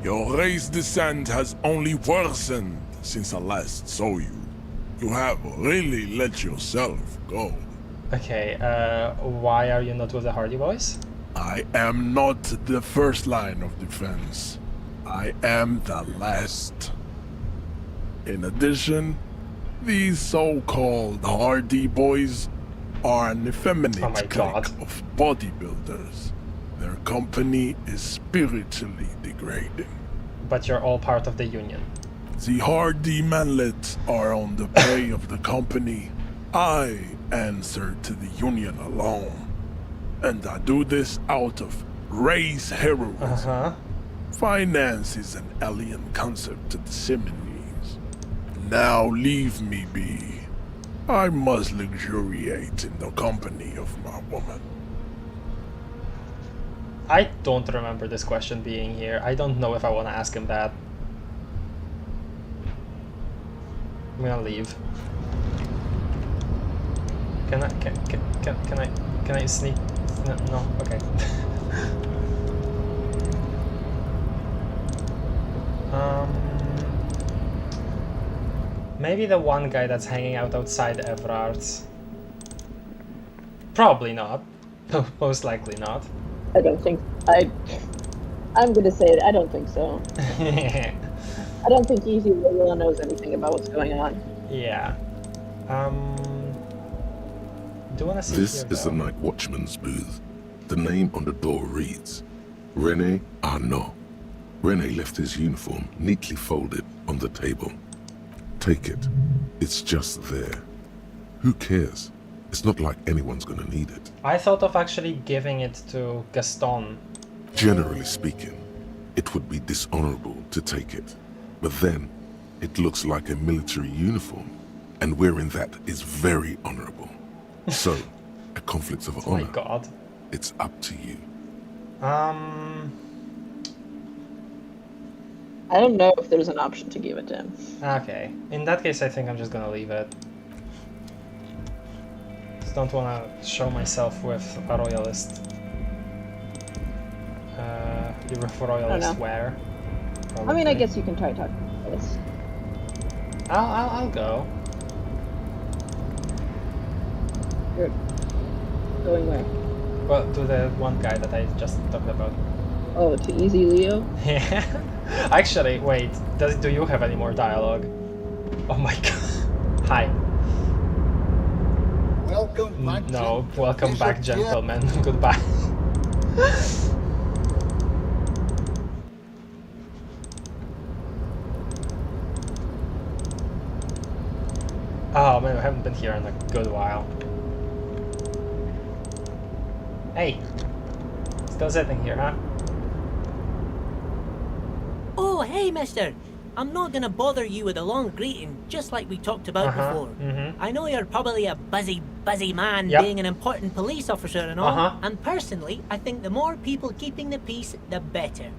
Your race descent has only worsened since I last saw you. You have really let yourself go. Okay, why are you not with the Hardy Boys? I am not the first line of defense. I am the last. In addition, these so-called Hardy Boys are an effeminate clique of bodybuilders. Their company is spiritually degrading. But you're all part of the union. The Hardy manlets are on the pay of the company. I answer to the union alone. And I do this out of race heroism. Finance is an alien concept to the Seminoles. Now leave me be. I must luxuriate in the company of my woman. I don't remember this question being here. I don't know if I want to ask him that. I'm gonna leave. Can I sneak? No, okay. Maybe the one guy that's hanging out outside Everard's. Probably not. Most likely not. I don't think I'm gonna say it. I don't think so. I don't think Easy Leo knows anything about what's going on. Yeah. Do you wanna see This here, is the night watchman's booth. The name on the door reads René Arnaud. René left his uniform neatly folded on the table. Take it. It's just there. Who cares? It's not like anyone's gonna need it. I thought of actually giving it to Gaston. Generally speaking, it would be dishonorable to take it. But then, it looks like a military uniform, and wearing that is very honorable. So, a conflict of honor. Oh my god. It's up to you. I don't know if there's an option to give it to him. Okay. In that case, I think I'm just gonna leave it. Just don't wanna show myself with a royalist. You're a royalist where? I mean, I guess you can try talking about this. I'll go. You're going where? Well, to the one guy that I just talked about. Oh, to Easy Leo? Yeah. Actually, wait. Do you have any more dialogue? Oh my god. Hi. Welcome back. No, welcome back, gentlemen. Goodbye. Oh man, I haven't been here in a good while. Hey, still sitting here, huh? Oh, hey, mister. I'm not gonna bother you with a long greeting, just like we talked about before. I know you're probably a busy man being an important police officer and all, and personally, I think the more people keeping the peace, the better.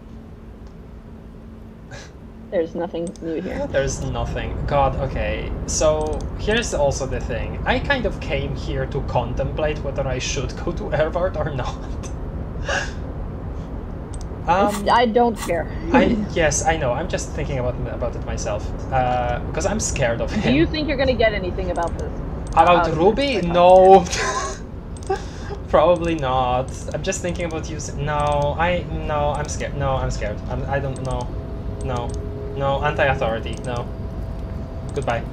There's nothing new here. There's nothing. God, okay. So, here's also the thing. I kind of came here to contemplate whether I should go to Ervard or not. I don't care. Yes, I know. I'm just thinking about it myself. Because I'm scared of him. Do you think you're gonna get anything about this? About Ruby? No. Probably not. I'm just thinking about using... No, I'm scared. No, I'm scared. I don't know. No, anti-authority. No. Goodbye.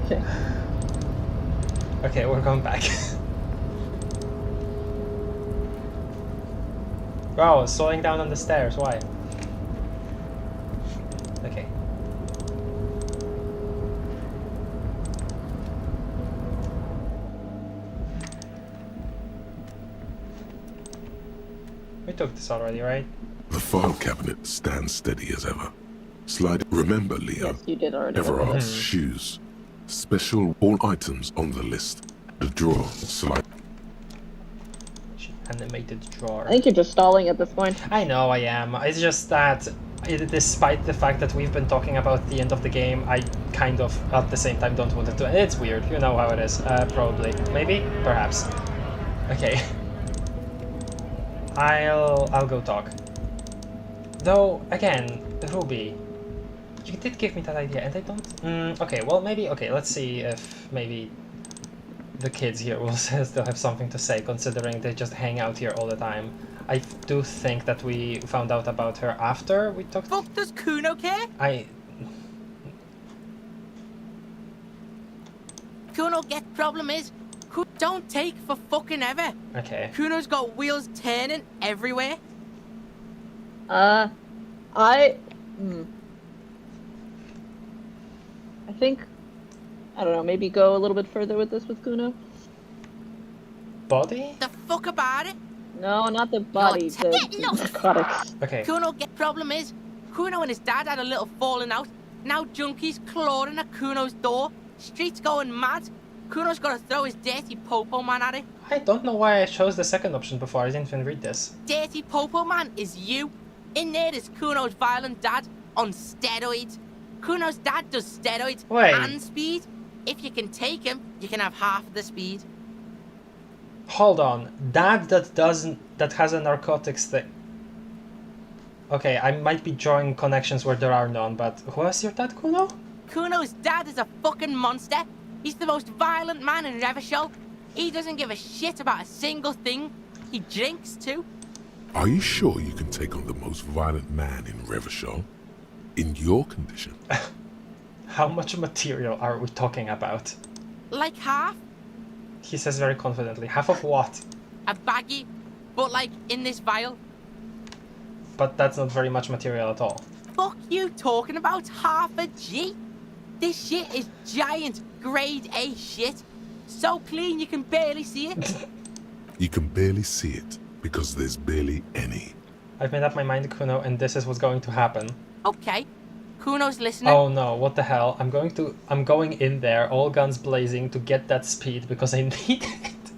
Okay. Okay, we're going back. Wow, slowing down on the stairs. Why? Okay. We took this already, right? The file cabinet stands steady as ever. Slide. Remember, Leo. Yes, you did already. Everard's shoes. Special all items on the list. The drawer. Slide. Animated drawer. I think you're just stalling at this point. I know I am. It's just that, despite the fact that we've been talking about the end of the game, I kind of, at the same time, don't want it to. It's weird. You know how it is. Probably. Maybe? Perhaps. Okay. I'll go talk. Though, again, Ruby, you did give me that idea, and I don't... okay, well, maybe... Okay, let's see if maybe the kids here will still have something to say, considering they just hang out here all the time. I do think that we found out about her after we talked... Fuck, does Kuno care? Kuno get problem is, Kuno don't take for fucking ever. Okay. Kuno's got wheels turning everywhere. I think, I don't know, maybe go a little bit further with this with Kuno. Body? The fuck about it? No, not the body, the narcotics. Okay. Kuno get problem is, Kuno and his dad had a little falling out. Now junkies clawing at Kuno's door. Streets going mad. Kuno's gotta throw his dirty popo man at it. I don't know why I chose the second option before. I didn't even read this. Dirty popo man is you. In there is Kuno's violent dad on steroids. Kuno's dad does steroids Wait. and speed. If you can take him, you can have half the speed. Hold on. Dad that has a narcotics thing. Okay, I might be drawing connections where there are none, but who is your dad, Kuno? Kuno's dad is a fucking monster. He's the most violent man in Revachol. He doesn't give a shit about a single thing. He drinks too. Are you sure you can take on the most violent man in Revachol? In your condition? How much material are we talking about? Like half. He says very confidently. Half of what? A baggie, but like in this vial. But that's not very much material at all. Fuck you talking about half a G? This shit is giant grade A shit. So clean you can barely see it. You can barely see it because there's barely any. I've made up my mind, Kuno, and this is what's going to happen. Okay. Kuno's listening. Oh no, what the hell? I'm going in there, all guns blazing, to get that speed because I need it.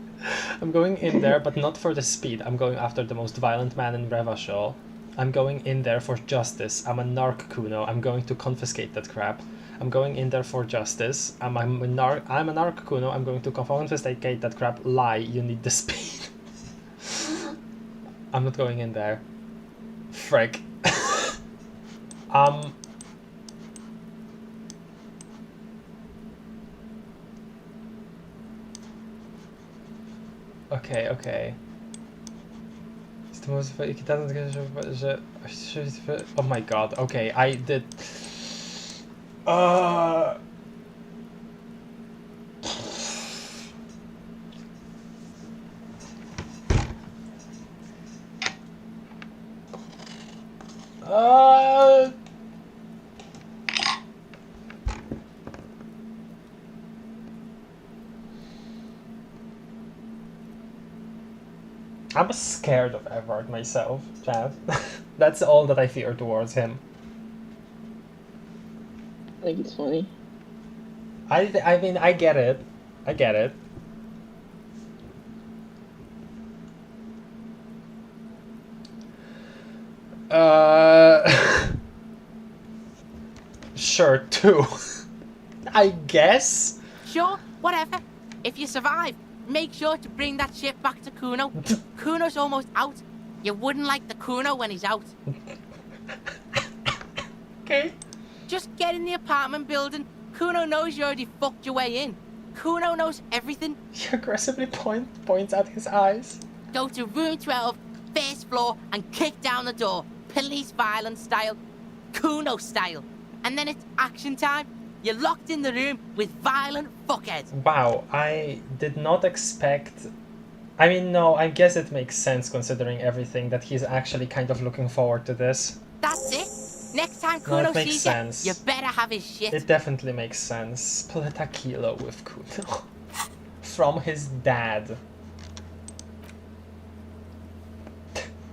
I'm going in there, but not for the speed. I'm going after the most violent man in Revachol. I'm going in there for justice. I'm a narc, Kuno. I'm going to confiscate that crap. I'm going in there for justice. I'm a narc, Kuno. I'm going to confiscate that crap. Lie, you need the speed. I'm not going in there. Frick. Okay. It's the most... Oh my god, okay, I did... I'm scared of Everard myself, Chad. That's all that I fear towards him. I think it's funny. I mean, I get it. Sure, too. I guess? Sure, whatever. If you survive, make sure to bring that shit back to Kuno. Kuno's almost out. You wouldn't like the Kuno when he's out. Okay. Just get in the apartment building. Kuno knows you already fucked your way in. Kuno knows everything. He aggressively points at his eyes. Go to room 12, first floor, and kick down the door. Police violence style. Kuno style. And then it's action time. You're locked in the room with violent fuckheads. Wow, I did not expect... I mean, no, I guess it makes sense considering everything that he's actually kind of looking forward to this. That's it. Next time No, Kuno it makes sees sense. you better have his shit. It definitely makes sense. Split a kilo with Kuno. From his dad.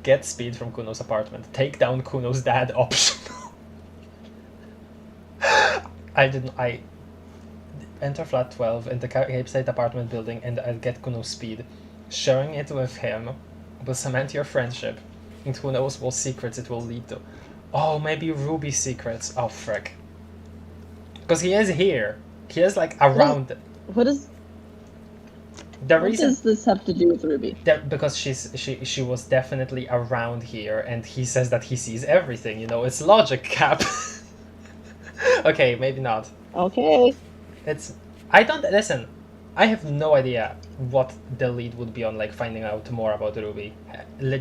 Get speed from Kuno's apartment. Take down Kuno's dad optional. I enter flat 12 in the Cape State apartment building and I'll get Kuno's speed. Sharing it with him will cement your friendship. And who knows what secrets it will lead to. Oh, maybe Ruby's secrets. Oh, frick. Because he is here. He is like around. What does this have to do with Ruby? Because she was definitely around here, and he says that he sees everything. You know, it's logic, Cap. Okay, maybe not. Okay. I don't listen. I have no idea what the lead would be on, like finding out more about Ruby.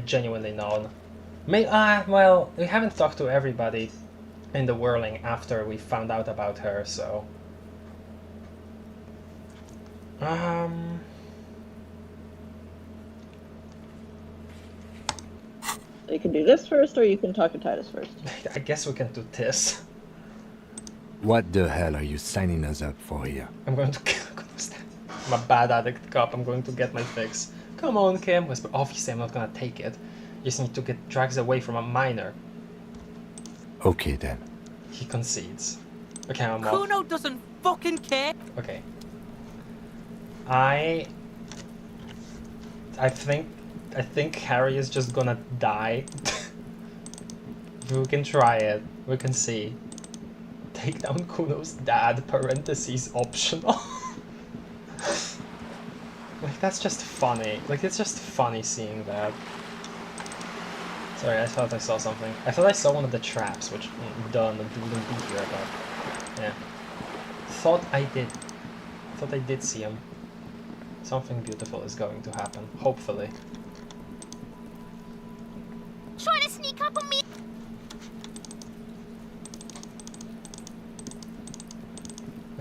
Genuinely none. Well, we haven't talked to everybody in the whirling after we found out about her, so. You can do this first, or you can talk to Titus first. I guess we can do this. What the hell are you signing us up for here? I'm going to kill Ghost. I'm a bad addict cop. I'm going to get my fix. Come on, Kim. Whisper. Obviously, I'm not gonna take it. You just need to get drugs away from a minor. Okay, then. He concedes. Okay, I'm off. Kuno doesn't fucking care. Okay. I think Harry is just gonna die. We can try it. We can see. take down Kuno's dad, parentheses, optional. Like, that's just funny. Like, it's just funny seeing that. Sorry, I thought I saw something. I thought I saw one of the traps, which, done, it wouldn't be here, but, yeah. Thought I did see him. Something beautiful is going to happen, hopefully. Trying to sneak up on me.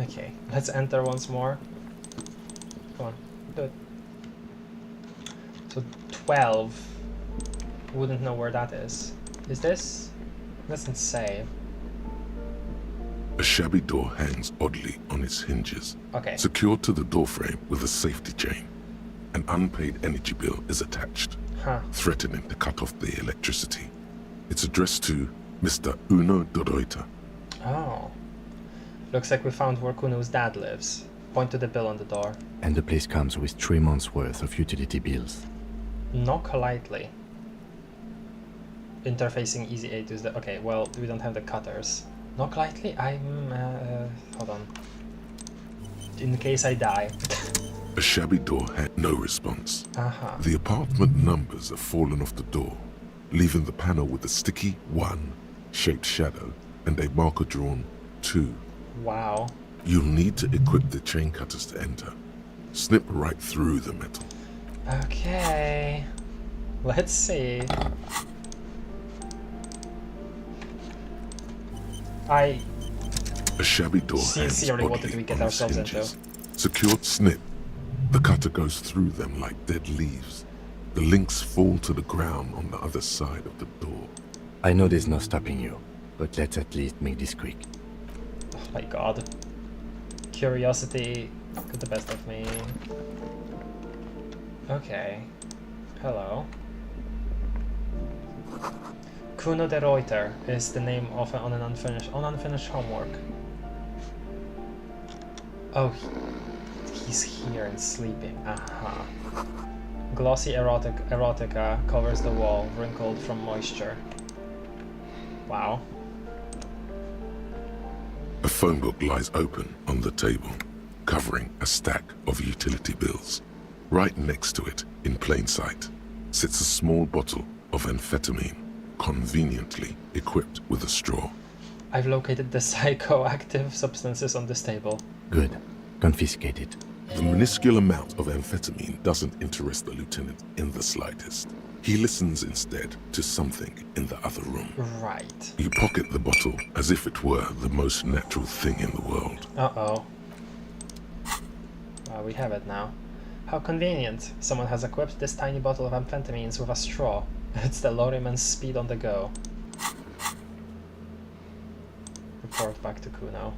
Okay, let's enter once more. Come on, do it. So 12. Wouldn't know where that is. Is this? Doesn't say. A shabby door hangs oddly on its hinges, Okay. secured to the doorframe with a safety chain. An unpaid energy bill is attached, threatening to cut off the electricity. It's addressed to Mr. Uno Doroita. Oh. Looks like we found where Kuno's dad lives. Point to the bill on the door. And the place comes with 3 months' worth of utility bills. Knock lightly. Interfacing easy A to the... Okay, well, we don't have the cutters. Knock lightly? Hold on. In case I die. A shabby door had no response. The apartment numbers have fallen off the door, leaving the panel with a sticky 1 shaped shadow and a marker drawn 2. Wow. You'll need to equip the chain cutters to enter. Snip right through the metal. Okay. Let's see. A shabby door Sincerely, what did we get ourselves into? Secured snip. The cutter goes through them like dead leaves. The links fall to the ground on the other side of the door. I know there's no stopping you, but let's at least make this quick. Oh my god. Curiosity got the best of me. Okay. Hello. Kuno de Reuter is the name of an unfinished homework. Oh, he's here and sleeping. Aha. Glossy erotica covers the wall, wrinkled from moisture. Wow. A phone book lies open on the table, covering a stack of utility bills. Right next to it, in plain sight, sits a small bottle of amphetamine, conveniently equipped with a straw. I've located the psychoactive substances on this table. Good. Confiscate it. The minuscule amount of amphetamine doesn't interest the lieutenant in the slightest. He listens instead to something in the other room. Right. You pocket the bottle as if it were the most natural thing in the world. Uh-oh. We have it now. How convenient. Someone has equipped this tiny bottle of amphetamines with a straw. It's the lorryman's speed on the go. Report back to Kuno.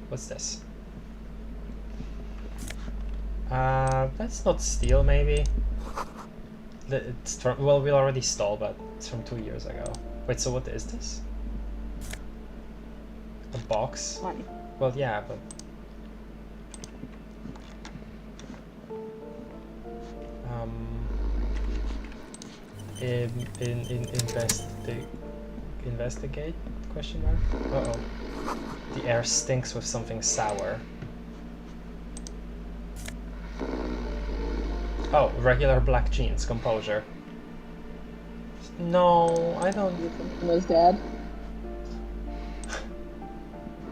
What's this? Let's not steal, maybe. It's from, well, we already stole, but it's from 2 years ago. Wait, so what is this? A box? Money. Well, yeah, but... investigate? Question mark? Uh-oh. The air stinks with something sour. Oh, regular black jeans, composure. No, I don't... Kuno's dad.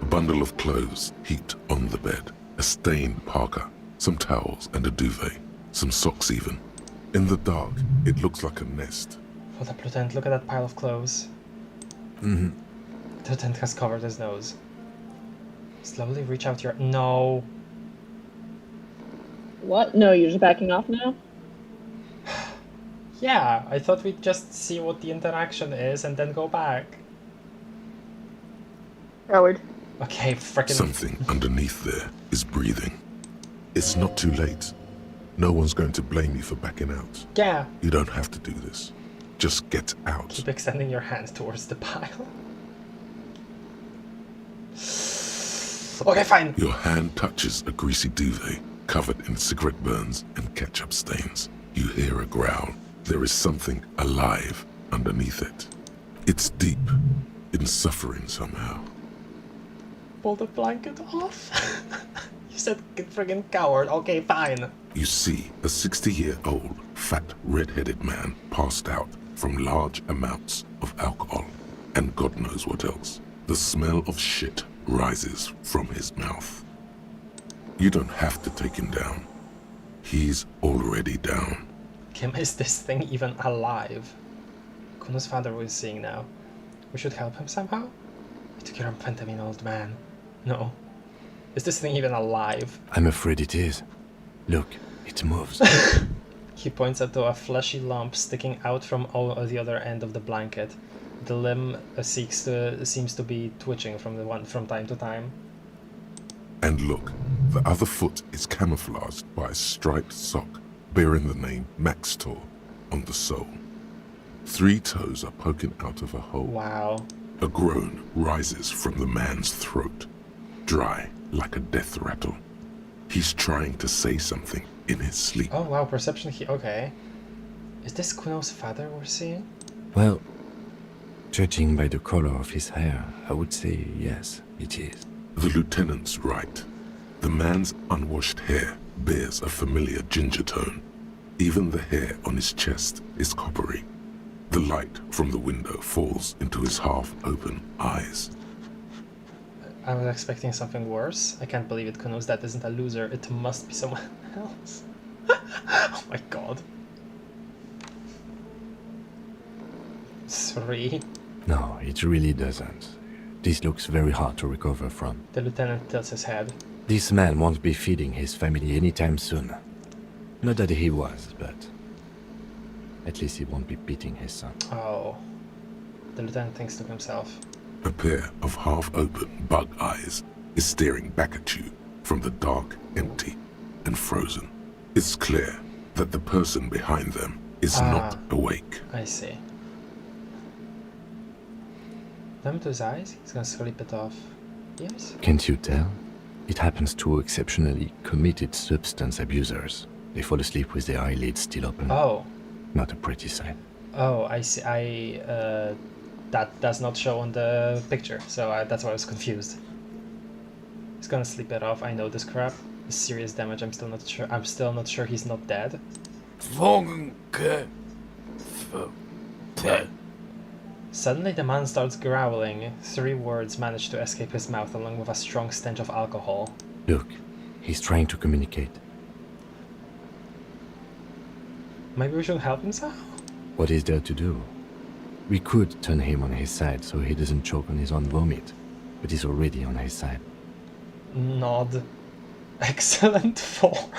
A bundle of clothes heaped on the bed. A stained parka, some towels and a duvet. Some socks even. In the dark, it looks like a nest. Hold up, Lieutenant, look at that pile of clothes. Mm-hmm. The Lieutenant has covered his nose. Slowly reach out your... No. What? No, you're just backing off now? Yeah, I thought we'd just see what the interaction is and then go back. Coward. Okay, frickin'... Something underneath there is breathing. It's not too late. No one's going to blame you for backing out. Yeah. You don't have to do this. Just get out. Keep extending your hand towards the pile. Okay, fine. Your hand touches a greasy duvet covered in cigarette burns and ketchup stains. You hear a growl. There is something alive underneath it. It's deep. in suffering somehow. Pull the blanket off? You said friggin' coward. Okay, fine. You see a 60-year-old, fat, red-headed man passed out from large amounts of alcohol, and God knows what else. The smell of shit rises from his mouth. You don't have to take him down. He's already down. Kim, is this thing even alive? Kuno's father we're seeing now. We should help him somehow? I took your amphetamine, old man. No. Is this thing even alive? I'm afraid it is. Look, it moves. He points to a fleshy lump sticking out from the other end of the blanket. The limb seems to be twitching from time to time. And look, the other foot is camouflaged by a striped sock bearing the name Maxtor on the sole. 3 toes are poking out of a hole. Wow. A groan rises from the man's throat, dry like a death rattle. He's trying to say something in his sleep. Oh wow, perception here. Okay. Is this Kuno's father we're seeing? Well, judging by the color of his hair, I would say yes, it is. The lieutenant's right. The man's unwashed hair bears a familiar ginger tone. Even the hair on his chest is coppery. The light from the window falls into his half-open eyes. I was expecting something worse. I can't believe it. Kuno's dad isn't a loser. It must be someone else. Oh my god. 3. No, it really doesn't. This looks very hard to recover from. The lieutenant tilts his head. This man won't be feeding his family anytime soon. Not that he was, but at least he won't be beating his son. Oh. The lieutenant thinks to himself. A pair of half-open bug eyes is staring back at you from the dark, empty, and frozen. It's clear that the person behind them is not awake. I see. Them to his eyes? He's gonna sleep it off. Yes? Can't you tell? It happens to exceptionally committed substance abusers. They fall asleep with their eyelids still open. Oh. Not a pretty sight. Oh, I see. That does not show on the picture, so that's why I was confused. He's gonna sleep it off. I know this crap. It's serious damage. I'm still not sure. He's not dead. Suddenly the man starts growling. 3 words manage to escape his mouth along with a strong stench of alcohol. Look, he's trying to communicate. Maybe we should help him somehow? What is there to do? We could turn him on his side so he doesn't choke on his own vomit, but he's already on his side. Nod. Excellent form.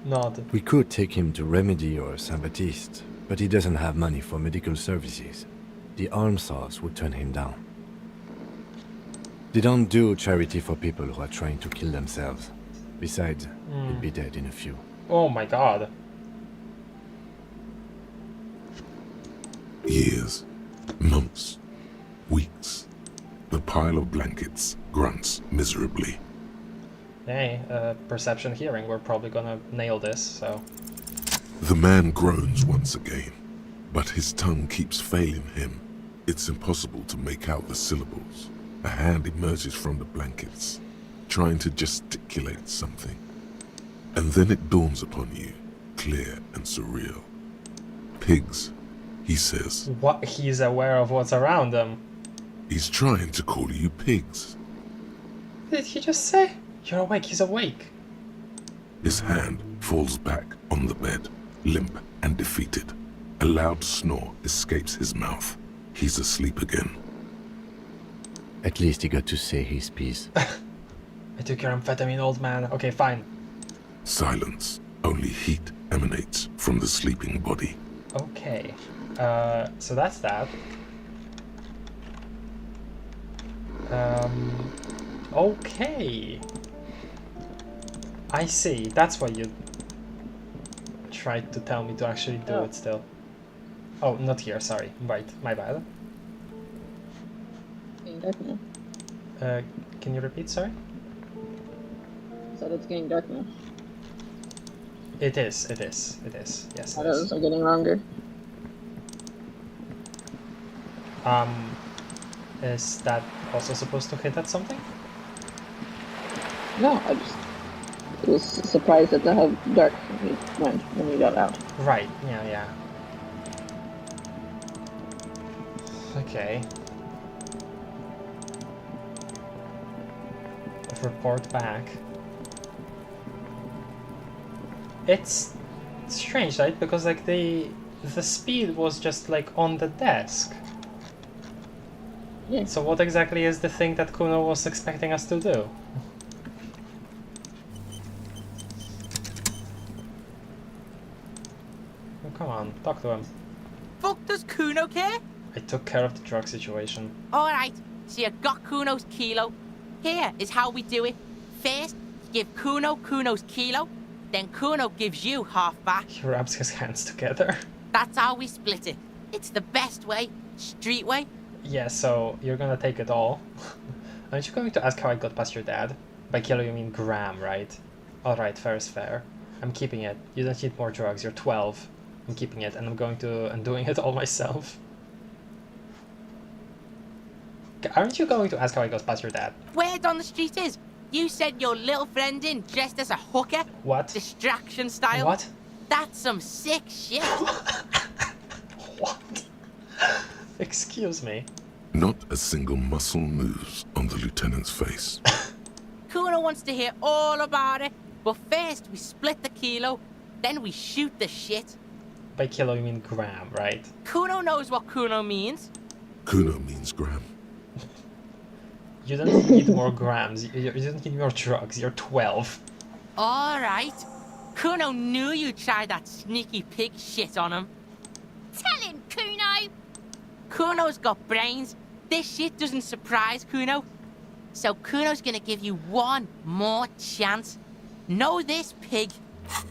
Nod. We could take him to Remedy or Saint-Baptiste, but he doesn't have money for medical services. The almshouse would turn him down. They don't do charity for people who are trying to kill themselves. Besides, he'll be dead in a few. Oh my god. Years, months, weeks. The pile of blankets grunts miserably. Hey, perception hearing, we're probably gonna nail this, so... The man groans once again, but his tongue keeps failing him. It's impossible to make out the syllables. A hand emerges from the blankets, trying to gesticulate something. And then it dawns upon you, clear and surreal. Pigs, he says. What? He's aware of what's around him. He's trying to call you pigs. Did he just say? You're awake, he's awake. His hand falls back on the bed, limp and defeated. A loud snore escapes his mouth. He's asleep again. At least he got to say his piece. I took your amphetamine, old man. Okay, fine. Silence. Only heat emanates from the sleeping body. Okay. So that's that. Okay. I see. That's why you tried to tell me to actually do it still. Oh, not here, sorry. Right, my bad. Getting dark now. Can you repeat, sorry? I said it's getting dark now. It is, yes. Shadows are getting longer. Is that also supposed to hit at something? No, I just was surprised at how dark it went when we got out. Right, yeah. Okay. Report back. It's strange, right? Because like the speed was just like on the desk. Yeah. So what exactly is the thing that Kuno was expecting us to do? Oh, come on, talk to him. Fuck does Kuno care? I took care of the drug situation. Alright, so you got Kuno's kilo. Here is how we do it. First, give Kuno Kuno's kilo, then Kuno gives you half back. He rubs his hands together. That's how we split it. It's the best way, street way. Yeah, so you're gonna take it all. Aren't you going to ask how I got past your dad? By kilo you mean gram, right? Alright, fair is fair. I'm keeping it. You don't need more drugs, you're 12. I'm keeping it, and I'm doing it all myself. Aren't you going to ask how I got past your dad? Word on the street is, you sent your little friend in dressed as a hooker. What? Distraction style. What? That's some sick shit. What? Excuse me. Not a single muscle moves on the lieutenant's face. Kuno wants to hear all about it, but first we split the kilo, then we shoot the shit. By kilo you mean gram, right? Kuno knows what Kuno means. Kuno means gram. You don't need more grams, you don't need more drugs, you're 12. Alright. Kuno knew you'd try that sneaky pig shit on him. Tell him, Kuno! Kuno's got brains. This shit doesn't surprise Kuno. So Kuno's gonna give you one more chance. Know this, pig.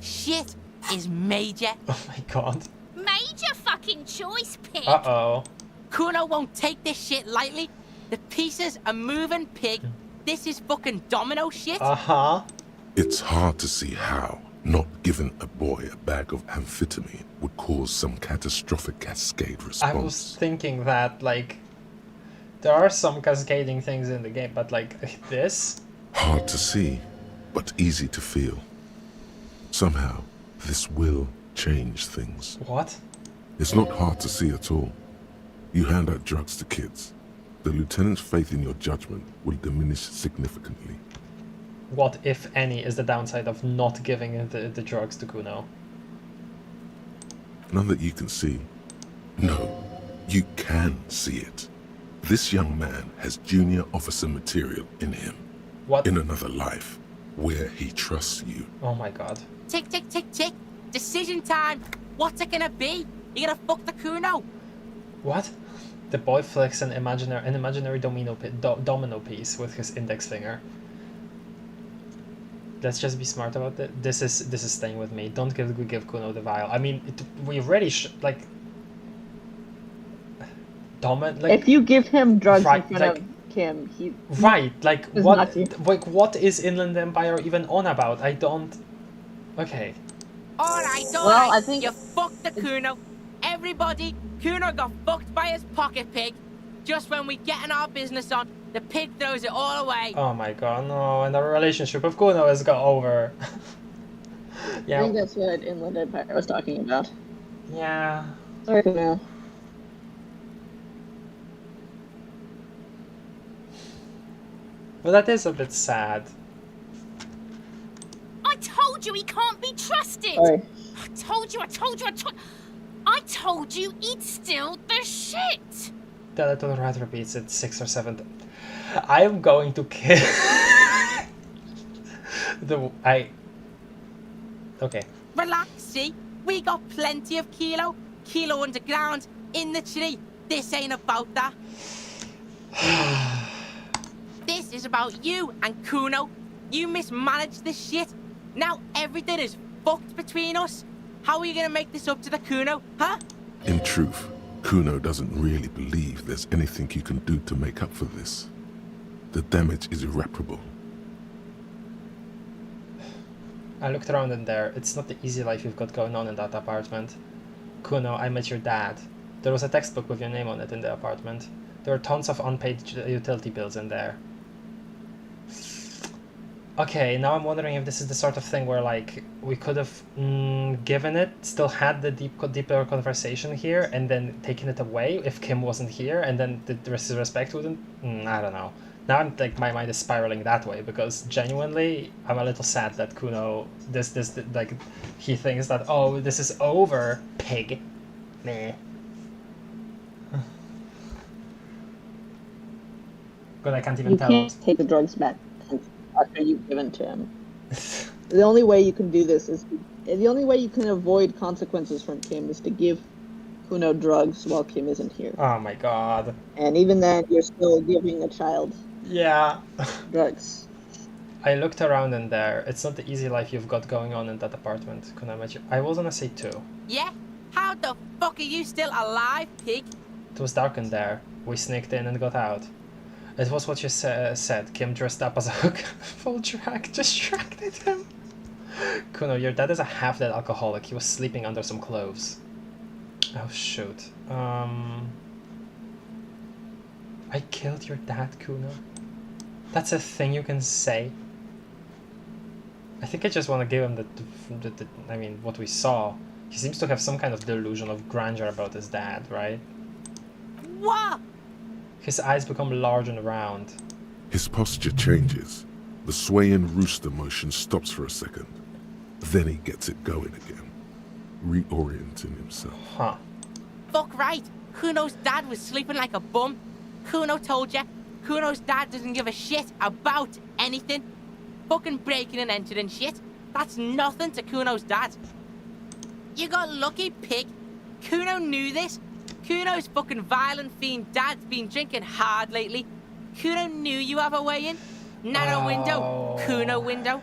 Shit is major. Oh my god. Major fucking choice, pig! Uh-oh. Kuno won't take this shit lightly. The pieces are moving, pig. This is fucking domino shit. Uh-huh. It's hard to see how not giving a boy a bag of amphetamine would cause some catastrophic cascade response. I was thinking that, like, there are some cascading things in the game, but like this? Hard to see, but easy to feel. Somehow, this will change things. What? It's not hard to see at all. You hand out drugs to kids. The lieutenant's faith in your judgment will diminish significantly. What, if any, is the downside of not giving the drugs to Kuno? None that you can see. No, you can see it. This young man has junior officer material in him. What? In another life, where he trusts you. Oh my god. Tick, tick, tick, tick. Decision time. What's it gonna be? You gonna fuck the Kuno? What? The boy flicks an imaginary domino piece with his index finger. Let's just be smart about it. This is staying with me. Don't give Kuno the vial. I mean, we already like. If you give him drugs in front of him, he like what is Inland Empire even on about? I don't. Okay. Alright, Well, I think you fucked the Kuno. Everybody, Kuno got fucked by his pocket pig. Just when we getting our business on, the pig throws it all away. Oh my god, no! And our relationship with Kuno has got over. Yeah. I think that's what Inland Empire was talking about. Yeah. Sorry, Kuno. Well, that is a bit sad. I told you he can't be trusted! Sorry. I told you he'd steal the shit! The little rat repeats it 6 or 7 I am going to kill... Okay. Relax, see? We got plenty of kilo. Kilo underground, in the tree. This ain't about that. This is about you and Kuno. You mismanaged this shit. Now everything is fucked between us. How are you gonna make this up to the Kuno, huh? In truth, Kuno doesn't really believe there's anything you can do to make up for this. The damage is irreparable. I looked around in there. It's not the easy life you've got going on in that apartment. Kuno, I met your dad. There was a textbook with your name on it in the apartment. There are tons of unpaid utility bills in there. Okay, now I'm wondering if this is the sort of thing where, like, we could have given it, still had the deeper conversation here, and then taken it away if Kim wasn't here, and then the respect wouldn't. I don't know. Now I'm like, my mind is spiraling that way, because genuinely I'm a little sad that Kuno this like, he thinks that, oh, this is over, pig. Meh. Good, I can't even tell. You can't take the drugs back after you've given to him. The only way you can do this is, the only way you can avoid consequences from Kim is to give Kuno drugs while Kim isn't here. Oh my god. And even then, you're still giving a child drugs. I looked around in there. It's not the easy life you've got going on in that apartment. Can I imagine? I was gonna say 2. Yeah? How the fuck are you still alive, pig? It was dark in there. We sneaked in and got out. It was what you said. Kim dressed up as a hook. Full drag. Distracted him. Kuno, your dad is a half-dead alcoholic. He was sleeping under some clothes. Oh, shoot. I killed your dad, Kuno? That's a thing you can say? I think I just want to give him I mean, what we saw. He seems to have some kind of delusion of grandeur about his dad, right? What? His eyes become large and round. His posture changes. The swaying rooster motion stops for a second. Then he gets it going again, reorienting himself. Huh. Fuck right. Kuno's dad was sleeping like a bum. Kuno told ya. Kuno's dad doesn't give a shit about anything. Fucking breaking and entering shit. That's nothing to Kuno's dad. You got lucky, pig. Kuno knew this. Kuno's fucking violent fiend dad's been drinking hard lately. Kuno knew you have a way in. Narrow window. Kuno window.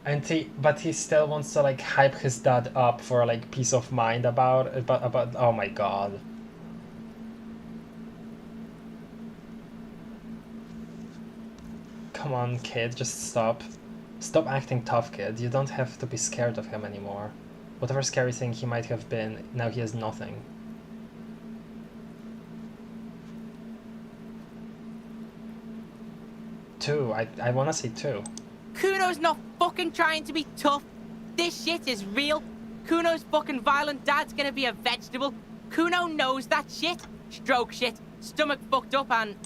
And but he still wants to, like, hype his dad up for, like, peace of mind about oh my god. Come on, kid, just stop. Stop acting tough, kid. You don't have to be scared of him anymore. Whatever scary thing he might have been, now he has nothing. Two. I wanna say 2. Kuno's not fucking trying to be tough. This shit is real. Kuno's fucking violent dad's gonna be a vegetable. Kuno knows that shit. Stroke shit. Stomach fucked up, and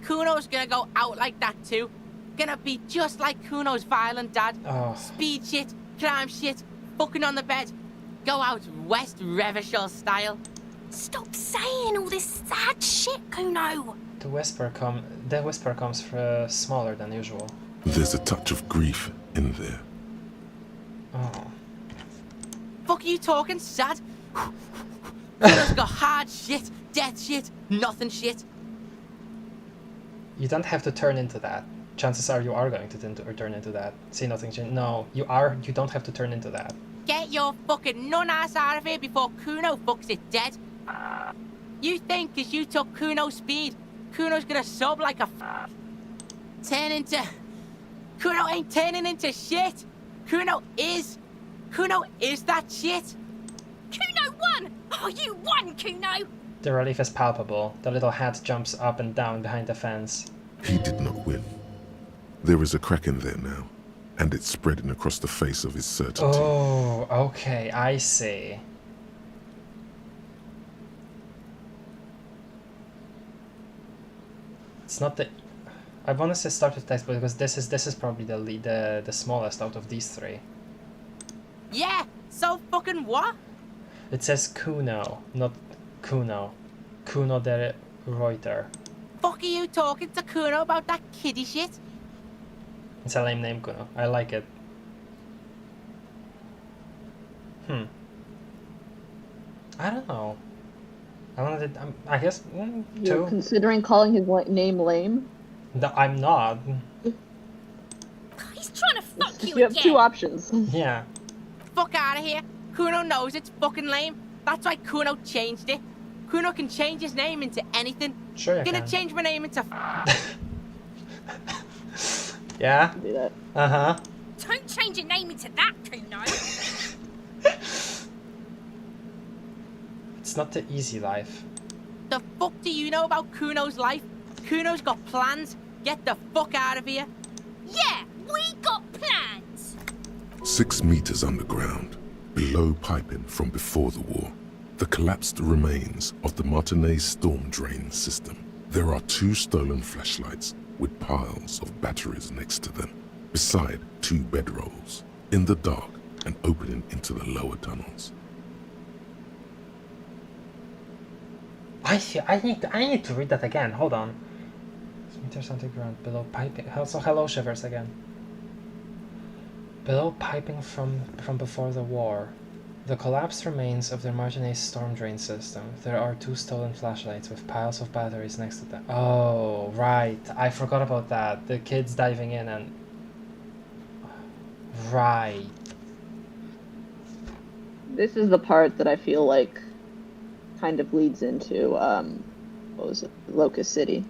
Kuno's gonna go out like that too. Gonna be just like Kuno's violent dad. Oh. Speed shit, crime shit, fucking on the bed. Go out West Revachol style. Stop saying all this sad shit, Kuno. The whisper comes smaller than usual. There's a touch of grief in there. Oh. Fuck are you talking, sad? Kuno's got hard shit, death shit, nothing shit. You don't have to turn into that. Chances are you are going to turn into that. See nothing change. No, you don't have to turn into that. Get your fucking nun-ass out of here before Kuno fucks it dead. You think cause you took Kuno's speed, Kuno's gonna sub like a turn into... Kuno ain't turning into shit. Kuno is that shit. Kuno won! Oh, you won, Kuno! The relief is palpable. The little hat jumps up and down behind the fence. He did not win. There is a crack in there now, and it's spreading across the face of his certainty. Oh, okay, I see. It's not the... I want to say start with text, because this is probably the smallest out of these 3. Yeah, so fucking what? It says Kuno, not Kuno. Kuno der Reuter. Fuck are you talking to Kuno about that kiddie shit? It's a lame name, Kuno. I like it. I don't know. I guess 2. You're considering calling his name lame? No, I'm not. He's trying to fuck you You have again. 2 options. Yeah. Fuck out of here. Kuno knows it's fucking lame. That's why Kuno changed it. Kuno can change his name into anything. Sure you Gonna can. change my name into... Yeah? Do that. Uh-huh. Don't change your name into that, Kuno. It's not the easy life. The fuck do you know about Kuno's life? Kuno's got plans. Get the fuck out of here. Yeah, we got plans. 6 meters underground, below piping from before the war, the collapsed remains of the Martinez storm drain system. There are 2 stolen flashlights with piles of batteries next to them, beside 2 bedrolls, in the dark and opening into the lower tunnels. I need to read that again. Hold on. Meters underground, below piping. Also, hello Shivers again. Below piping from before the war, the collapsed remains of the Martinez storm drain system. There are 2 stolen flashlights with piles of batteries next to them. Oh, right. I forgot about that. The kids diving in and... Right. This is the part that I feel like kind of leads into, what was it? Locust City.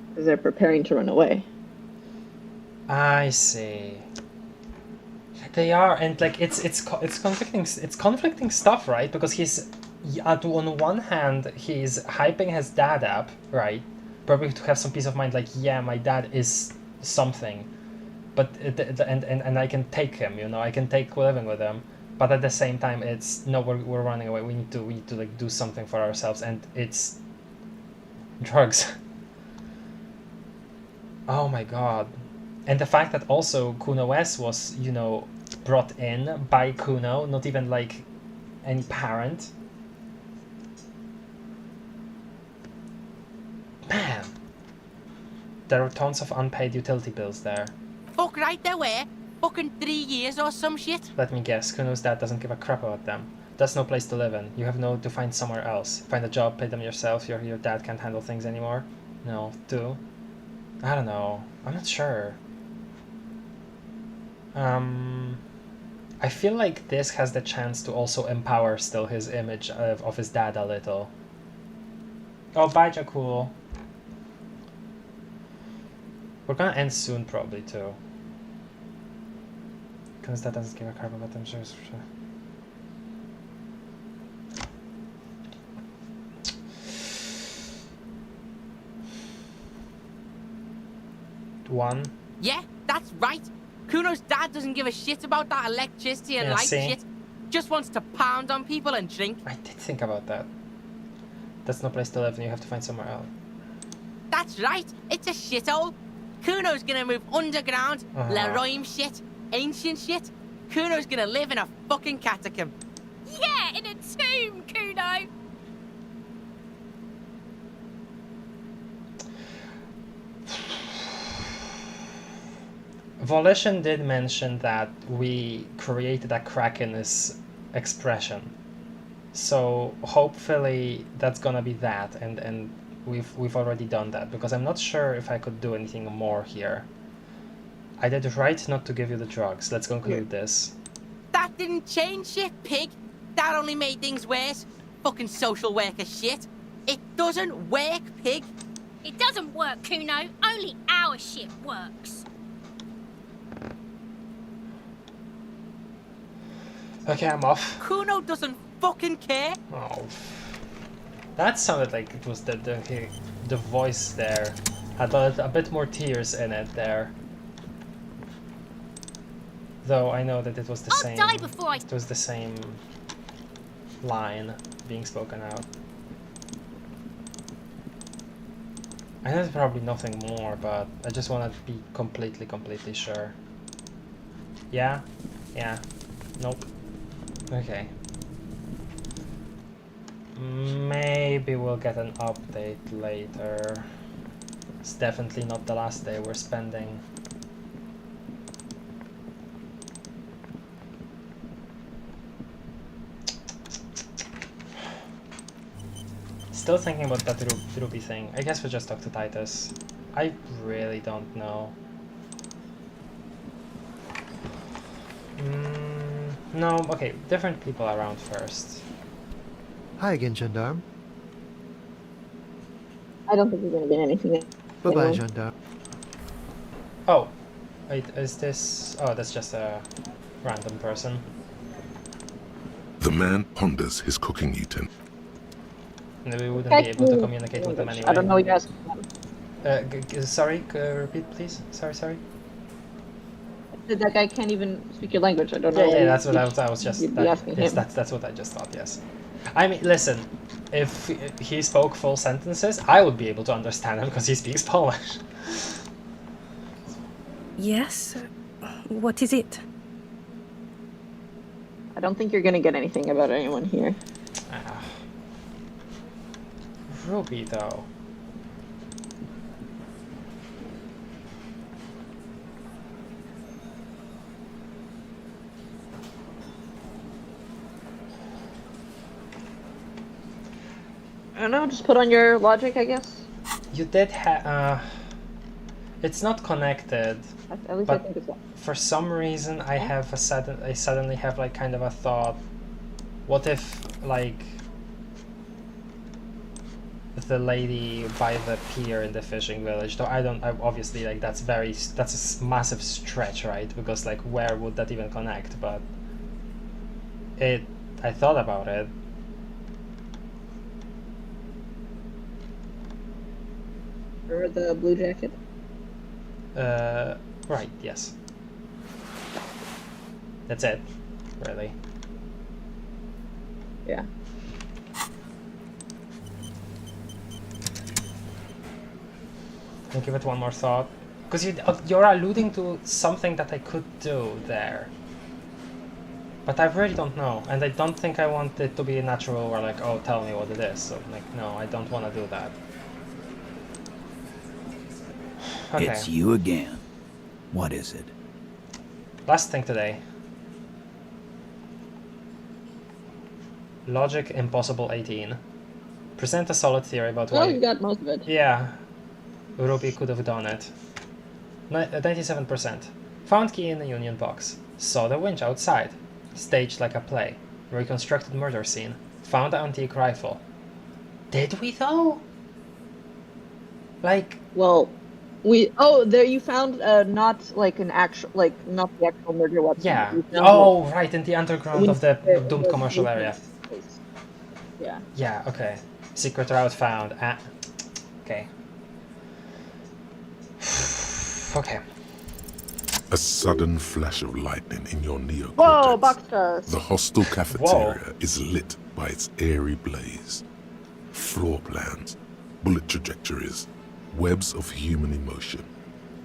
Because they're preparing to run away. I see. They are, and like it's conflicting stuff, right? Because he's on one hand he's hyping his dad up, right? Probably to have some peace of mind, like, yeah, my dad is something, but and I can take him, you know, I can take living with him. But at the same time, it's no, we're running away. We need to like do something for ourselves, and it's drugs. Oh my god. And the fact that also Kuno S was, you know, brought in by Kuno, not even like any parent. Man. There are tons of unpaid utility bills there. Fuck right there were. Fucking 3 years or some shit. Let me guess, Kuno's dad doesn't give a crap about them. That's no place to live in. You have to find somewhere else. Find a job, pay them yourself. Your dad can't handle things anymore. No, do. I don't know. I'm not sure. I feel like this has the chance to also empower still his image of his dad a little. Oh, bye, Jakul. We're gonna end soon, probably, too. Because that doesn't give a crap about them, sure. One. Yeah, that's right. Kuno's dad doesn't give a shit about that electricity and light shit. Just wants to pound on people and drink. I did think about that. That's no place to live and you have to find somewhere else. That's right. It's a shithole. Kuno's gonna move underground. Leroy shit. Ancient shit. Kuno's gonna live in a fucking catacomb. Yeah, in a tomb, Kuno. Volition did mention that we created a crack in his expression, so hopefully that's gonna be that, and we've already done that, because I'm not sure if I could do anything more here. I did right not to give you the drugs. Let's conclude this. That didn't change shit, pig. That only made things worse. Fucking social worker shit. It doesn't work, pig. It doesn't work, Kuno. Only our shit works. Okay, I'm off. Kuno doesn't fucking care. Oh, that sounded like it was the voice there had a bit more tears in it there. Though I know that it was the same. I'll die before I... It was the same line being spoken out. I know there's probably nothing more, but I just want to be completely sure. Yeah? Yeah. Nope. Okay. Maybe we'll get an update later. It's definitely not the last day we're spending. Still thinking about that Ruby thing. I guess we'll just talk to Titus. I really don't know. No, okay, different people around first. Hi again, Gendarme. I don't think we're going to get anything. Bye-bye, Gendarme. Oh. Wait, is this... Oh, that's just a random person. The man ponders his cooking utensil. No, we wouldn't be able to communicate with them anyway. I don't know what you're asking. Sorry, repeat please. Sorry. That guy can't even speak your language. I don't know. Yeah, that's what I was just... asking yes, him. that's what I just thought, yes. I mean, listen, if he spoke full sentences, I would be able to understand him because he speaks Polish. Yes? What is it? I don't think you're gonna get anything about anyone here. Ruby, though. I don't know, just put on your logic, I guess. You did have... it's not connected, At least I think it's not. For some reason I have I suddenly have like kind of a thought. What if like the lady by the pier in the fishing village? Though I obviously like that's a massive stretch, right? Because like where would that even connect? But I thought about it. Or the blue jacket. Right, yes. That's it, really. Yeah. I'll give it one more thought. Because you're alluding to something that I could do there. But I really don't know, and I don't think I want it to be natural or like, oh, tell me what it is. So like, no, I don't want to do that. Okay. It's you again. What is it? Last thing today. Logic impossible 18. Present a solid theory about why... Well, you got most of it. Yeah. Ruby could have done it. 97%. Found key in the union box. Saw the winch outside. Staged like a play. Reconstructed murder scene. Found an antique rifle. Did we though? Like... Well... there you found not like an actual, like not the actual murder weapon. Yeah. Oh, right, in the underground of the doomed commercial area. Yeah. Yeah, okay. Secret route found. Okay. Okay. A sudden flash of lightning in your neocortex. Whoa, boxcars! The hostel cafeteria is lit by its airy blaze. Floor plans, bullet trajectories, webs of human emotion,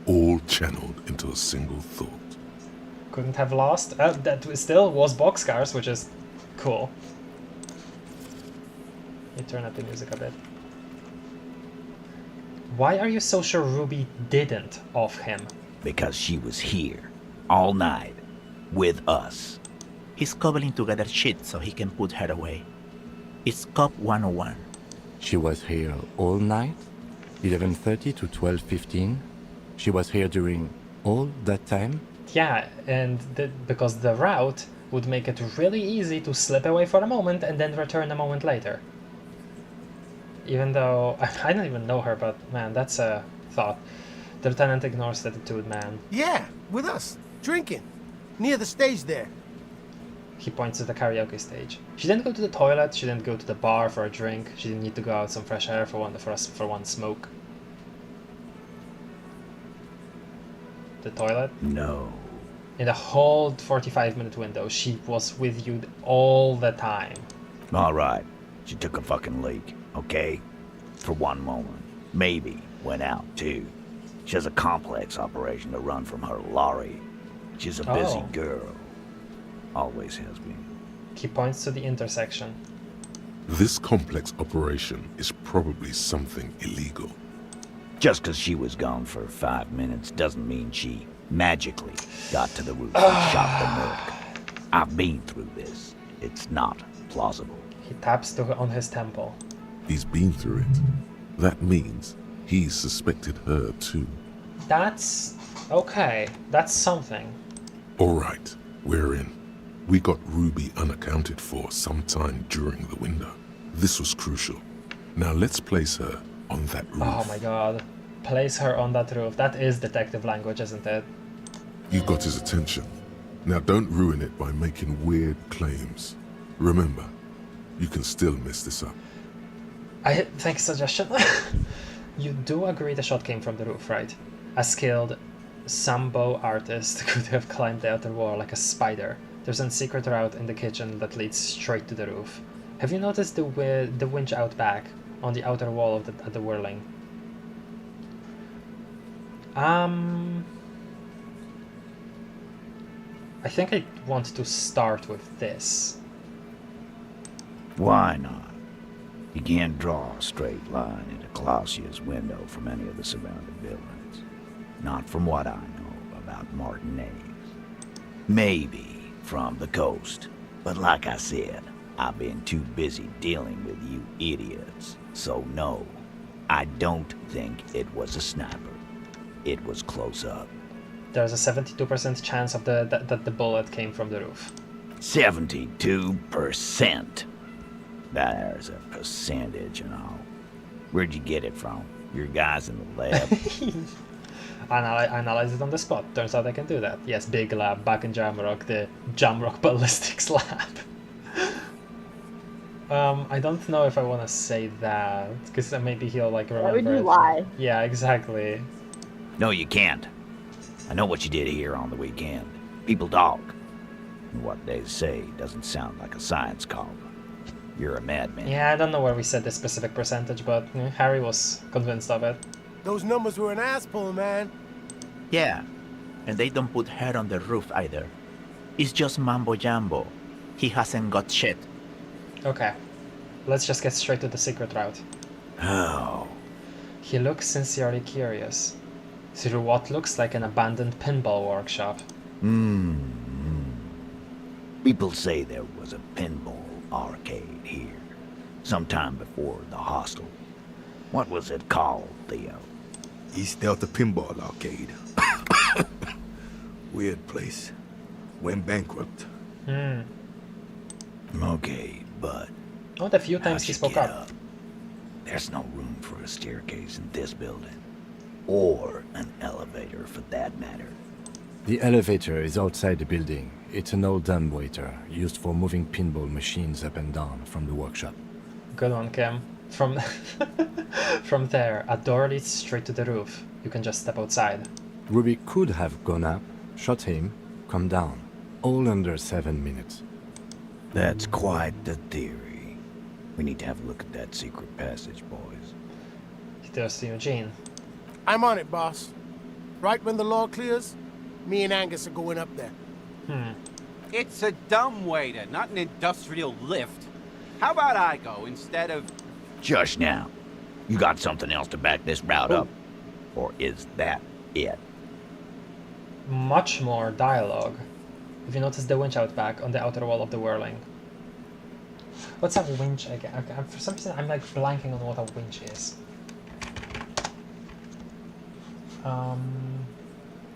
all channeled into a single thought. Couldn't have lost. That still was boxcars, which is cool. You turn up the music a bit. Why are you so sure Ruby didn't off him? Because she was here, all night, with us. He's cobbling together shit so he can put her away. It's Cop 101. She was here all night? 11:30 to 12:15? She was here during all that time? Yeah, and because the route would make it really easy to slip away for a moment and then return a moment later. Even though I don't even know her, but man, that's a thought. The lieutenant ignores the attitude, man. Yeah, with us, drinking, near the stage there. He points to the karaoke stage. She didn't go to the toilet, she didn't go to the bar for a drink, she didn't need to go out some fresh air for one smoke. The toilet? No. In the whole 45-minute window, she was with you all the time. Alright, she took a fucking leak, okay? For one moment. Maybe went out too. She has a complex operation to run from her lorry. She's a busy girl. Always has been. He points to the intersection. This complex operation is probably something illegal. Just because she was gone for 5 minutes doesn't mean she magically got to the roof and shot the merc. I've been through this. It's not plausible. He taps on his temple. He's been through it. That means he suspected her too. That's... okay. That's something. Alright, we're in. We got Ruby unaccounted for sometime during the window. This was crucial. Now let's place her on that roof. Oh my god. Place her on that roof. That is detective language, isn't it? You got his attention. Now don't ruin it by making weird claims. Remember, you can still mess this up. I think suggestion. You do agree the shot came from the roof, right? A skilled sambo artist could have climbed the outer wall like a spider. There's a secret route in the kitchen that leads straight to the roof. Have you noticed the winch out back on the outer wall of the whirling? I think I want to start with this. Why not? You can't draw a straight line into Clausia's window from any of the surrounding buildings. Not from what I know about Martinez. Maybe from the coast. But like I said, I've been too busy dealing with you idiots. So no, I don't think it was a sniper. It was close up. There's a 72% chance of that the bullet came from the roof. 72%. There's a percentage and all. Where'd you get it from? Your guys in the lab? Analyze it on the spot. Turns out I can do that. Yes, big lab back in Jamrock, the Jamrock Ballistics lab. I don't know if I want to say that, because maybe he'll like remember. Why would you lie? Yeah, exactly. No, you can't. I know what you did here on the weekend. People talk. And what they say doesn't sound like a science column. You're a madman. Yeah, I don't know where we said this specific percentage, but Harry was convinced of it. Those numbers were an asshole, man. Yeah, and they don't put her on the roof either. It's just mambo jumbo. He hasn't got shit. Okay, let's just get straight to the secret route. Oh. He looks sincerely curious. Through what looks like an abandoned pinball workshop. People say there was a pinball arcade here, sometime before the hostel. What was it called, Theo? East Delta Pinball Arcade. Weird place. Went bankrupt. Okay, but... Oh, the few times he spoke up. There's no room for a staircase in this building. Or an elevator, for that matter. The elevator is outside the building. It's an old dumbwaiter used for moving pinball machines up and down from the workshop. Good one, Kim. From there, a door leads straight to the roof. You can just step outside. Ruby could have gone up, shot him, come down. All under 7 minutes. That's quite the theory. We need to have a look at that secret passage, boys. He goes to Eugene. I'm on it, boss. Right when the law clears, me and Angus are going up there. It's a dumbwaiter, not an industrial lift. How about I go instead of... Just now. You got something else to back this route up? Or is that it? Much more dialogue. If you notice the winch out back on the outer wall of the whirling. What's a winch again? Okay, for some reason I'm like blanking on what a winch is.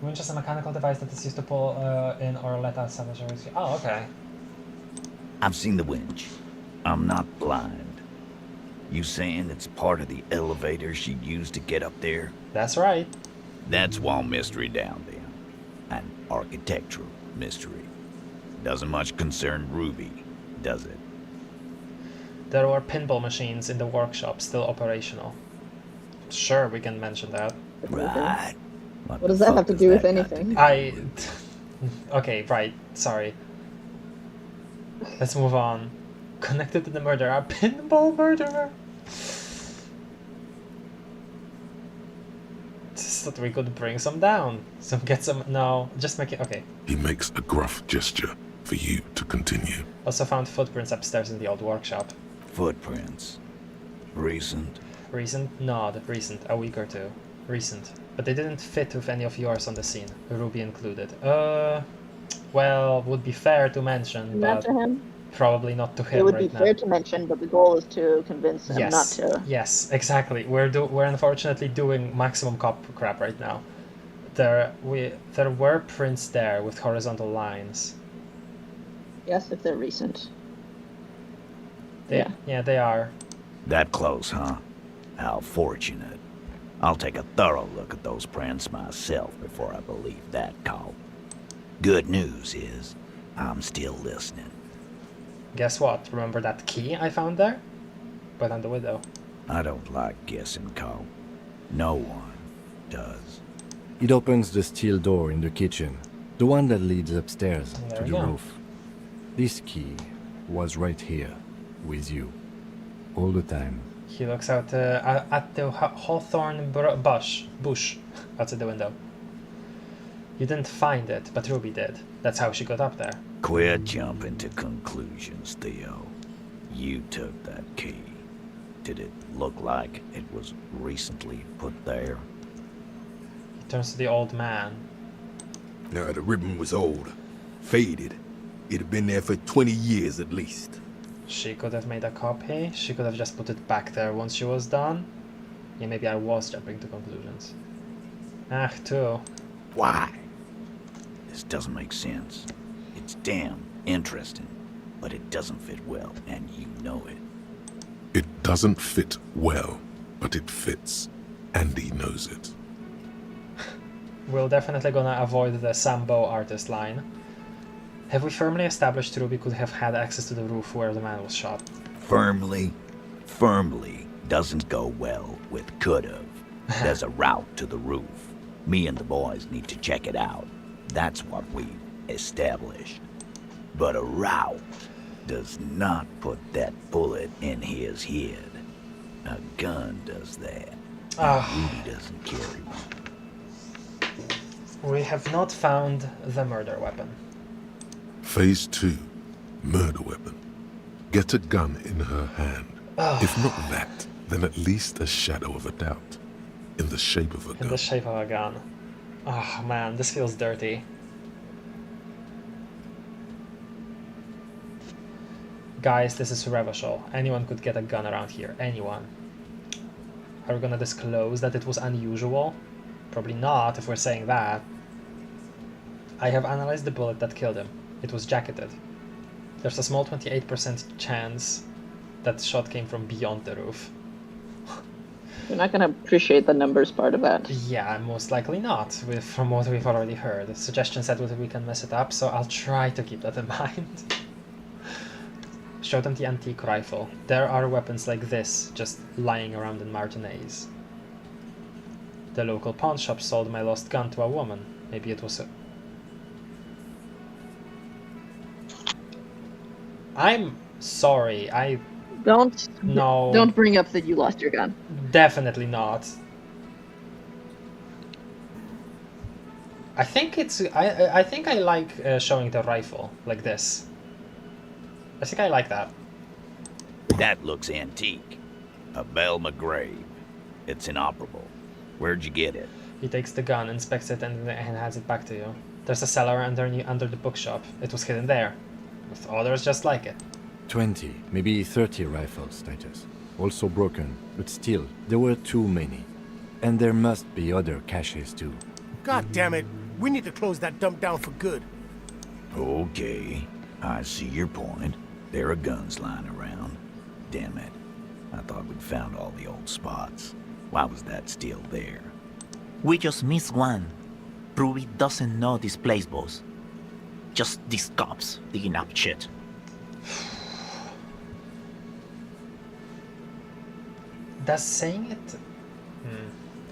Winch is a mechanical device that is used to pull in or let out salvage. Oh, okay. I've seen the winch. I'm not blind. You saying it's part of the elevator she used to get up there? That's right. That's wall mystery down there. An architectural mystery. Doesn't much concern Ruby, does it? There were pinball machines in the workshop still operational. Sure, we can mention that. Right. What does that have to do with anything? Okay, right. Sorry. Let's move on. Connected to the murder, a pinball murderer. Just thought we could bring some down. No, just make it. Okay. He makes a gruff gesture for you to continue. Also found footprints upstairs in the old workshop. Footprints? Recent? Recent? No, recent. A week or two. Recent. But they didn't fit with any of yours on the scene, Ruby included. Well, would be fair to mention, Not but to him? Probably not to him. It would right be now. fair to mention, but the goal is to convince him not to. Yes, exactly. We're unfortunately doing maximum cop crap right now. There were prints there with horizontal lines. Yes, if they're recent. Yeah, they are. That close, huh? How fortunate. I'll take a thorough look at those prints myself before I believe that call. Good news is, I'm still listening. Guess what? Remember that key I found there? Put on the window. I don't like guessing, Cole. No one does. It opens the steel door in the kitchen, the one that leads upstairs There to we the go. roof. This key was right here, with you, all the time. He looks out at the hawthorn bush outside the window. You didn't find it, but Ruby did. That's how she got up there. Quit jumping to conclusions, Theo. You took that key. Did it look like it was recently put there? He turns to the old man. No, the ribbon was old. Faded. It had been there for 20 years at least. She could have made a copy. She could have just put it back there once she was done. Yeah, maybe I was jumping to conclusions. Too. Why? This doesn't make sense. It's damn interesting, but it doesn't fit well, and you know it. It doesn't fit well, but it fits. And he knows it. We're definitely gonna avoid the Sambo artist line. Have we firmly established Ruby could have had access to the roof where the man was shot? Firmly doesn't go well with could've. There's a route to the roof. Me and the boys need to check it out. That's what we've established. But a route does not put that bullet in his head. A gun does that. Ruby doesn't carry one. We have not found the murder weapon. Phase 2. Murder weapon. Get a gun in her hand. If not that, then at least a shadow of a doubt. In the shape of a gun. In the shape of a gun. Oh man, this feels dirty. Guys, this is Revachol. Anyone could get a gun around here. Anyone. Are we gonna disclose that it was unusual? Probably not, if we're saying that. I have analyzed the bullet that killed him. It was jacketed. There's a small 28% chance that shot came from beyond the roof. You're not going to appreciate the numbers part of that. Yeah, most likely not, from what we've already heard. The suggestion said we can mess it up, so I'll try to keep that in mind. Show them the antique rifle. There are weapons like this just lying around in Martinez. The local pawn shop sold my lost gun to a woman. Maybe it was a... I'm sorry, Don't bring up that you lost your gun. Definitely not. I think it's... I think I like showing the rifle like this. I think I like that. That looks antique. A Belle McGrave. It's inoperable. Where'd you get it? He takes the gun, inspects it, and hands it back to you. There's a cellar under the bookshop. It was hidden there, with others just like it. 20, maybe 30 rifles, Titus. Also broken, but still, there were too many. And there must be other caches too. God damn it. We need to close that dump down for good. Okay, I see your point. There are guns lying around. Damn it. I thought we'd found all the old spots. Why was that still there? We just missed one. Ruby doesn't know this place, boss. Just these cops digging up shit. Does saying it...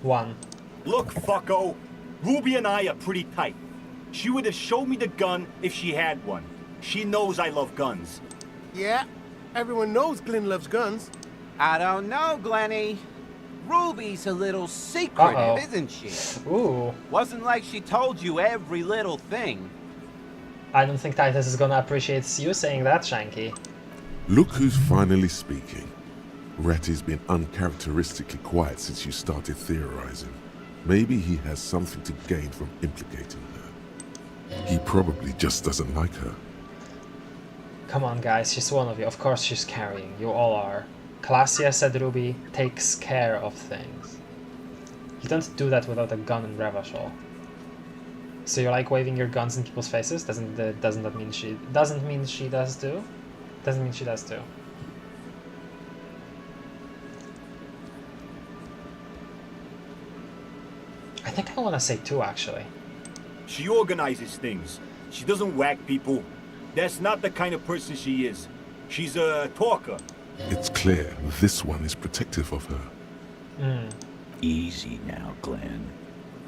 One. Look, fucko. Ruby and I are pretty tight. She would have showed me the gun if she had one. She knows I love guns. Yeah, everyone knows Glenn loves guns. I don't know, Glenny. Ruby's a little secretive, isn't she? Ooh. Wasn't like she told you every little thing. I don't think Titus is gonna appreciate you saying that, Shanky. Look who's finally speaking. Ratty's been uncharacteristically quiet since you started theorizing. Maybe he has something to gain from implicating her. He probably just doesn't like her. Come on, guys, she's one of you. Of course she's carrying. You all are. Classia, said Ruby, takes care of things. You don't do that without a gun in Revachol. So you like waving your guns in people's faces? Doesn't that mean she... Doesn't mean she does too? Doesn't mean she does too. I think I want to say two, actually. She organizes things. She doesn't whack people. That's not the kind of person she is. She's a talker. It's clear this one is protective of her. Easy now, Glenn.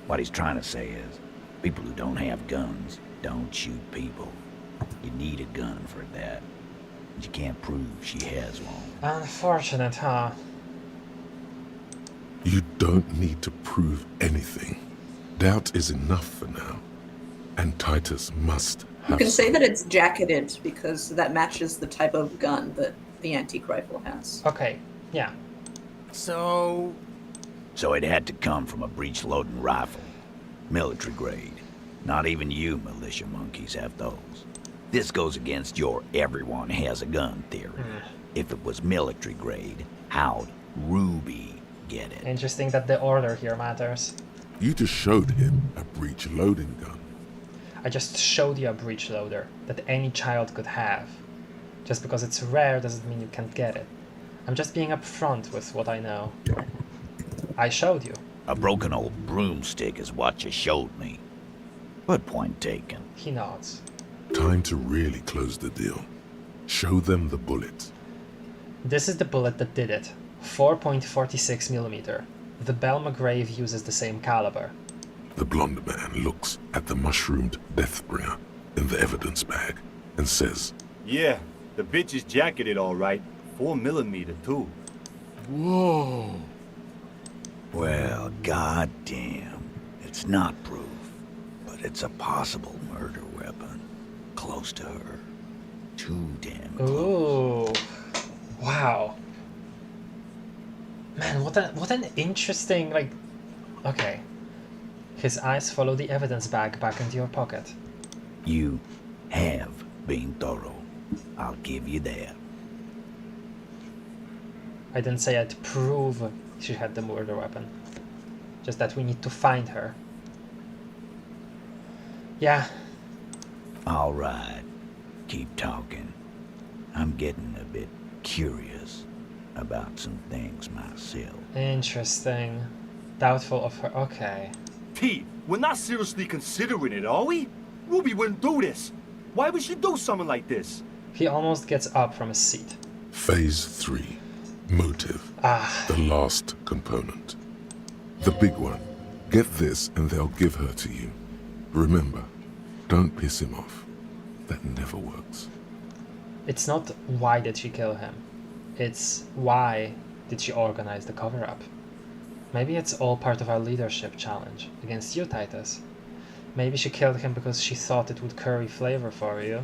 What he's trying to say is, people who don't have guns don't shoot people. You need a gun for that. You can't prove she has one. Unfortunate, huh? You don't need to prove anything. Doubt is enough for now. And Titus must have You can say some. that it's jacketed because that matches the type of gun that the antique rifle has. Okay, yeah. So it had to come from a breech-loading rifle. Military grade. Not even you militia monkeys have those. This goes against your everyone has a gun theory. If it was military grade, how'd Ruby get it? Interesting that the order here matters. You just showed him a breech loading gun. I just showed you a breech loader that any child could have. Just because it's rare doesn't mean you can't get it. I'm just being upfront with what I know. I showed you. A broken old broomstick is what you showed me. But point taken. He nods. Time to really close the deal. Show them the bullet. This is the bullet that did it. 4.46 millimeter. The Belmagrave uses the same caliber. The blonde man looks at the mushroomed Deathbringer in the evidence bag and says, yeah, the bitch is jacketed all right. 4mm too. Whoa. Well, goddamn. It's not proof, but it's a possible murder weapon. Close to her. Too damn close. Ooh. Wow. Man, what an interesting, like... Okay. His eyes follow the evidence bag back into your pocket. You have been thorough. I'll give you that. I didn't say I'd prove she had the murder weapon. Just that we need to find her. Yeah. All right. Keep talking. I'm getting a bit curious about some things myself. Interesting. Doubtful of her. Okay. Pete, we're not seriously considering it, are we? Ruby wouldn't do this. Why would she do something like this? He almost gets up from his seat. Phase 3. Motive. The last component. The big one. Get this and they'll give her to you. Remember, don't piss him off. That never works. It's not why did she kill him. It's why did she organize the cover-up. Maybe it's all part of our leadership challenge against you, Titus. Maybe she killed him because she thought it would curry flavor for you.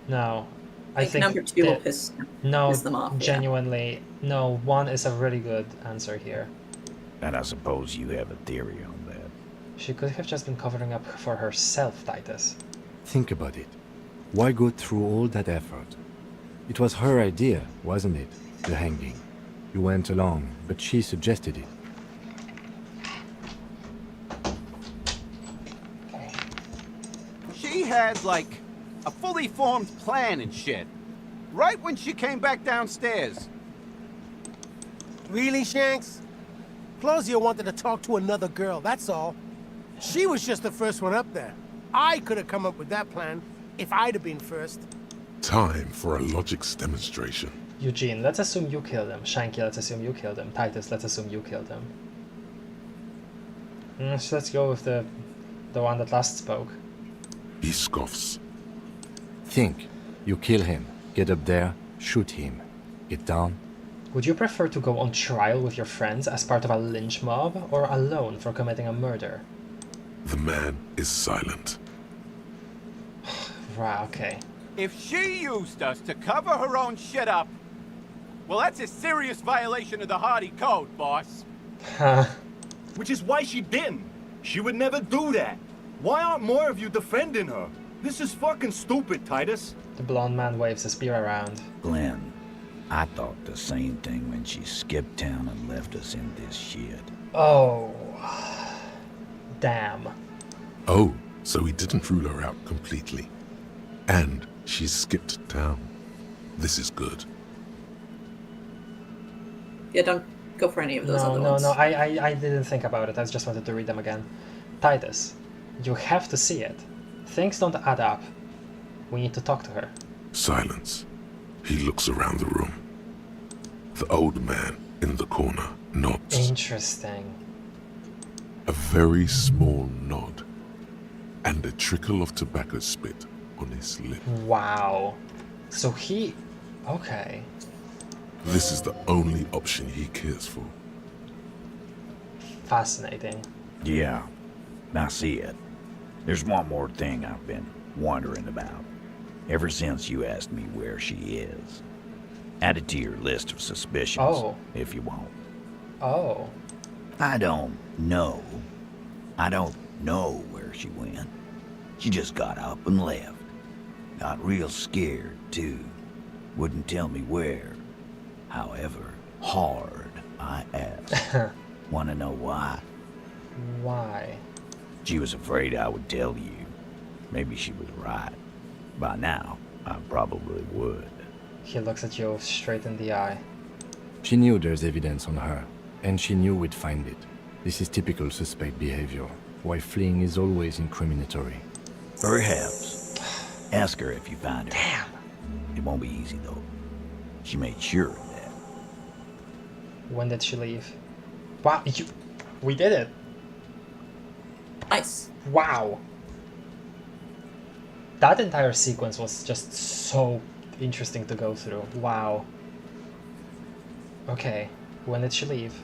No. I think number 2 will piss them off. Genuinely, no, 1 is a really good answer here. And I suppose you have a theory on that. She could have just been covering up for herself, Titus. Think about it. Why go through all that effort? It was her idea, wasn't it? The hanging. You went along, but she suggested it. She had, like, a fully formed plan and shit. Right when she came back downstairs. Really, Shanks? Claudia wanted to talk to another girl, that's all. She was just the first one up there. I could have come up with that plan if I'd have been first. Time for a logics demonstration. Eugene, let's assume you killed him. Shanky, let's assume you killed him. Titus, let's assume you killed him. So let's go with the one that last spoke. He scoffs. Think. You kill him. Get up there. Shoot him. Get down. Would you prefer to go on trial with your friends as part of a lynch mob, or alone for committing a murder? The man is silent. Right, okay. If she used us to cover her own shit up, well, that's a serious violation of the Hardy Code, boss. Which is why she didn't. She would never do that. Why aren't more of you defending her? This is fucking stupid, Titus. The blonde man waves a spear around. Glenn, I thought the same thing when she skipped town and left us in this shit. Oh. Damn. Oh, so he didn't rule her out completely. And she skipped town. This is good. Yeah, don't go for any of those other ones. No, I didn't think about it. I just wanted to read them again. Titus, You have to see it. Things don't add up. We need to talk to her. Silence. He looks around the room. The old man in the corner nods. Interesting. A very small nod. And a trickle of tobacco spit on his lip. Wow. So he... Okay. This is the only option he cares for. Fascinating. Yeah, I see it. There's one more thing I've been wondering about. Ever since you asked me where she is. Add it to your list of suspicions, if you want. Oh. I don't know. I don't know where she went. She just got up and left. Got real scared, too. Wouldn't tell me where. However hard I asked. Want to know why? Why? She was afraid I would tell you. Maybe she was right. By now, I probably would. He looks at you straight in the eye. She knew there's evidence on her, and she knew we'd find it. This is typical suspect behavior, why fleeing is always incriminatory. Perhaps. Ask her if you find her. Damn. It won't be easy, though. She made sure of that. When did she leave? Wow, we did it. Nice. Wow. That entire sequence was just so interesting to go through. Wow. Okay, when did she leave?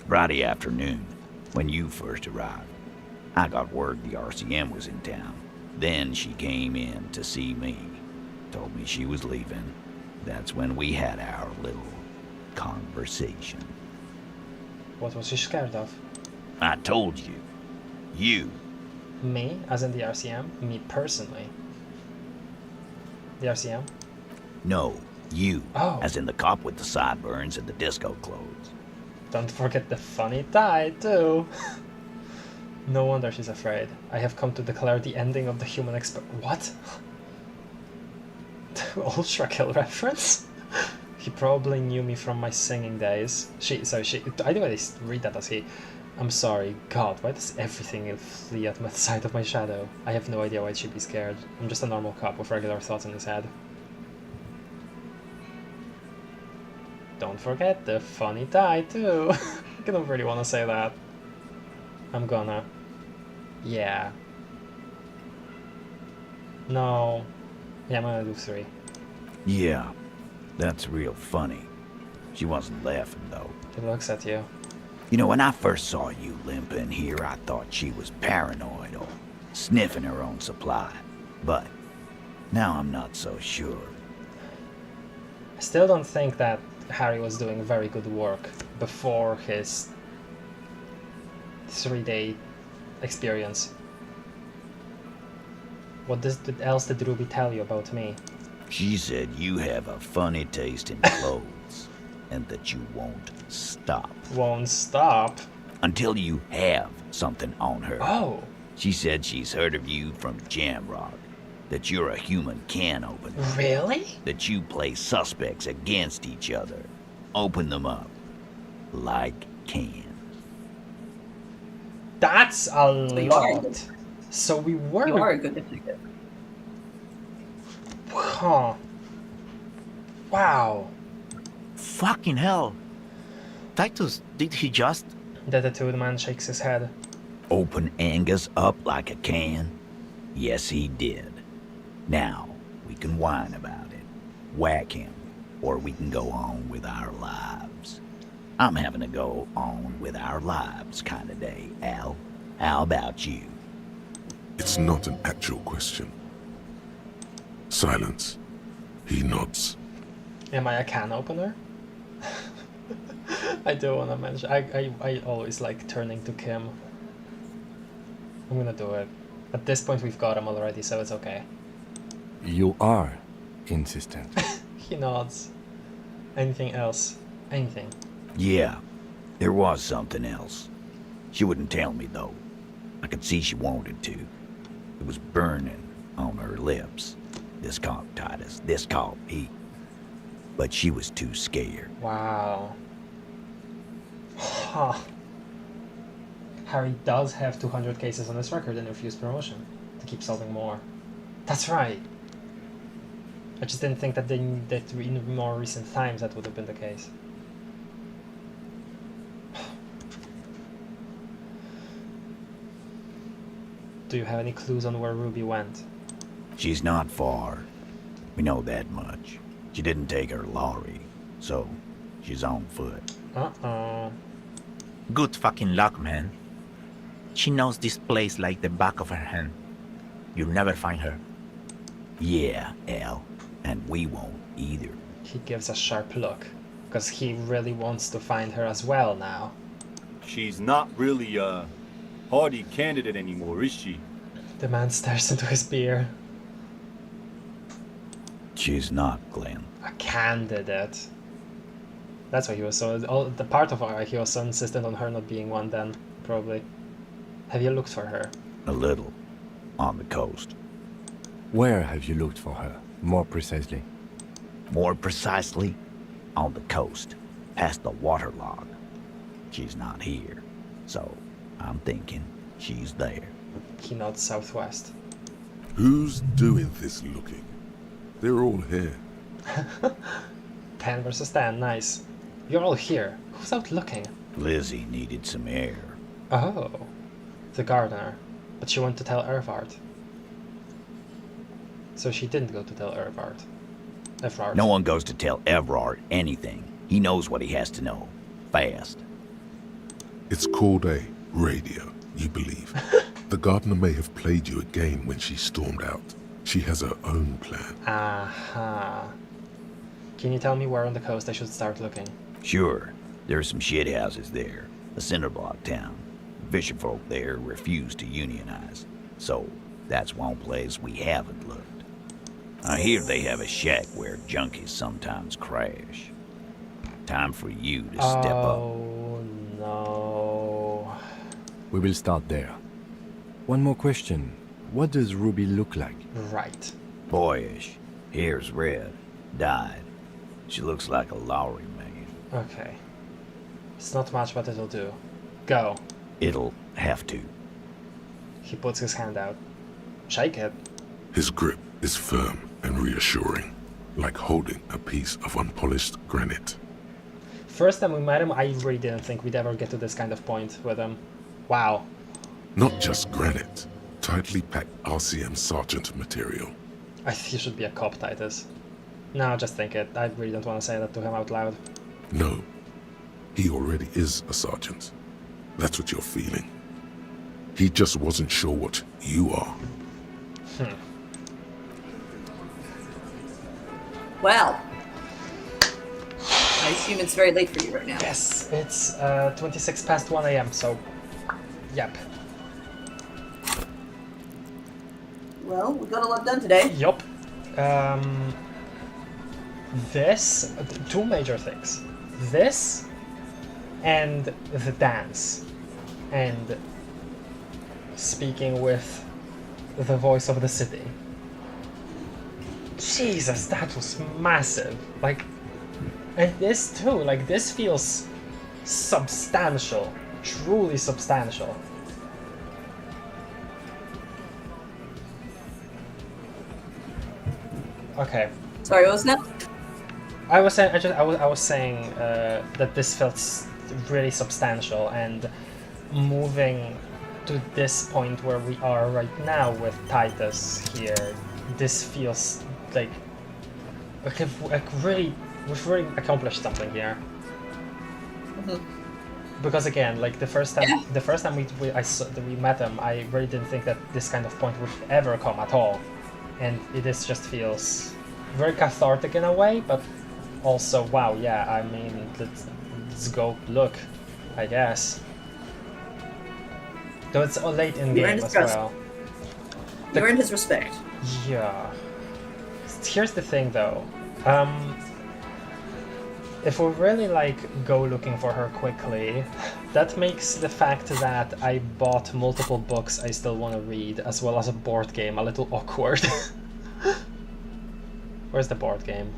Friday afternoon, when you first arrived. I got word the RCM was in town. Then she came in to see me. Told me she was leaving. That's when we had our little conversation. What was she scared of? I told you. You. Me, as in the RCM? Me personally. The RCM? No, you. Oh. As in the cop with the sideburns and the disco clothes. Don't forget the funny tie, too. No wonder she's afraid. I have come to declare the ending of the human What? Ultra Kill reference? He probably knew me from my singing days. I think I read that as he. I'm sorry, God, why does everything flee at the sight of my shadow? I have no idea why she'd be scared. I'm just a normal cop with regular thoughts in his head. Don't forget the funny tie, too. I don't really want to say that. I'm gonna. Yeah. No. Yeah, I'm gonna do 3. Yeah, that's real funny. She wasn't laughing, though. He looks at you. You know, when I first saw you limping here, I thought she was paranoid or sniffing her own supply. But now I'm not so sure. I still don't think that Harry was doing very good work before his 3-day experience. What else did Ruby tell you about me? She said you have a funny taste in clothes and that you won't stop. Won't stop? Until you have something on her. Oh. She said she's heard of you from Jamrock, that you're a human can opener. Really? That you play suspects against each other. Open them up. Like cans. That's a lot. So we were... You are a good detective. Huh. Wow. Fucking hell. Titus, did he just... The tattooed man shakes his head. Open Angus up like a can? Yes, he did. Now, we can whine about it. Whack him. Or we can go on with our lives. I'm having a go on with our lives kind of day, Al. How about you? It's not an actual question. Silence. He nods. Am I a can opener? I do want to mention. I always like turning to Kim. I'm gonna do it. At this point, we've got him already, so it's okay. You are insistent. He nods. Anything else? Anything? Yeah, there was something else. She wouldn't tell me, though. I could see she wanted to. It was burning on her lips. This cop, Titus. This cop, he... But she was too scared. Wow. Huh. Harry does have 200 cases on his record and refused promotion to keep solving more. That's right. I just didn't think that in more recent times that would have been the case. Do you have any clues on where Ruby went? She's not far. We know that much. She didn't take her lorry, so she's on foot. Uh-oh. Good fucking luck, man. She knows this place like the back of her hand. You'll never find her. Yeah, Al. And we won't either. He gives a sharp look, because he really wants to find her as well now. She's not really a hardy candidate anymore, is she? The man stares into his beer. She's not, Glenn. A candidate. That's why he was so... the part of why he was so insistent on her not being one then, probably. Have you looked for her? A little. On the coast. Where have you looked for her, more precisely? More precisely? On the coast. Past the waterlog. She's not here. So, I'm thinking she's there. He nods southwest. Who's doing this looking? They're all here. 10 versus 10, nice. You're all here. Who's out looking? Lizzie needed some air. Oh. The gardener. But she went to tell Ervard. So she didn't go to tell Ervard. No one goes to tell Everard anything. He knows what he has to know. Fast. It's called a radio, you believe. The gardener may have played you a game when she stormed out. She has her own plan. Aha. Can you tell me where on the coast I should start looking? Sure. There are some shit houses there. A cinderblock town. Fisherfolk there refuse to unionize. So, that's one place we haven't looked. I hear they have a shack where junkies sometimes crash. Time for you to step up. Oh, no. We will start there. One more question. What does Ruby look like? Right. Boyish. Hair's red. Dyed. She looks like a Lowry man. Okay. It's not much, but it'll do. Go. It'll have to. He puts his hand out. Shake it. His grip is firm and reassuring, like holding a piece of unpolished granite. First time we met him, I really didn't think we'd ever get to this kind of point with him. Wow. Not just granite, tightly packed RCM sergeant material. I think he should be a cop, Titus. No, just think it. I really don't want to say that to him out loud. No, he already is a sergeant. That's what you're feeling. He just wasn't sure what you are. Well, I assume it's very late for you right now. Yes, it's 26 past 1 a.m., so yep. Well, we got a lot done today. Yup. This, two major things. This and the dance. And speaking with the voice of the city. Jesus, that was massive. Like, and this too, like, this feels substantial. Truly substantial. Okay. Sorry, what was that? I was saying, I was saying that this felt really substantial, and moving to this point where we are right now with Titus here, this feels like we've really accomplished something here. Because again, like the first time we met him, I really didn't think that this kind of point would ever come at all, and it just feels very cathartic in a way, but also, wow, yeah, I mean, let's go look, I guess. Though it's late in game as well. You earned his respect. Yeah. Here's the thing, though. If we really, like, go looking for her quickly, that makes the fact that I bought multiple books I still want to read, as well as a board game, a little awkward. Where's the board game?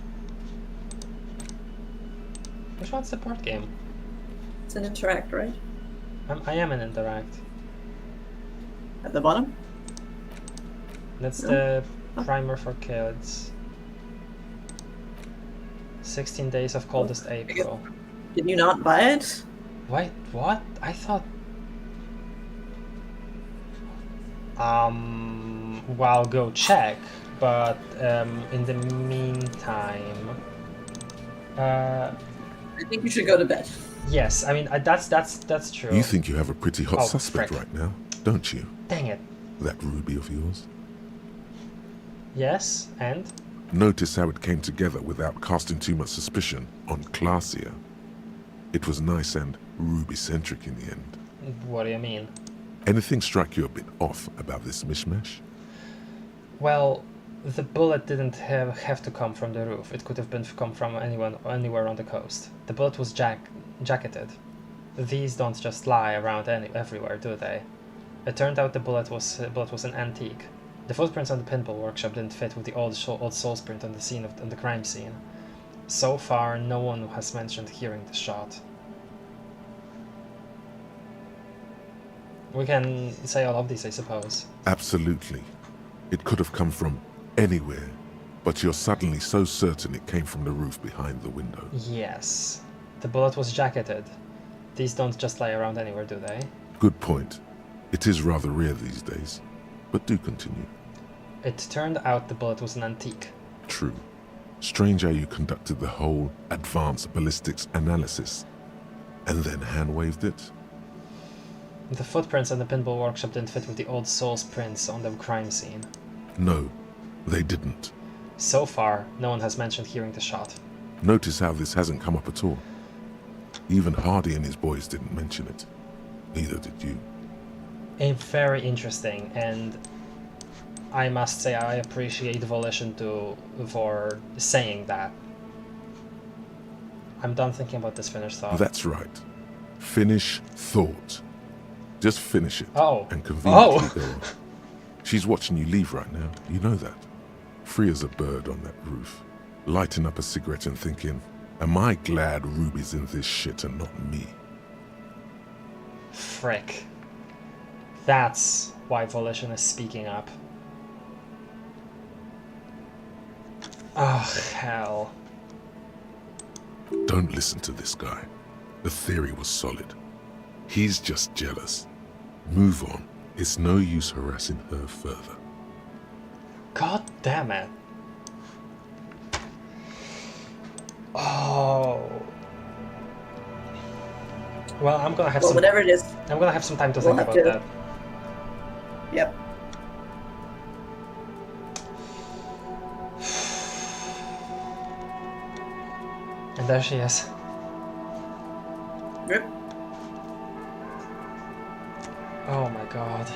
Which one's the board game? It's an interact, right? I am in interact. At the bottom? That's the primer for kids. 16 days of coldest April. Did you not buy it? Wait, what? I thought... well, go check, but in the meantime... I think you should go to bed. Yes, I mean, that's true. You think you have a pretty hot Oh, suspect frick. right now, don't you? Dang it. That ruby of yours? Yes, and? Notice how it came together without casting too much suspicion on Clasia. It was nice and ruby-centric in the end. What do you mean? Anything strike you a bit off about this mishmash? Well, the bullet didn't have to come from the roof. It could have come from anywhere on the coast. The bullet was jacketed. These don't just lie around everywhere, do they? It turned out the bullet was an antique. The footprints on the pinball workshop didn't fit with the old soul's print on the crime scene. So far, no one has mentioned hearing the shot. We can say all of these, I suppose. Absolutely. It could have come from anywhere, but you're suddenly so certain it came from the roof behind the window. Yes. The bullet was jacketed. These don't just lie around anywhere, do they? Good point. It is rather rare these days, but do continue. It turned out the bullet was an antique. True. Strange how you conducted the whole advanced ballistics analysis, and then hand-waved it? The footprints on the pinball workshop didn't fit with the old soul's prints on the crime scene. No, they didn't. So far, no one has mentioned hearing the shot. Notice how this hasn't come up at all. Even Hardy and his boys didn't mention it. Neither did you. Very interesting, and I must say I appreciate Volition for saying that. I'm done thinking about this finished thought. That's right. Finish thought. Just finish it. Oh. And conveniently Oh. go on. She's watching you leave right now. You know that. Free as a bird on that roof. Lighting up a cigarette and thinking, am I glad Ruby's in this shit and not me? Frick. That's why Volition is speaking up. Oh, hell. Don't listen to this guy. The theory was solid. He's just jealous. Move on. It's no use harassing her further. God damn it. Oh. Well, I'm gonna have whatever it is. I'm gonna have some time to We'll think have about to- that. Yep. And there she is. Rip. Oh my god.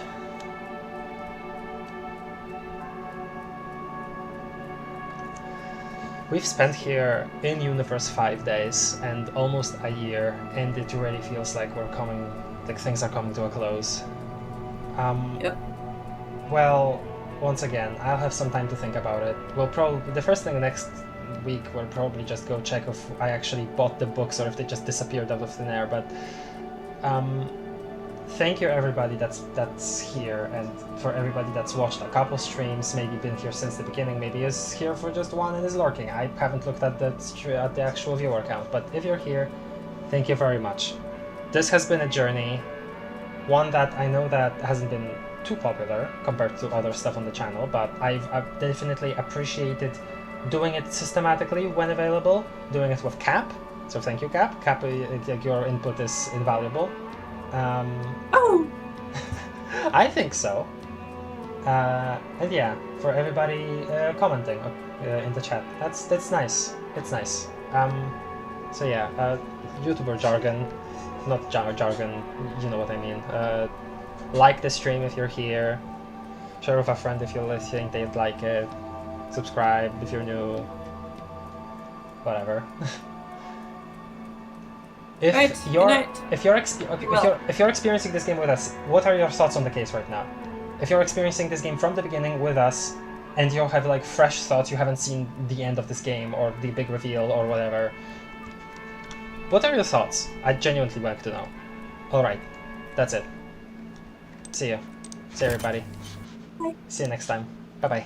We've spent here in universe 5 days and almost a year, and it really feels like things are coming to a close. Yep. Well, once again, I'll have some time to think about it. The first thing next week we'll probably just go check if I actually bought the books or if they just disappeared out of thin air, but thank you everybody that's here, and for everybody that's watched a couple streams, maybe been here since the beginning, maybe is here for just one and is lurking. I haven't looked at the actual viewer count, but if you're here, thank you very much. This has been a journey, one that I know that hasn't been too popular compared to other stuff on the channel, but I've definitely appreciated doing it systematically when available, doing it with Cap, so thank you Cap. Cap, your input is invaluable. Oh! I think so. And yeah, for everybody commenting in the chat, that's nice. It's nice. So yeah, YouTuber jargon, not jargon, you know what I mean. Like the stream if you're here. Share with a friend if you think they'd like it. Subscribe if you're new. Whatever. If you're experiencing this game with us, what are your thoughts on the case right now? If you're experiencing this game from the beginning with us, and you have like fresh thoughts, you haven't seen the end of this game or the big reveal or whatever, what are your thoughts? I genuinely like to know. Alright, That's it. See you. See everybody. Bye. See you next time. Bye-bye.